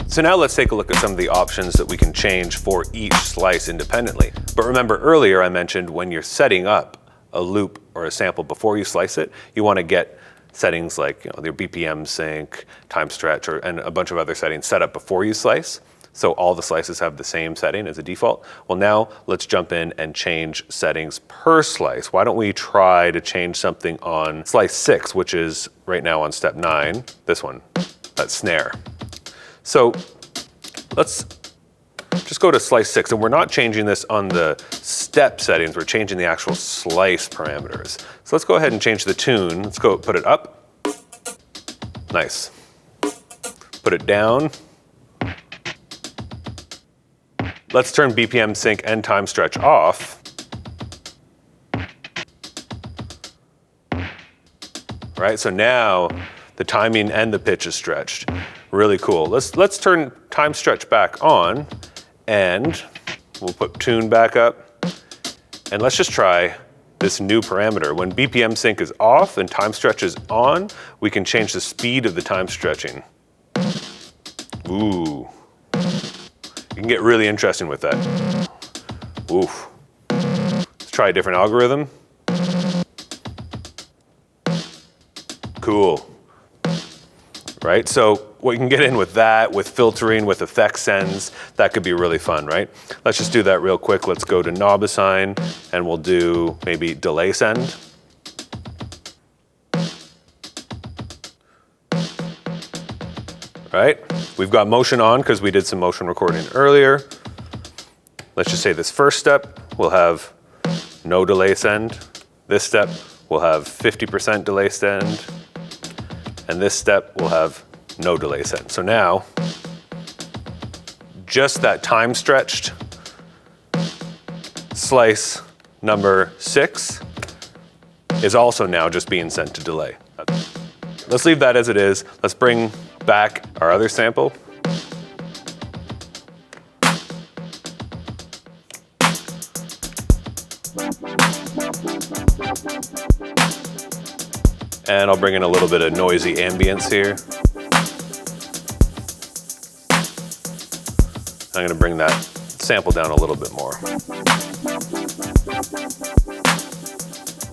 So now let's take a look at some of the options that we can change for each slice independently. But remember earlier I mentioned when you're setting up a loop or a sample before you slice it, you want to get settings like your BPM sync, time stretch, and a bunch of other settings set up before you slice. So all the slices have the same setting as a default. Well, now let's jump in and change settings per slice. Why don't we try to change something on slice 6, which is right now on step 9, this one, that snare. So let's just go to slice 6, and we're not changing this on the step settings, we're changing the actual slice parameters. So let's go ahead and change the tune. Let's go put it up. Nice. Put it down. Let's turn BPM sync and time stretch off. Right, so now the timing and the pitch is stretched. Really cool. Let's turn time stretch back on, and we'll put tune back up. And let's just try this new parameter. When BPM sync is off and time stretch is on, we can change the speed of the time stretching. Ooh. You can get really interesting with that. Oof. Let's try a different algorithm. Cool. Right, so what you can get in with that, with filtering, with effect sends, that could be really fun, right? Let's just do that real quick. Let's go to knob assign, and we'll do maybe delay send. Right, we've got motion on because we did some motion recording earlier. Let's just say this first step will have no delay send. This step will have 50% delay send. And this step will have no delay send. So now, just that time stretched slice number 6 is also now just being sent to delay. Let's leave that as it is. Let's bring back our other sample. And I'll bring in a little bit of noisy ambience here. I'm gonna bring that sample down a little bit more.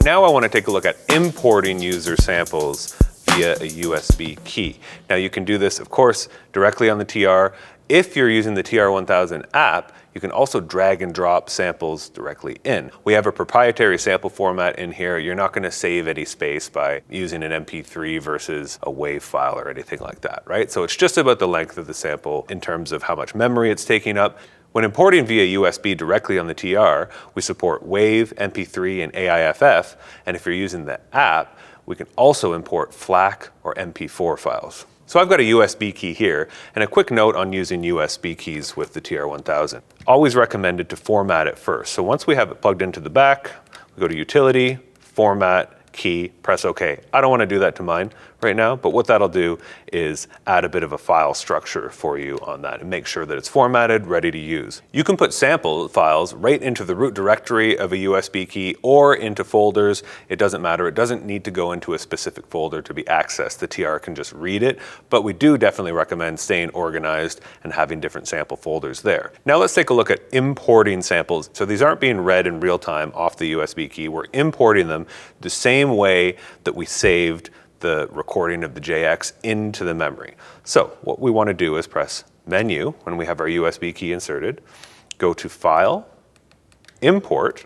Now I wanna take a look at importing user samples via a USB key. Now you can do this, of course, directly on the TR. If you're using the TR-1000 app, you can also drag and drop samples directly in. We have a proprietary sample format in here. You're not gonna save any space by using an MP3 versus a WAV file or anything like that, right? So it's just about the length of the sample in terms of how much memory it's taking up. When importing via USB directly on the TR, we support WAV, MP3, and AIFF, and if you're using the app, we can also import FLAC or MP4 files. So I've got a USB key here, and a quick note on using USB keys with the TR-1000. Always recommended to format it first. So once we have it plugged into the back, we go to Utility, Format, Key, press OK. I don't want to do that to mine right now, but what that'll do is add a bit of a file structure for you on that and make sure that it's formatted, ready to use. You can put sample files right into the root directory of a USB key or into folders. It doesn't matter. It doesn't need to go into a specific folder to be accessed. The TR can just read it, but we do definitely recommend staying organized and having different sample folders there. Now let's take a look at importing samples. So these aren't being read in real time off the USB key. We're importing them the same way that we saved the recording of the JX into the memory. So what we want to do is press Menu when we have our USB key inserted, go to File, Import,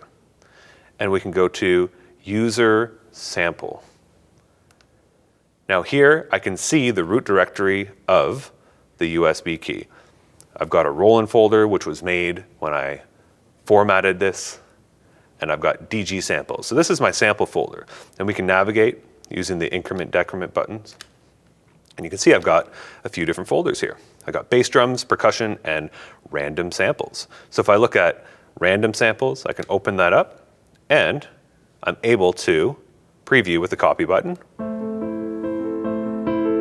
and we can go to User Sample. Now here I can see the root directory of the USB key. I've got a Roland folder which was made when I formatted this, and I've got DG samples. So this is my sample folder, and we can navigate using the increment decrement buttons. And you can see I've got a few different folders here. I've got bass drums, percussion, and random samples. So if I look at random samples, I can open that up, and I'm able to preview with the copy button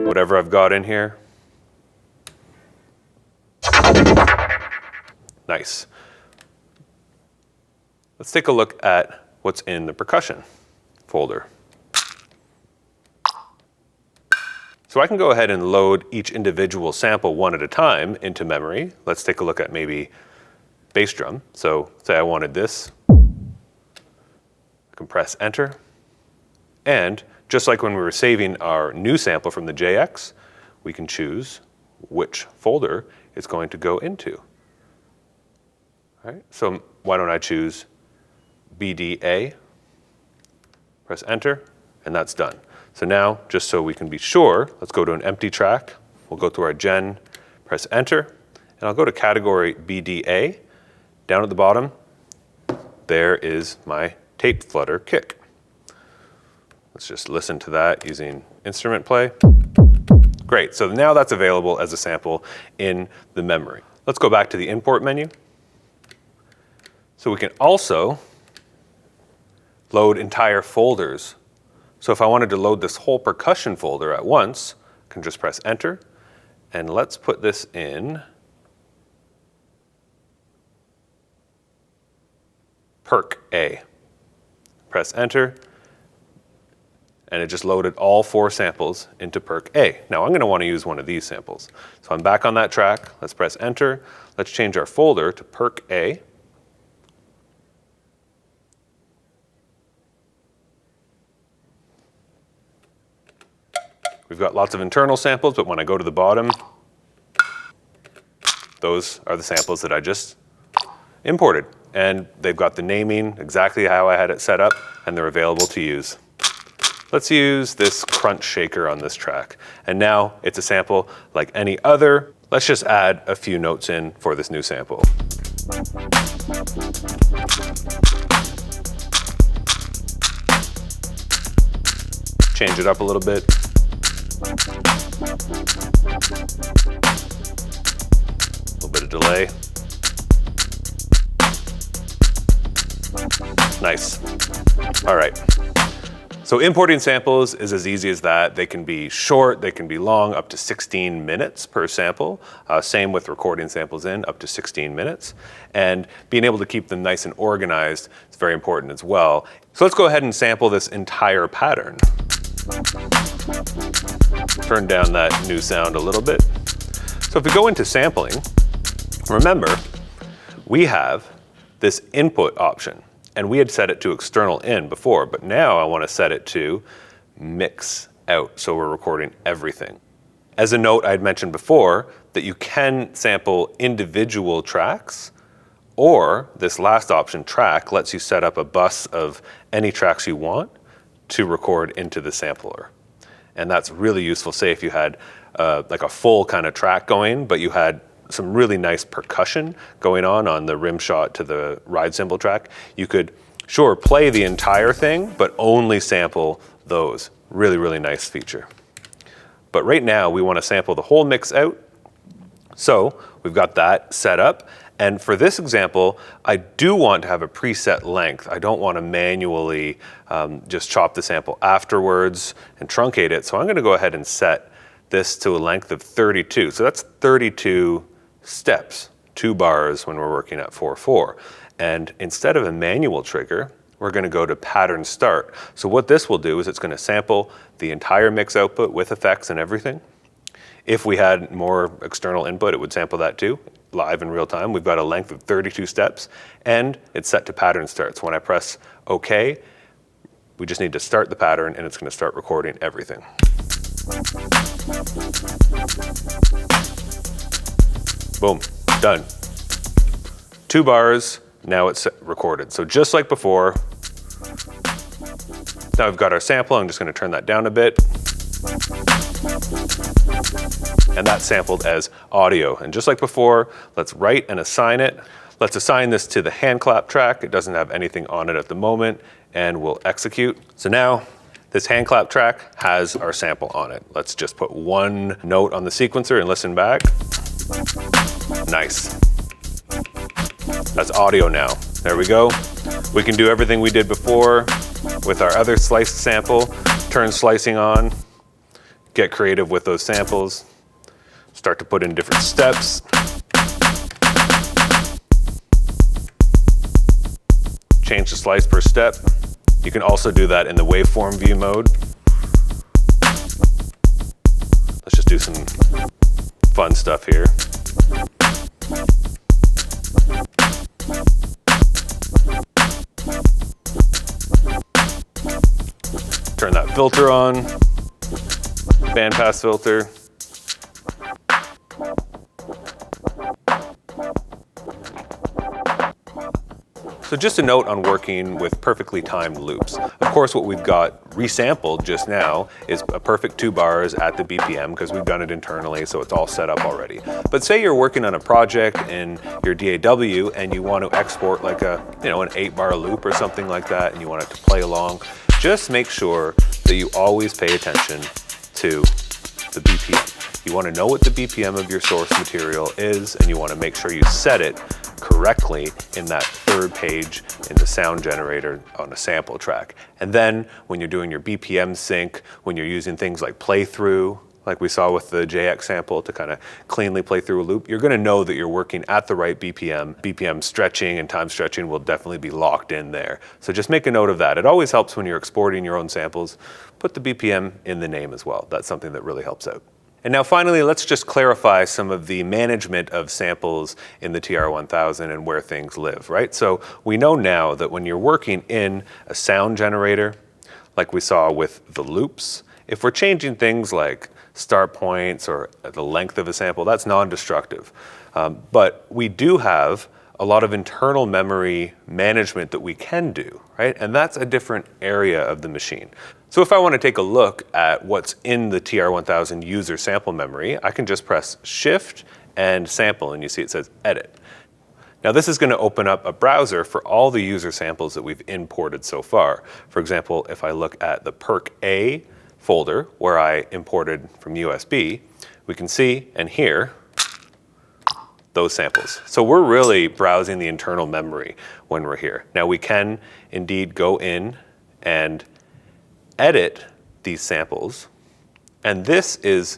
whatever I've got in here. Nice. Let's take a look at what's in the percussion folder. So I can go ahead and load each individual sample one at a time into memory. Let's take a look at maybe bass drum. So say I wanted this. I can press enter. And just like when we were saving our new sample from the JX, we can choose which folder it's going to go into. All right, so why don't I choose BDA, press enter, and that's done. So now, just so we can be sure, let's go to an empty track. We'll go to our gen, press enter, And I'll go to category BDA. Down at the bottom, there is my tape flutter kick. Let's just listen to that using instrument play. Great, so now that's available as a sample in the memory. Let's go back to the import menu. So we can also load entire folders. So if I wanted to load this whole percussion folder at once, I can just press enter. And let's put this in perc A. Press enter, and it just loaded all 4 samples into perc A. Now I'm going to want to use one of these samples. So I'm back on that track. Let's press enter. Let's change our folder to perc A. We've got lots of internal samples, but when I go to the bottom, those are the samples that I just imported. And they've got the naming exactly how I had it set up, and they're available to use. Let's use this crunch shaker on this track. And now it's a sample like any other. Let's just add a few notes in for this new sample. Change it up a little bit. A little bit of delay. Nice. All right. So importing samples is as easy as that. They can be short, they can be long, up to 16 minutes per sample. Same with recording samples in, up to 16 minutes. And being able to keep them nice and organized is very important as well. So let's go ahead and sample this entire pattern. Turn down that new sound a little bit. So if we go into sampling, remember, we have this input option. And we had set it to external in before, but now I want to set it to mix out, so we're recording everything. As a note, I'd mentioned before that you can sample individual tracks, or this last option, track, lets you set up a bus of any tracks you want to record into the sampler. And that's really useful, say if you had like a full kind of track going, but you had some really nice percussion going on the rim shot to the ride cymbal track. You could, sure, play the entire thing, but only sample those. Really, really nice feature. But right now, we want to sample the whole mix out. So we've got that set up. And for this example, I do want to have a preset length. I don't want to manually just chop the sample afterwards and truncate it. So I'm going to go ahead and set this to a length of 32. So that's 32 steps, 2 bars when we're working at 4/4. And instead of a manual trigger, we're going to go to pattern start. So what this will do is it's going to sample the entire mix output with effects and everything. If we had more external input, it would sample that too, live in real time. We've got a length of 32 steps, and it's set to pattern start. So when I press OK, we just need to start the pattern, and it's going to start recording everything. Boom, done. 2 bars, now it's recorded. So just like before, now we've got our sample. I'm just going to turn that down a bit. And that's sampled as audio. And just like before, let's write and assign it. Let's assign this to the hand clap track. It doesn't have anything on it at the moment, and we'll execute. So now this hand clap track has our sample on it. Let's just put 1 note on the sequencer and listen back. Nice. That's audio now. There we go. We can do everything we did before with our other sliced sample. Turn slicing on, get creative with those samples, start to put in different steps. Change the slice per step. You can also do that in the waveform view mode. Let's just do some fun stuff here. Turn that filter on, bandpass filter. So just a note on working with perfectly timed loops. Of course, what we've got resampled just now is a perfect 2 bars at the BPM because we've done it internally, so it's all set up already. But say you're working on a project in your DAW and you want to export like an 8-bar loop or something like that, and you want it to play along. Just make sure that you always pay attention to the BPM. You want to know what the BPM of your source material is, and you want to make sure you set it correctly in that 3rd page in the sound generator on a sample track. And then when you're doing your BPM sync, when you're using things like playthrough, like we saw with the JX sample to kind of cleanly play through a loop, you're going to know that you're working at the right BPM. BPM stretching and time stretching will definitely be locked in there. So just make a note of that. It always helps when you're exporting your own samples. Put the BPM in the name as well. That's something that really helps out. And now finally, let's just clarify some of the management of samples in the TR-1000 and where things live, right? So we know now that when you're working in a sound generator, like we saw with the loops, if we're changing things like start points or the length of a sample, that's non-destructive. But we do have a lot of internal memory management that we can do, right? And that's a different area of the machine. So if I want to take a look at what's in the TR-1000 user sample memory, I can just press Shift and Sample, and you see it says Edit. Now this is going to open up a browser for all the user samples that we've imported so far. For example, if I look at the Perk A folder where I imported from USB, we can see and hear those samples. So we're really browsing the internal memory when we're here. Now we can indeed go in and edit these samples, and this is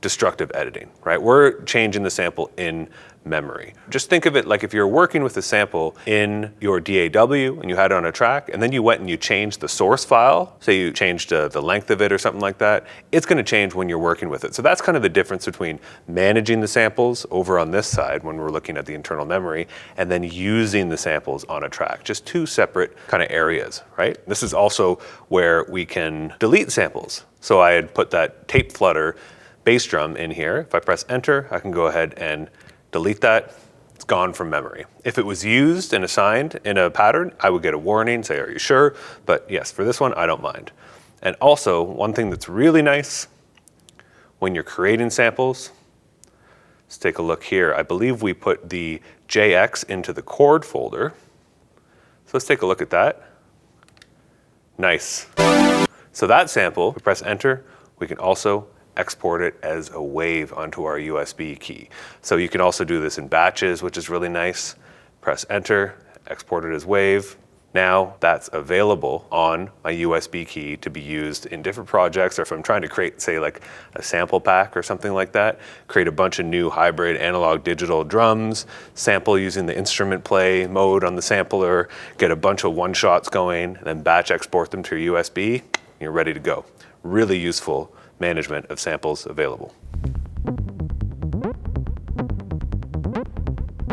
destructive editing, right? We're changing the sample in memory. Just think of it like if you're working with a sample in your DAW and you had it on a track, and then you went and you changed the source file, say you changed the length of it or something like that, it's going to change when you're working with it. So that's kind of the difference between managing the samples over on this side when we're looking at the internal memory, and then using the samples on a track. Just 2 separate kind of areas, right? This is also where we can delete samples. So I had put that tape flutter bass drum in here. If I press enter, I can go ahead and delete that. It's gone from memory. If it was used and assigned in a pattern, I would get a warning, say, are you sure? But yes, for this one, I don't mind. And also, one thing that's really nice when you're creating samples, let's take a look here. I believe we put the JX into the chord folder. So let's take a look at that. Nice. So that sample, we press enter, we can also export it as a wave onto our USB key. So you can also do this in batches, which is really nice. Press enter, export it as wave. Now that's available on my USB key to be used in different projects, or if I'm trying to create, say, like a sample pack or something like that, create a bunch of new hybrid analog digital drums, sample using the instrument play mode on the sampler, get a bunch of one-shots going, and then batch export them to your USB, and you're ready to go. Really useful management of samples available.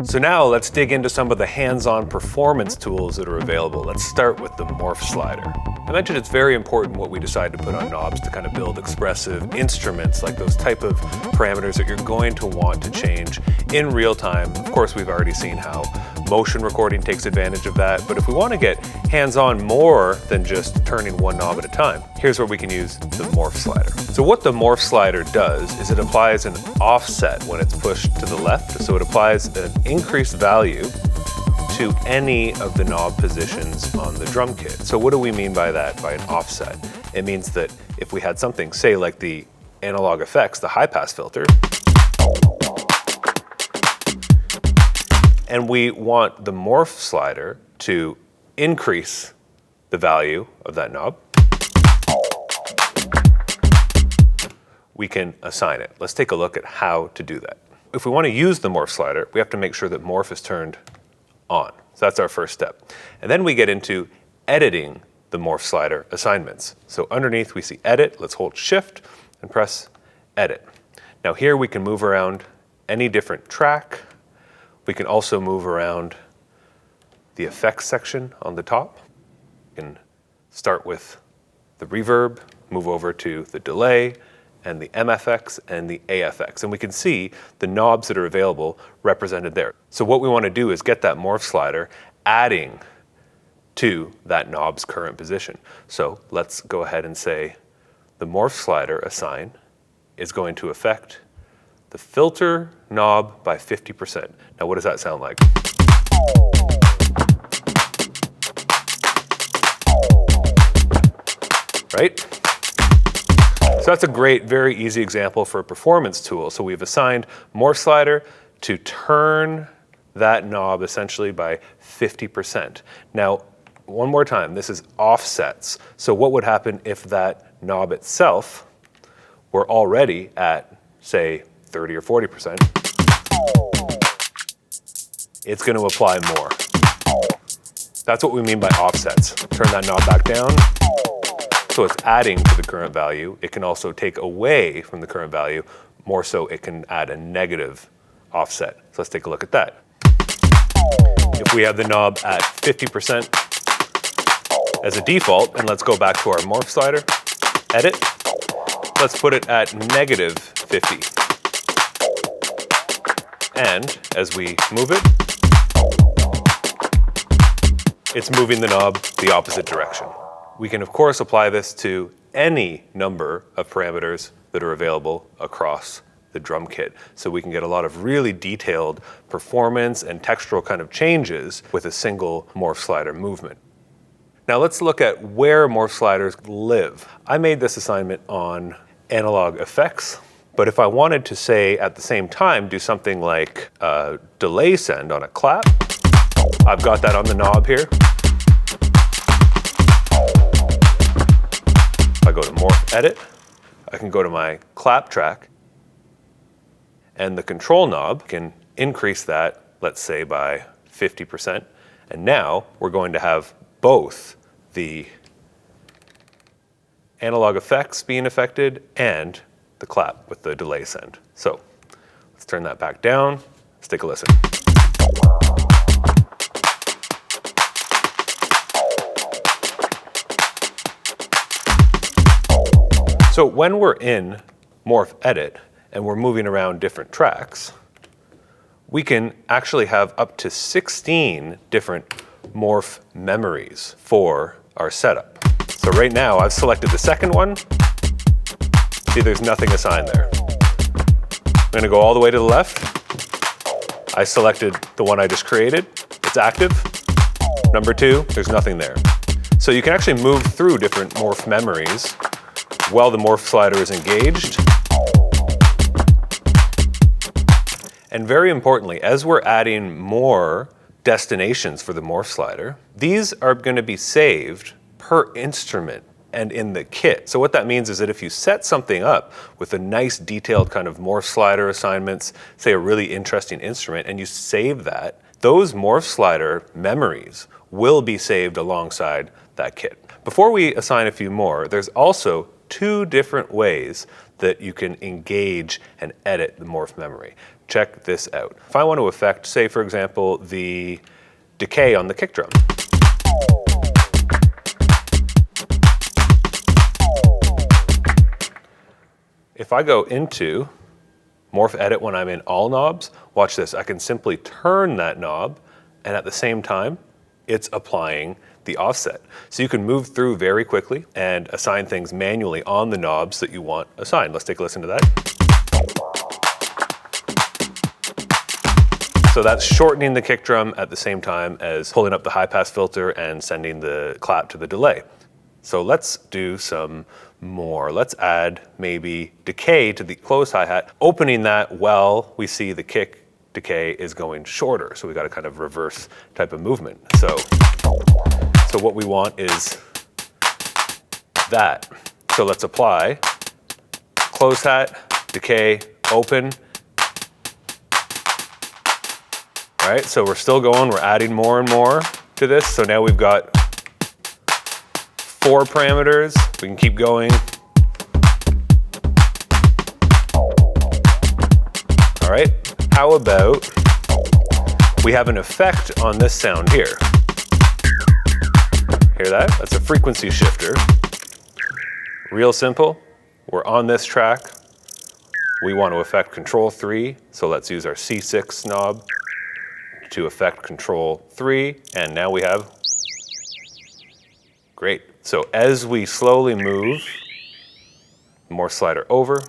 So now let's dig into some of the hands-on performance tools that are available. Let's start with the Morph Slider. I mentioned it's very important what we decide to put on knobs to kind of build expressive instruments, like those type of parameters that you're going to want to change in real time. Of course, we've already seen how motion recording takes advantage of that, but if we want to get hands-on more than just turning one knob at a time, here's where we can use the Morph Slider. So what the Morph Slider does is it applies an offset when it's pushed to the left, so it applies an increased value to any of the knob positions on the drum kit. So what do we mean by that, by an offset? It means that if we had something, say like the analog effects, the high pass filter, and we want the Morph Slider to increase the value of that knob, we can assign it. Let's take a look at how to do that. If we want to use the Morph Slider, we have to make sure that Morph is turned on. So that's our first step. And then we get into editing the Morph Slider assignments. So underneath we see Edit. Let's hold Shift and press Edit. Now here we can move around any different track. We can also move around the effects section on the top. We can start with the reverb, move over to the delay, and the MFX and the AFX. And we can see the knobs that are available represented there. So what we want to do is get that Morph Slider adding to that knob's current position. So let's go ahead and say the morph slider assign is going to affect the filter knob by 50%. Now what does that sound like? Right? So that's a great, very easy example for a performance tool. So we've assigned Morph Slider to turn that knob essentially by 50%. Now, one more time, this is offsets. So what would happen if that knob itself were already at, say, 30 or 40%? It's going to apply more. That's what we mean by offsets. Turn that knob back down. So it's adding to the current value. It can also take away from the current value. More so, it can add a negative offset. So let's take a look at that. If we have the knob at 50% as a default, and let's go back to our morph slider, edit, let's put it at negative 50. And as we move it, it's moving the knob the opposite direction. We can, of course, apply this to any number of parameters that are available across the drum kit. So we can get a lot of really detailed performance and textural kind of changes with a single morph slider movement. Now let's look at where morph sliders live. I made this assignment on analog effects, but if I wanted to, say, at the same time, do something like a delay send on a clap, I've got that on the knob here. If I go to Morph Edit, I can go to my clap track, and the control knob can increase that, let's say, by 50%. And now we're going to have both the analog effects being affected and the clap with the delay send. So let's turn that back down. Let's take a listen. So when we're in Morph Edit and we're moving around different tracks, we can actually have up to 16 different morph memories for our setup. So right now I've selected the second one. See, there's nothing assigned there. I'm gonna go all the way to the left. I selected the one I just created. It's active. Number 2, there's nothing there. So you can actually move through different morph memories while the morph slider is engaged. And very importantly, as we're adding more destinations for the morph slider, these are going to be saved per instrument and in the kit. So what that means is that if you set something up with a nice detailed kind of morph slider assignments, say a really interesting instrument, and you save that, those morph slider memories will be saved alongside that kit. Before we assign a few more, there's also 2 different ways that you can engage and edit the morph memory. Check this out. If I want to affect, say for example, the decay on the kick drum. If I go into Morph Edit when I'm in all knobs, watch this, I can simply turn that knob and at the same time, it's applying the offset. So you can move through very quickly and assign things manually on the knobs that you want assigned. Let's take a listen to that. So that's shortening the kick drum at the same time as pulling up the high pass filter and sending the clap to the delay. So let's do some more. Let's add maybe decay to the close hi-hat, opening that while we see the kick decay is going shorter. So we got a kind of reverse type of movement. So what we want is that. So let's apply close hat, decay, open. All right, so we're still going, we're adding more and more to this. So now we've got 4 parameters. We can keep going. All right, how about we have an effect on this sound here. Hear that? That's a frequency shifter. Real simple. We're on this track. We want to affect control 3. So let's use our C6 knob to affect control 3. And now we have Great. So as we slowly move Morph Slider over,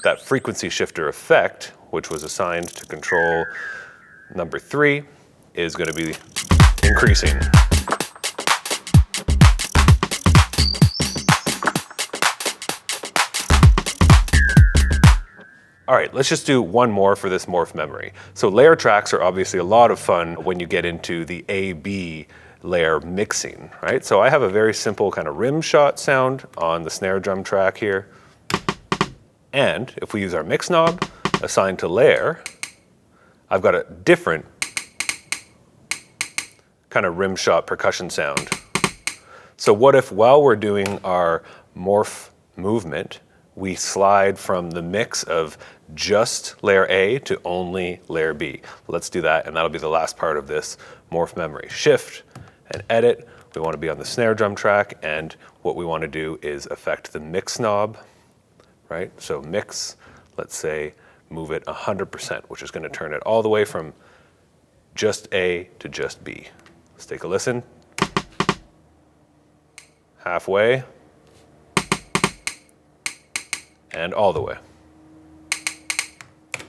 that frequency shifter effect, which was assigned to control number 3, is going to be increasing. All right, let's just do one more for this morph memory. So layer tracks are obviously a lot of fun when you get into the A-B layer mixing, right? So I have a very simple kind of rim shot sound on the snare drum track here. And if we use our mix knob assigned to layer, I've got a different kind of rim shot percussion sound. So what if while we're doing our morph movement, we slide from the mix of just layer A to only layer B? Let's do that, and that'll be the last part of this morph memory. Shift and edit. We want to be on the snare drum track, and what we want to do is affect the mix knob, right? So mix, let's say, move it 100%, which is going to turn it all the way from just A to just B. Let's take a listen. Halfway. And all the way.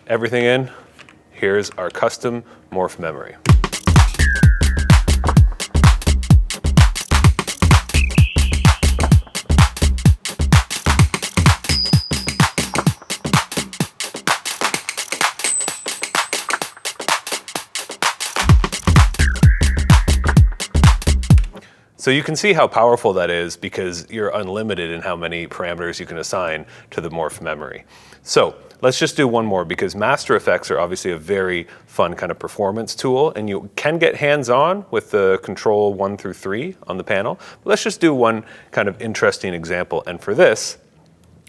Everything in. Here's our custom morph memory. So you can see how powerful that is because you're unlimited in how many parameters you can assign to the morph memory. So let's just do one more because master effects are obviously a very fun kind of performance tool, and you can get hands-on with the control 1 through 3 on the panel. But let's just do one kind of interesting example. And for this,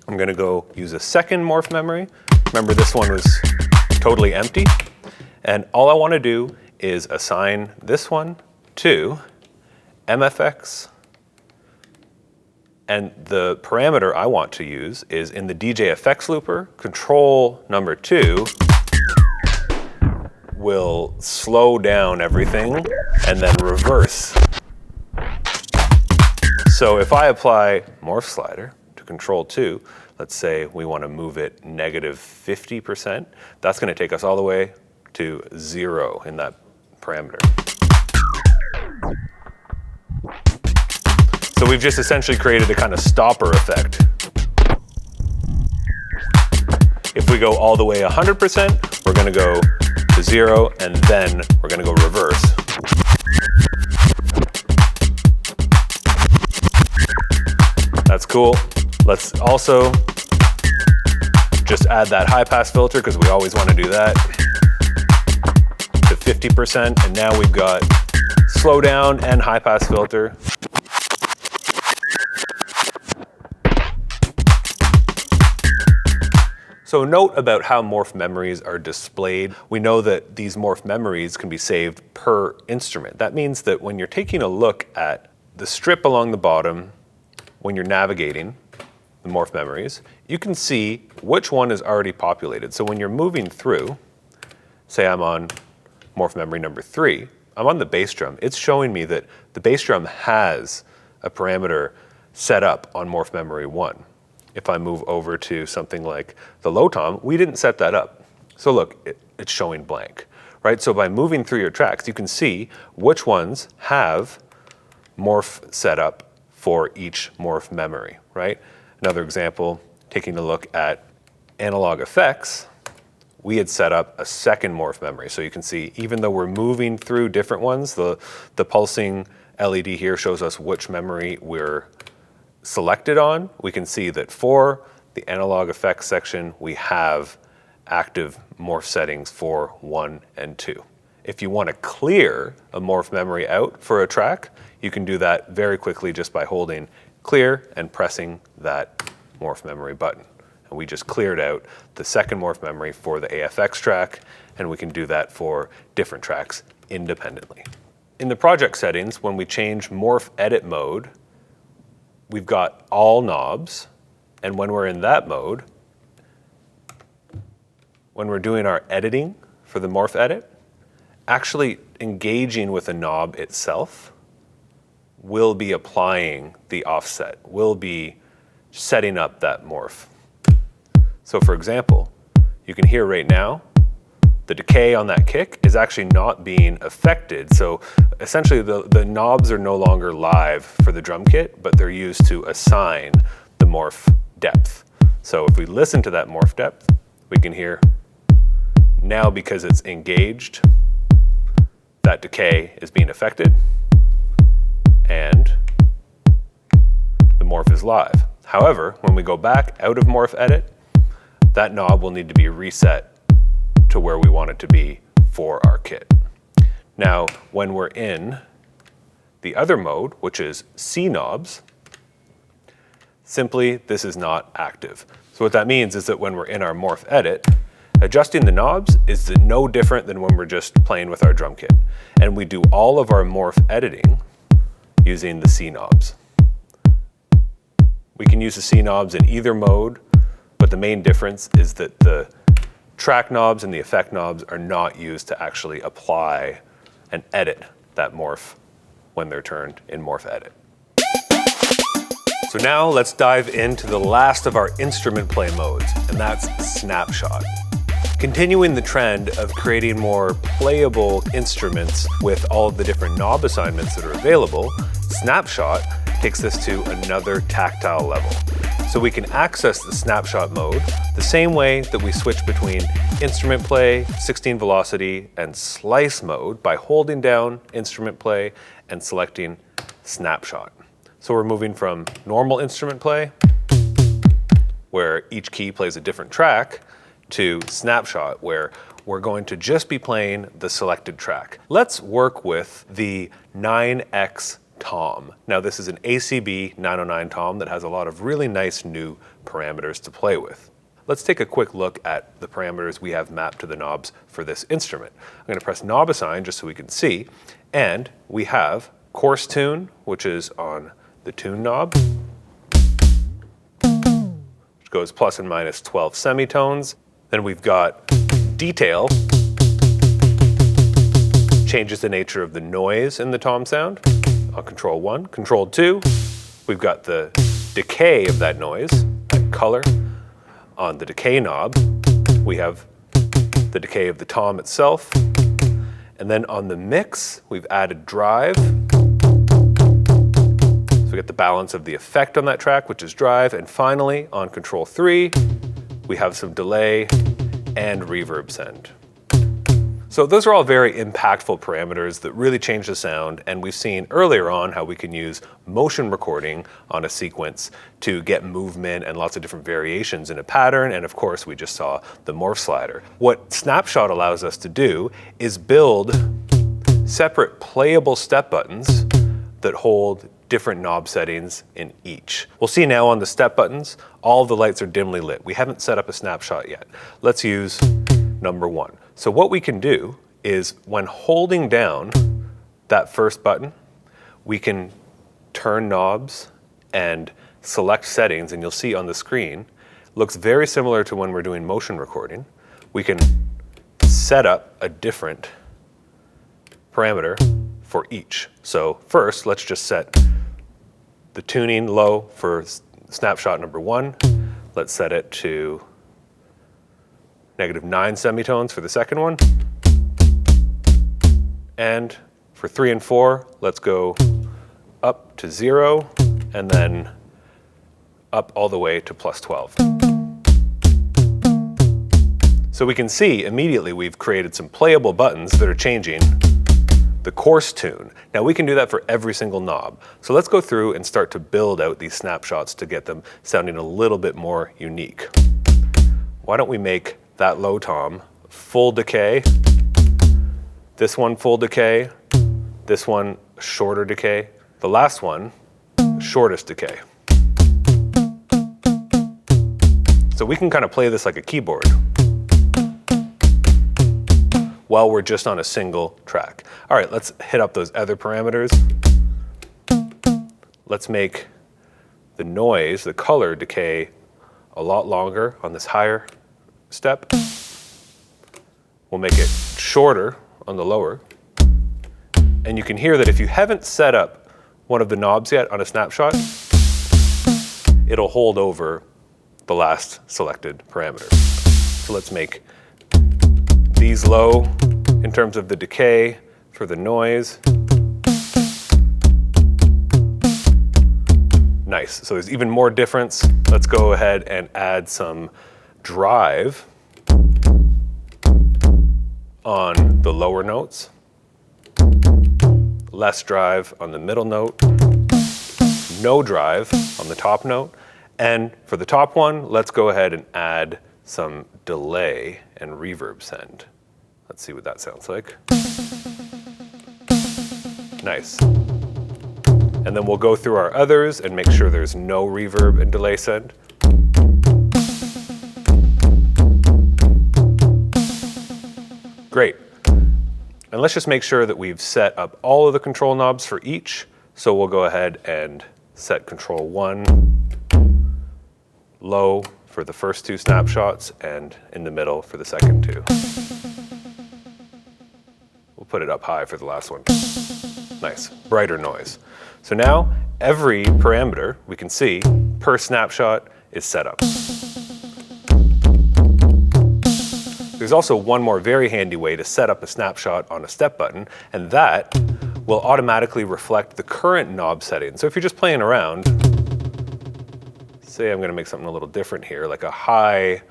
I'm going to go use a second morph memory. Remember, this one was totally empty. And all I want to do is assign this one to MFX, and the parameter I want to use is in the DJ effects looper, control number 2 will slow down everything and then reverse. So if I apply Morph Slider to control 2, let's say we want to move it negative 50%, that's going to take us all the way to 0 in that parameter. So we've just essentially created a kind of stopper effect. If we go all the way 100%, we're going to go to 0, and then we're going to go reverse. That's cool. Let's also just add that high pass filter because we always want to do that to 50%, and now we've got slow down and high pass filter. So note about how morph memories are displayed. We know that these morph memories can be saved per instrument. That means that when you're taking a look at the strip along the bottom, when you're navigating the morph memories, you can see which one is already populated. So when you're moving through, say I'm on morph memory number 3, I'm on the bass drum. It's showing me that the bass drum has a parameter set up on morph memory 1. If I move over to something like the low tom, we didn't set that up. So look, it's showing blank, right? So by moving through your tracks, you can see which ones have morph set up for each morph memory, right? Another example, taking a look at analog effects, we had set up a second morph memory. So you can see, even though we're moving through different ones, the pulsing LED here shows us which memory we're selected on. We can see that for the analog effects section, we have active morph settings for 1 and 2. If you want to clear a morph memory out for a track, you can do that very quickly just by holding clear and pressing that morph memory button. And we just cleared out the second morph memory for the AFX track, and we can do that for different tracks independently. In the project settings, when we change morph edit mode, we've got all knobs, and when we're in that mode, when we're doing our editing for the morph edit, actually engaging with the knob itself will be applying the offset, will be setting up that morph. So for example, you can hear right now, the decay on that kick is actually not being affected. So essentially the knobs are no longer live for the drum kit, but they're used to assign the morph depth. So if we listen to that morph depth, we can hear now, because it's engaged, that decay is being affected and the morph is live. However, when we go back out of morph edit, that knob will need to be reset to where we want it to be for our kit. Now, when we're in the other mode, which is C knobs, simply this is not active. So what that means is that when we're in our morph edit, adjusting the knobs is no different than when we're just playing with our drum kit. And we do all of our morph editing using the C knobs. We can use the C knobs in either mode, but the main difference is that the track knobs and the effect knobs are not used to actually apply and edit that morph when they're turned in morph edit. So now let's dive into the last of our instrument play modes, and that's Snapshot. Continuing the trend of creating more playable instruments with all of the different knob assignments that are available, Snapshot takes this to another tactile level. So we can access the Snapshot mode the same way that we switch between instrument play, 16 velocity, and slice mode by holding down instrument play and selecting Snapshot. So we're moving from normal instrument play, where each key plays a different track, to Snapshot, where we're going to just be playing the selected track. Let's work with the 9X tom. Now this is an ACB 909 tom that has a lot of really nice new parameters to play with. Let's take a quick look at the parameters we have mapped to the knobs for this instrument. I'm going to press knob assign just so we can see, and we have coarse tune, which is on the tune knob, which goes plus and minus 12 semitones. Then we've got detail, changes the nature of the noise in the tom sound on control 1. Control 2, we've got the decay of that noise, that color. On the decay knob, we have the decay of the tom itself. And then on the mix, we've added drive. We get the balance of the effect on that track, which is drive. And finally, on control 3, we have some delay and reverb send. So those are all very impactful parameters that really change the sound, and we've seen earlier on how we can use motion recording on a sequence to get movement and lots of different variations in a pattern, and of course we just saw the Morph Slider. What Snapshot allows us to do is build separate playable step buttons that hold different knob settings in each. We'll see now on the step buttons, all of the lights are dimly lit. We haven't set up a snapshot yet. Let's use number 1. So what we can do is when holding down that first button, we can turn knobs and select settings, and you'll see on the screen, looks very similar to when we're doing motion recording. We can set up a different parameter for each. So first, let's just set the tuning low for snapshot number 1. Let's set it to -9 semitones for the second one. And for 3 and 4, let's go up to 0 and then up all the way to +12. So we can see immediately we've created some playable buttons that are changing the coarse tune. Now we can do that for every single knob. So let's go through and start to build out these snapshots to get them sounding a little bit more unique. Why don't we make that low tom full decay, this one full decay, this one shorter decay, the last one shortest decay. So we can kind of play this like a keyboard while we're just on a single track. All right, let's hit up those other parameters. Let's make the noise, the color decay, a lot longer on this higher step. We'll make it shorter on the lower. And you can hear that if you haven't set up one of the knobs yet on a snapshot, it'll hold over the last selected parameter. So let's make these low in terms of the decay for the noise. Nice, so there's even more difference. Let's go ahead and add some drive on the lower notes, less drive on the middle note, no drive on the top note, and for the top one, let's go ahead and add some delay and reverb send. Let's see what that sounds like. Nice. And then we'll go through our others and make sure there's no reverb and delay send. Great. And let's just make sure that we've set up all of the control knobs for each. So we'll go ahead and set control 1 low for the first 2 snapshots and in the middle for the second 2. We'll put it up high for the last one. Nice, brighter noise. So now every parameter we can see per snapshot is set up. There's also one more very handy way to set up a snapshot on a step button, and that will automatically reflect the current knob setting. So if you're just playing around, say I'm gonna make something a little different here, like a high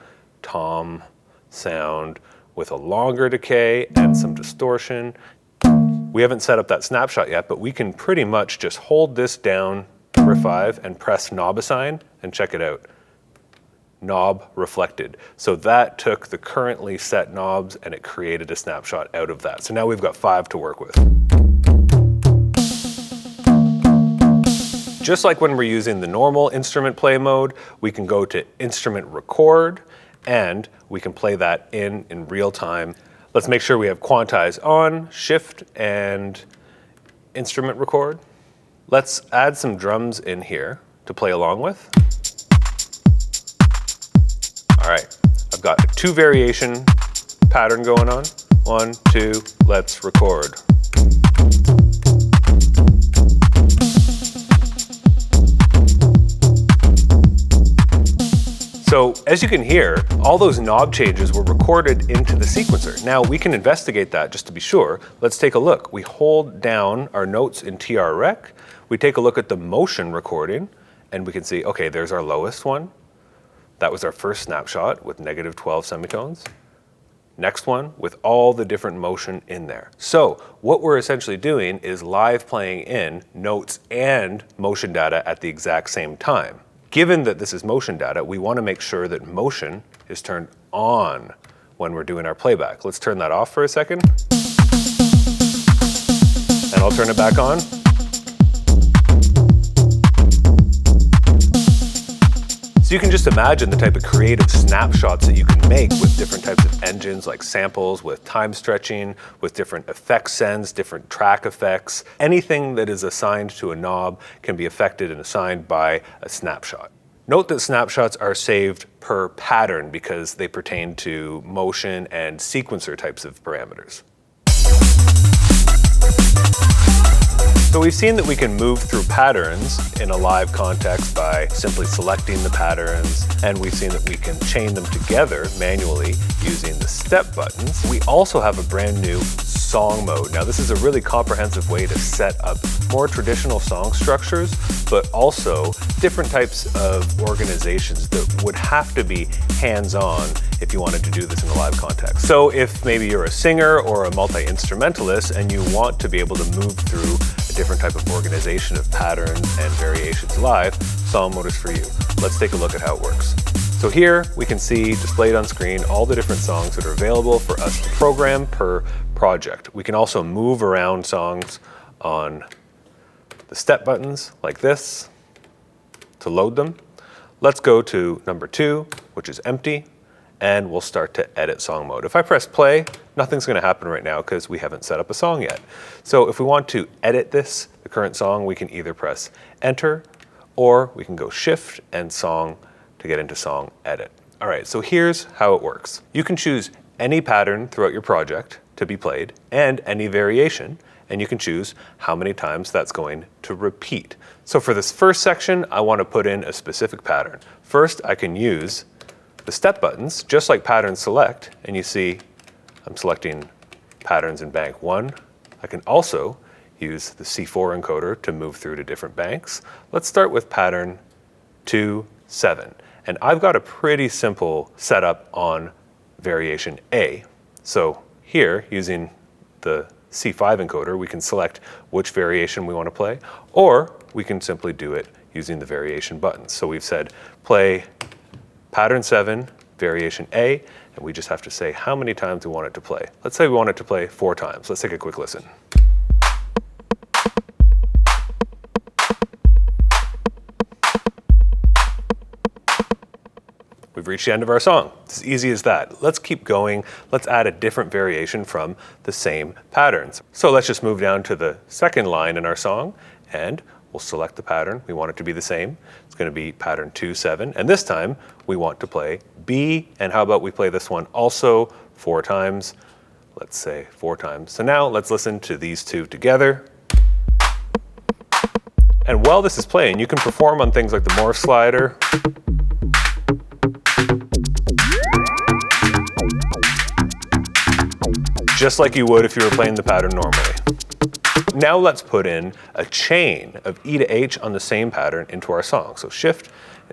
tom sound with a longer decay and some distortion. We haven't set up that snapshot yet, but we can pretty much just hold this down, number 5, and press knob assign, and check it out. Knob reflected. So that took the currently set knobs and it created a snapshot out of that. So now we've got 5 to work with. Just like when we're using the normal instrument play mode, we can go to instrument record and we can play that in real time. Let's make sure we have quantize on, shift, and instrument record. Let's add some drums in here to play along with. All right, I've got a 2 variation pattern going on. 1, 2, let's record. So as you can hear, all those knob changes were recorded into the sequencer. Now we can investigate that just to be sure. Let's take a look. We hold down our notes in TR-Rec. We take a look at the motion recording and we can see, okay, there's our lowest one. That was our first snapshot with -12 semitones. Next one with all the different motion in there. So what we're essentially doing is live playing in notes and motion data at the exact same time. Given that this is motion data, we want to make sure that motion is turned on when we're doing our playback. Let's turn that off for a second. And I'll turn it back on. So you can just imagine the type of creative snapshots that you can make with different types of engines like samples, with time stretching, with different effect sends, different track effects. Anything that is assigned to a knob can be affected and assigned by a snapshot. Note that snapshots are saved per pattern because they pertain to motion and sequencer types of parameters. So we've seen that we can move through patterns in a live context by simply selecting the patterns, and we've seen that we can chain them together manually using the step buttons. We also have a brand new song mode. Now this is a really comprehensive way to set up more traditional song structures, but also different types of organizations that would have to be hands-on if you wanted to do this in a live context. So if maybe you're a singer or a multi-instrumentalist and you want to be able to move through a different type of organization of patterns and variations live, song mode is for you. Let's take a look at how it works. So here we can see displayed on screen all the different songs that are available for us to program per project. We can also move around songs on the step buttons like this to load them. Let's go to number 2, which is empty, and we'll start to edit song mode. If I press play, nothing's gonna happen right now because we haven't set up a song yet. So if we want to edit this, the current song, we can either press enter or we can go shift and song to get into song edit. All right, so here's how it works. You can choose any pattern throughout your project to be played and any variation, and you can choose how many times that's going to repeat. So for this first section, I want to put in a specific pattern. First, I can use the step buttons, just like pattern select, and you see I'm selecting patterns in bank 1. I can also use the C4 encoder to move through to different banks. Let's start with pattern 2-7. And I've got a pretty simple setup on variation A. So here, using the C5 encoder, we can select which variation we want to play, or we can simply do it using the variation buttons. So we've said play pattern 7, variation A, and we just have to say how many times we want it to play. Let's say we want it to play 4 times. Let's take a quick listen. We've reached the end of our song. It's as easy as that. Let's keep going. Let's add a different variation from the same patterns. So let's just move down to the second line in our song, and we'll select the pattern. We want it to be the same. It's going to be pattern 2-7, and this time we want to play B, and how about we play this one also 4 times. Let's say 4 times. So now let's listen to these two together. And while this is playing, you can perform on things like the Morph Slider, just like you would if you were playing the pattern normally. Now let's put in a chain of E to H on the same pattern into our song. So Shift,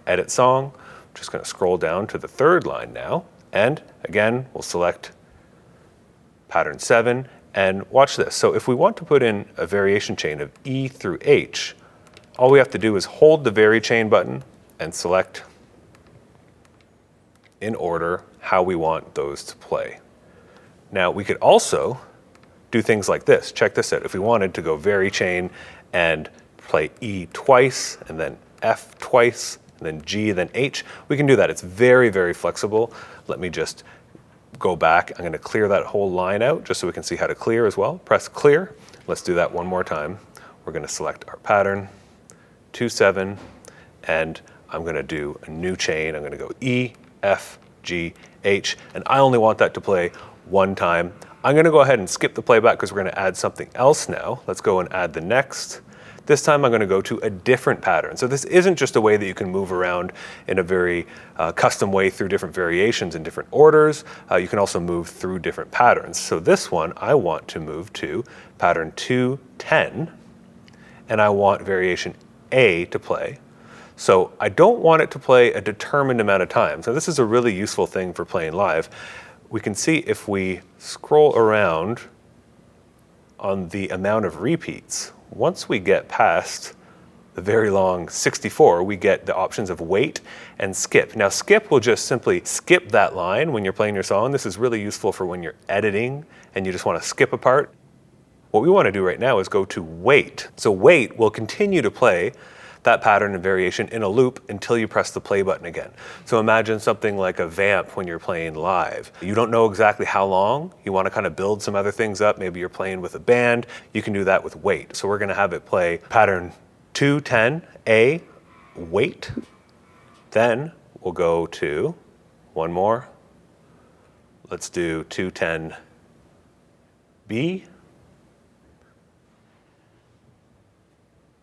Edit Song. I'm just going to scroll down to the third line now. And again, we'll select pattern 7. And watch this. So if we want to put in a variation chain of E through H, all we have to do is hold the Vary Chain button and select in order how we want those to play. Now we could also do things like this. Check this out. If we wanted to go Vary Chain and play E twice, and then F twice, and then G, then H, we can do that. It's very, very flexible. Let me just go back. I'm going to clear that whole line out just so we can see how to clear as well. Press clear. Let's do that one more time. We're going to select our pattern, 2-7, and I'm going to do a new chain. I'm going to go E, F, G, H, and I only want that to play 1 time. I'm going to go ahead and skip the playback because we're going to add something else now. Let's go and add the next. This time I'm going to go to a different pattern. So this isn't just a way that you can move around in a very custom way through different variations in different orders. You can also move through different patterns. So this one I want to move to pattern 2-10, and I want variation A to play. So I don't want it to play a determined amount of times. Now this is a really useful thing for playing live. We can see if we scroll around on the amount of repeats, once we get past the very long 64, we get the options of wait and skip. Now skip will just simply skip that line when you're playing your song. This is really useful for when you're editing and you just want to skip a part. What we want to do right now is go to wait. So wait will continue to play that pattern and variation in a loop until you press the play button again. So imagine something like a vamp when you're playing live. You don't know exactly how long. You want to kind of build some other things up. Maybe you're playing with a band. You can do that with wait. So we're going to have it play pattern 2-10, A, wait. Then we'll go to one more. Let's do 2-10, B.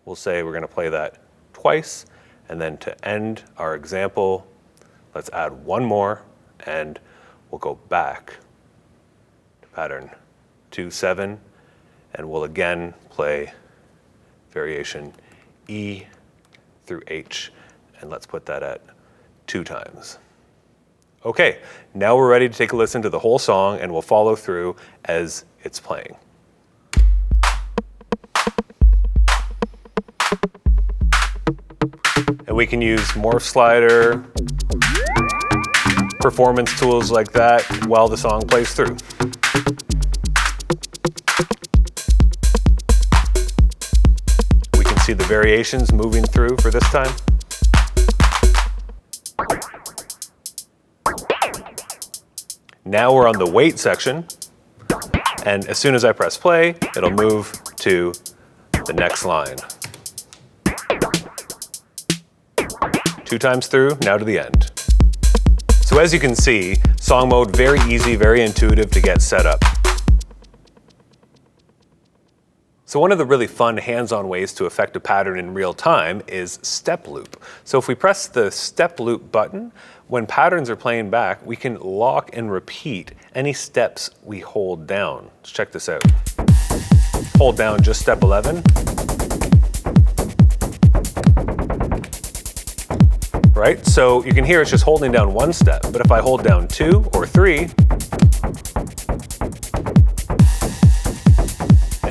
We'll say we're going to play that twice, and then to end our example, let's add one more, and we'll go back to pattern 2-7, and we'll again play variation E through H, and let's put that at 2 times. Okay, now we're ready to take a listen to the whole song, and we'll follow through as it's playing. And we can use Morph Slider, performance tools like that while the song plays through. We can see the variations moving through for this time. Now we're on the wait section, and as soon as I press play, it'll move to the next line. 2 times through, now to the end. So as you can see, song mode, very easy, very intuitive to get set up. So one of the really fun hands-on ways to affect a pattern in real time is step loop. So if we press the step loop button, when patterns are playing back, we can lock and repeat any steps we hold down. Let's check this out. Hold down just step 11. Right? So you can hear it's just holding down one step, but if I hold down 2 or 3,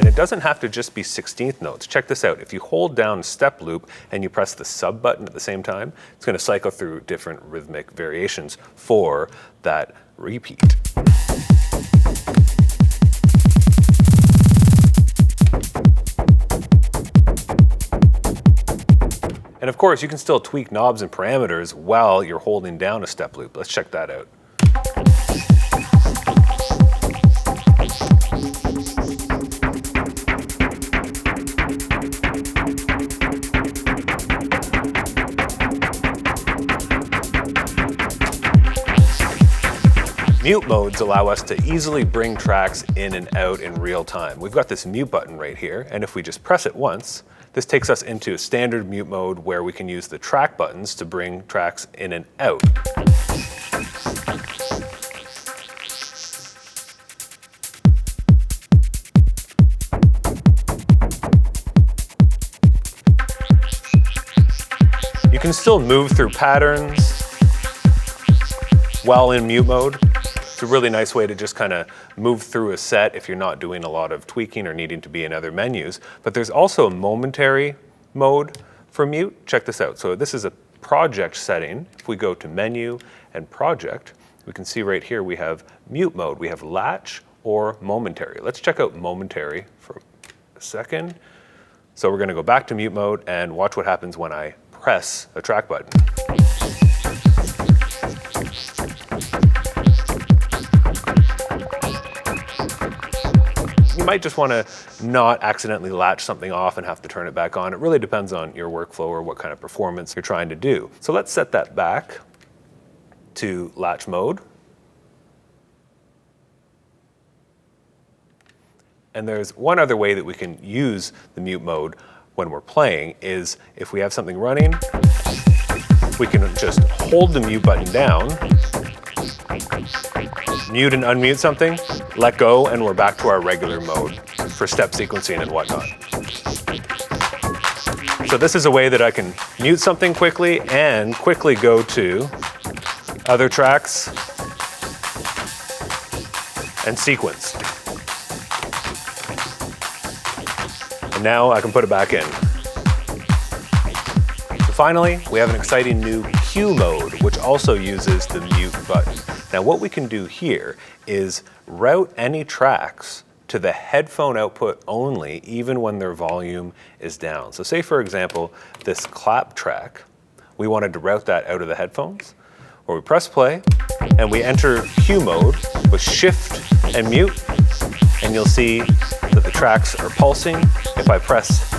it doesn't have to just be 16th notes. Check this out. If you hold down step loop and you press the sub button at the same time, it's going to cycle through different rhythmic variations for that repeat. And of course, you can still tweak knobs and parameters while you're holding down a step loop. Let's check that out. Mute modes allow us to easily bring tracks in and out in real time. We've got this mute button right here, and if we just press it once, this takes us into a standard mute mode where we can use the track buttons to bring tracks in and out. You can still move through patterns while in mute mode. It's a really nice way to just kind of move through a set if you're not doing a lot of tweaking or needing to be in other menus. But there's also a momentary mode for mute. Check this out. So this is a project setting. If we go to menu and project, we can see right here we have mute mode. We have latch or momentary. Let's check out momentary for a second. So we're going to go back to mute mode and watch what happens when I press a track button. You might just want to not accidentally latch something off and have to turn it back on. It really depends on your workflow or what kind of performance you're trying to do. So let's set that back to latch mode. And there's one other way that we can use the mute mode when we're playing is if we have something running, we can just hold the mute button down, mute and unmute something, let go, and we're back to our regular mode for step sequencing and whatnot. So this is a way that I can mute something quickly and quickly go to other tracks and sequence. And now I can put it back in. So finally, we have an exciting new cue mode, which also uses the mute button. Now what we can do here is route any tracks to the headphone output only, even when their volume is down. So say for example, this clap track, we wanted to route that out of the headphones, where we press play and we enter cue mode with shift and mute, and you'll see that the tracks are pulsing. If I press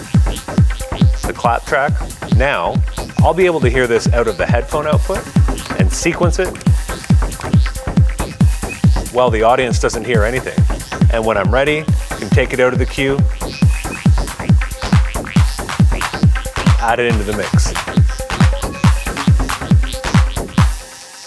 the clap track, now I'll be able to hear this out of the headphone output and sequence it while the audience doesn't hear anything. And when I'm ready, I can take it out of the cue, add it into the mix.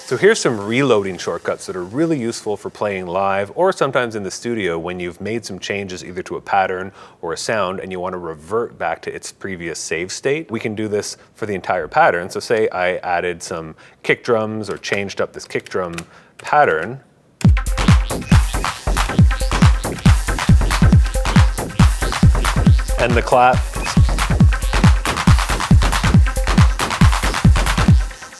So here's some reloading shortcuts that are really useful for playing live or sometimes in the studio when you've made some changes either to a pattern or a sound and you want to revert back to its previous save state. We can do this for the entire pattern. So say I added some kick drums or changed up this kick drum pattern. And the clap.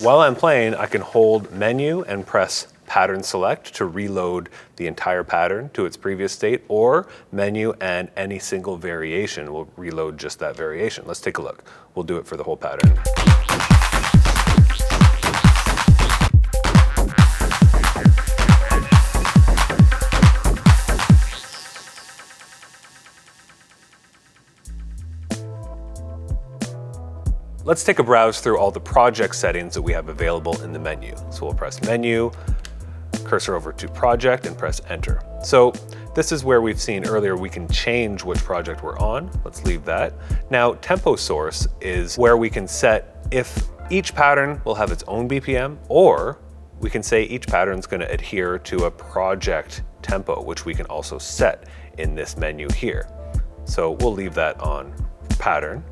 While I'm playing, I can hold menu and press pattern select to reload the entire pattern to its previous state, or menu and any single variation will reload just that variation. Let's take a look. We'll do it for the whole pattern. Let's take a browse through all the project settings that we have available in the menu. So we'll press menu, cursor over to project, and press enter. So this is where we've seen earlier we can change which project we're on. Let's leave that. Now, tempo source is where we can set if each pattern will have its own BPM, or we can say each pattern is going to adhere to a project tempo, which we can also set in this menu here. So we'll leave that on pattern.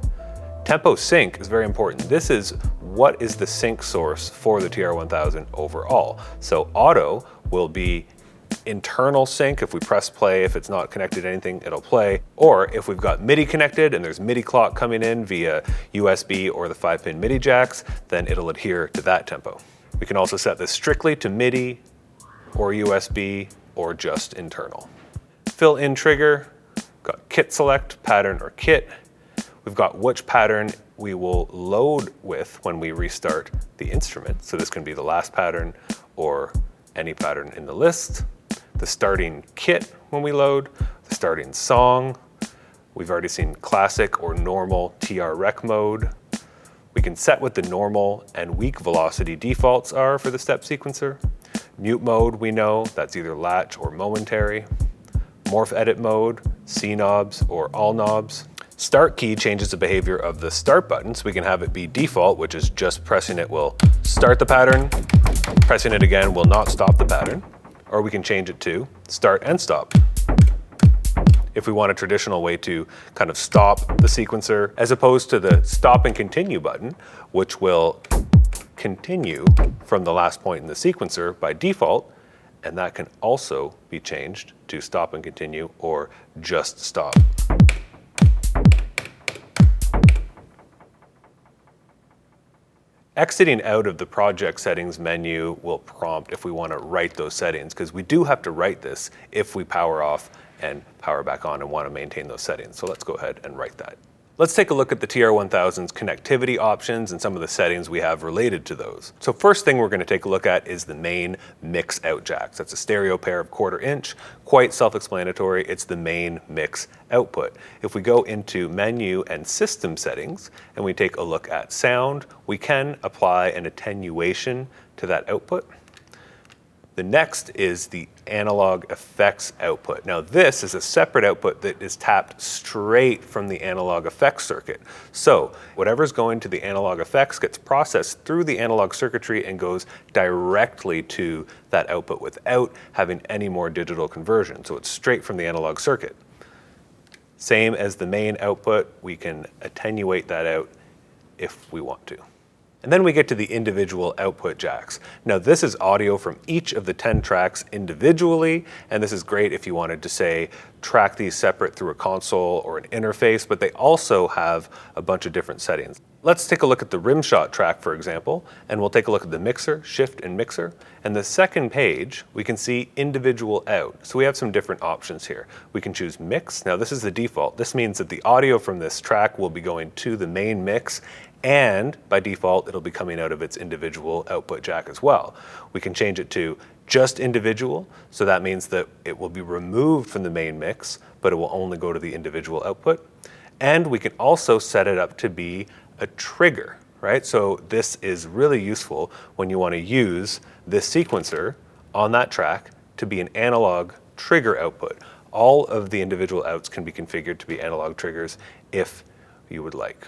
Tempo sync is very important. This is what is the sync source for the TR-1000 overall. So auto will be internal sync. If we press play, if it's not connected to anything, it'll play. Or if we've got MIDI connected and there's MIDI clock coming in via USB or the 5-pin MIDI jacks, then it'll adhere to that tempo. We can also set this strictly to MIDI or USB or just internal. Fill in trigger, got kit select, pattern or kit. We've got which pattern we will load with when we restart the instrument. So this can be the last pattern or any pattern in the list. The starting kit when we load, the starting song. We've already seen classic or normal TR rec mode. We can set what the normal and weak velocity defaults are for the step sequencer. Mute mode, we know that's either latch or momentary. Morph edit mode, C knobs or all knobs. Start key changes the behavior of the start button, so we can have it be default, which is just pressing it will start the pattern. Pressing it again will not stop the pattern. Or we can change it to start and stop. If we want a traditional way to kind of stop the sequencer, as opposed to the stop and continue button, which will continue from the last point in the sequencer by default, and that can also be changed to stop and continue or just stop. Exiting out of the project settings menu will prompt if we want to write those settings, because we do have to write this if we power off and power back on and want to maintain those settings. So let's go ahead and write that. Let's take a look at the TR-1000's connectivity options and some of the settings we have related to those. So first thing we're going to take a look at is the main mix out jacks. That's a stereo pair of 1/4 inch, quite self-explanatory. It's the main mix output. If we go into menu and system settings and we take a look at sound, we can apply an attenuation to that output. The next is the analog effects output. Now this is a separate output that is tapped straight from the analog effects circuit. So whatever's going to the analog effects gets processed through the analog circuitry and goes directly to that output without having any more digital conversion. So it's straight from the analog circuit. Same as the main output, we can attenuate that out if we want to. And then we get to the individual output jacks. Now this is audio from each of the 10 tracks individually, and this is great if you wanted to say track these separate through a console or an interface, but they also have a bunch of different settings. Let's take a look at the rimshot track, for example, and we'll take a look at the mixer, shift and mixer. And the second page, we can see individual out. So we have some different options here. We can choose mix. Now this is the default. This means that the audio from this track will be going to the main mix, and by default, it'll be coming out of its individual output jack as well. We can change it to just individual, so that means that it will be removed from the main mix, but it will only go to the individual output. And we can also set it up to be a trigger, right? So this is really useful when you want to use this sequencer on that track to be an analog trigger output. All of the individual outs can be configured to be analog triggers if you would like.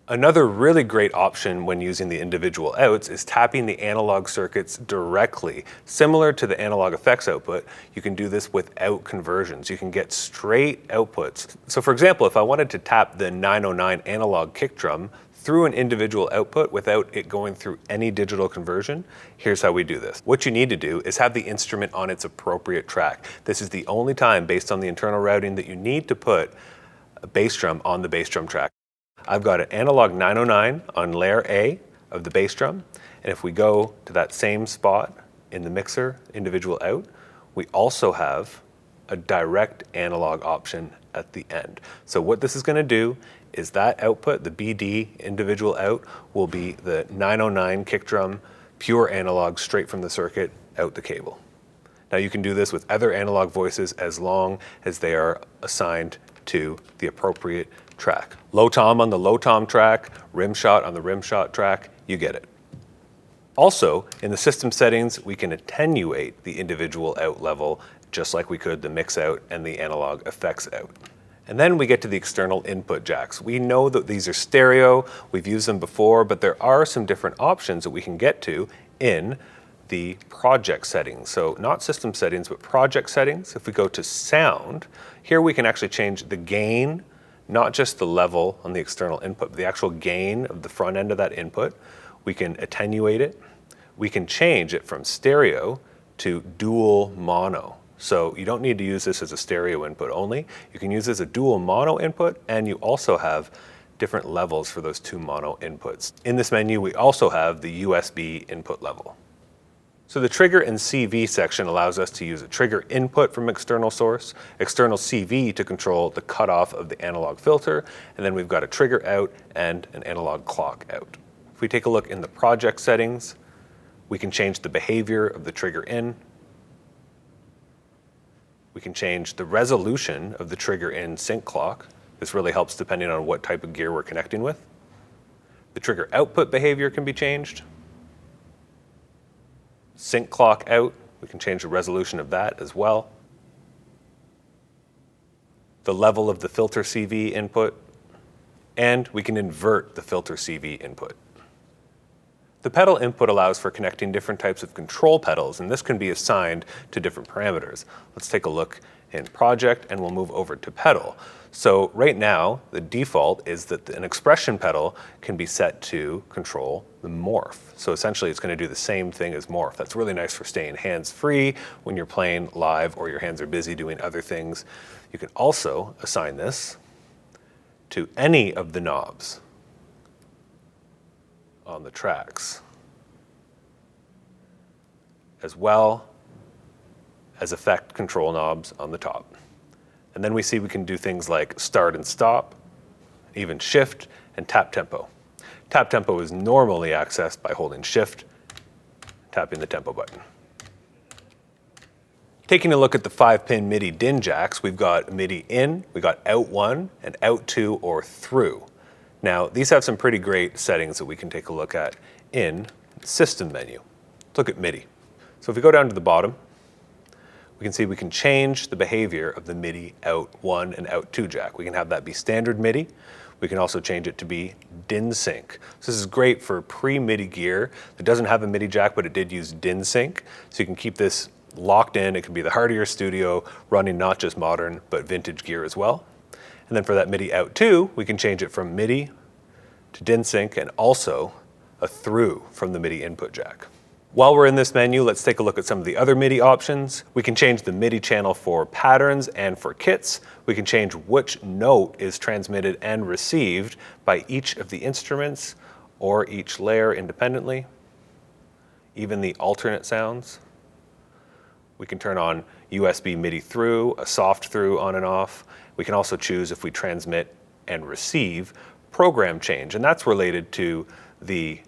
Another really great option when using the individual outs is tapping the analog circuits directly. Similar to the analog effects output, you can do this without conversions. You can get straight outputs. So for example, if I wanted to tap the 909 analog kick drum through an individual output without it going through any digital conversion, here's how we do this. What you need to do is have the instrument on its appropriate track. This is the only time, based on the internal routing, that you need to put a bass drum on the bass drum track. I've got an analog 909 on layer A of the bass drum, and if we go to that same spot in the mixer, individual out, we also have a direct analog option at the end. So what this is going to do is that output, the BD individual out, will be the 909 kick drum, pure analog straight from the circuit out the cable. Now you can do this with other analog voices as long as they are assigned to the appropriate track. Low tom on the low tom track, rim shot on the rim shot track, you get it. Also, in the system settings, we can attenuate the individual out level just like we could the mix out and the analog effects out. And then we get to the external input jacks. We know that these are stereo, we've used them before, but there are some different options that we can get to in the project settings. So not system settings, but project settings. If we go to sound, here we can actually change the gain, not just the level on the external input, but the actual gain of the front end of that input. We can attenuate it. We can change it from stereo to dual mono. So you don't need to use this as a stereo input only. You can use this as a dual mono input, and you also have different levels for those two mono inputs. In this menu, we also have the USB input level. So the trigger and CV section allows us to use a trigger input from external source, external CV to control the cutoff of the analog filter, and then we've got a trigger out and an analog clock out. If we take a look in the project settings, we can change the behavior of the trigger in. We can change the resolution of the trigger in sync clock. This really helps depending on what type of gear we're connecting with. The trigger output behavior can be changed. Sync clock out, we can change the resolution of that as well. The level of the filter CV input, and we can invert the filter CV input. The pedal input allows for connecting different types of control pedals, and this can be assigned to different parameters. Let's take a look in project, and we'll move over to pedal. So right now, the default is that an expression pedal can be set to control the morph. So essentially, it's going to do the same thing as morph. That's really nice for staying hands-free when you're playing live or your hands are busy doing other things. You can also assign this to any of the knobs on the tracks, as well as effect control knobs on the top. And then we see we can do things like start and stop, even shift and tap tempo. Tap tempo is normally accessed by holding shift, tapping the tempo button. Taking a look at the 5-pin MIDI DIN jacks, we've got MIDI in, we've got out 1 and out 2 or through. Now, these have some pretty great settings that we can take a look at in the system menu. Let's look at MIDI. So if we go down to the bottom, we can see we can change the behavior of the MIDI out 1 and out 2 jack. We can have that be standard MIDI. We can also change it to be DIN sync. So this is great for pre-MIDI gear that doesn't have a MIDI jack, but it did use DIN sync. So you can keep this locked in. It can be the heart of your studio, running not just modern, but vintage gear as well. And then for that MIDI out 2, we can change it from MIDI to DIN sync and also a through from the MIDI input jack. While we're in this menu, let's take a look at some of the other MIDI options. We can change the MIDI channel for patterns and for kits. We can change which note is transmitted and received by each of the instruments or each layer independently, even the alternate sounds. We can turn on USB MIDI through, a soft through on and off. We can also choose if we transmit and receive program change, and that's related to the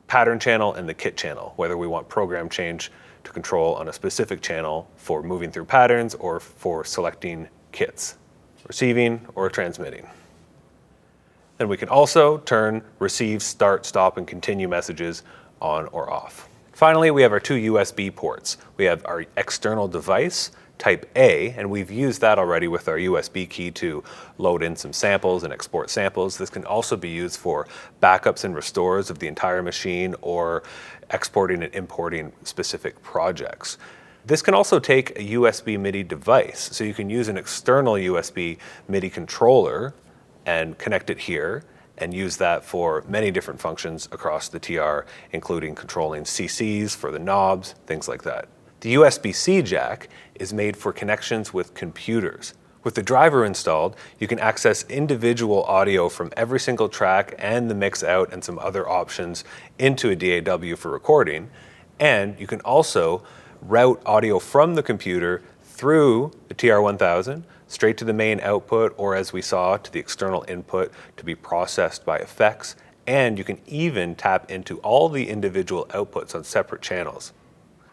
pattern channel and the kit channel, whether we want program change to control on a specific channel for moving through patterns or for selecting kits, receiving or transmitting. Then we can also turn receive, start, stop, and continue messages on or off. Finally, we have our two USB ports. We have our external device, type A, and we've used that already with our USB key to load in some samples and export samples. This can also be used for backups and restores of the entire machine or exporting and importing specific projects. This can also take a USB MIDI device, so you can use an external USB MIDI controller and connect it here and use that for many different functions across the TR, including controlling CCs for the knobs, things like that. The USB-C jack is made for connections with computers. With the driver installed, you can access individual audio from every single track and the mix out and some other options into a DAW for recording. And you can also route audio from the computer through the TR-1000 straight to the main output, or as we saw, to the external input to be processed by effects. And you can even tap into all the individual outputs on separate channels.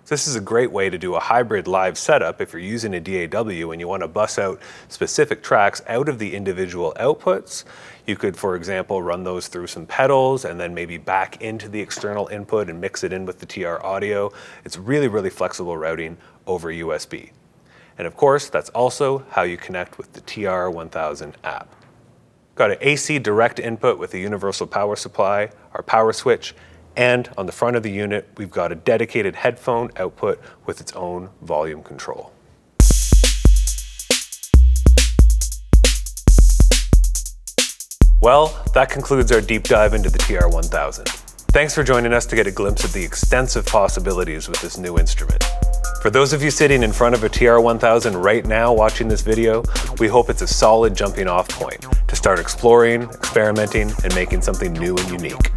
So this is a great way to do a hybrid live setup if you're using a DAW and you want to bus out specific tracks out of the individual outputs. You could, for example, run those through some pedals and then maybe back into the external input and mix it in with the TR audio. It's really, really flexible routing over USB. And of course, that's also how you connect with the TR-1000 app. Got an AC direct input with a universal power supply, our power switch, and on the front of the unit, we've got a dedicated headphone output with its own volume control. Well, that concludes our deep dive into the TR-1000. Thanks for joining us to get a glimpse of the extensive possibilities with this new instrument. For those of you sitting in front of a TR-1000 right now watching this video, we hope it's a solid jumping off point to start exploring, experimenting, and making something new and unique.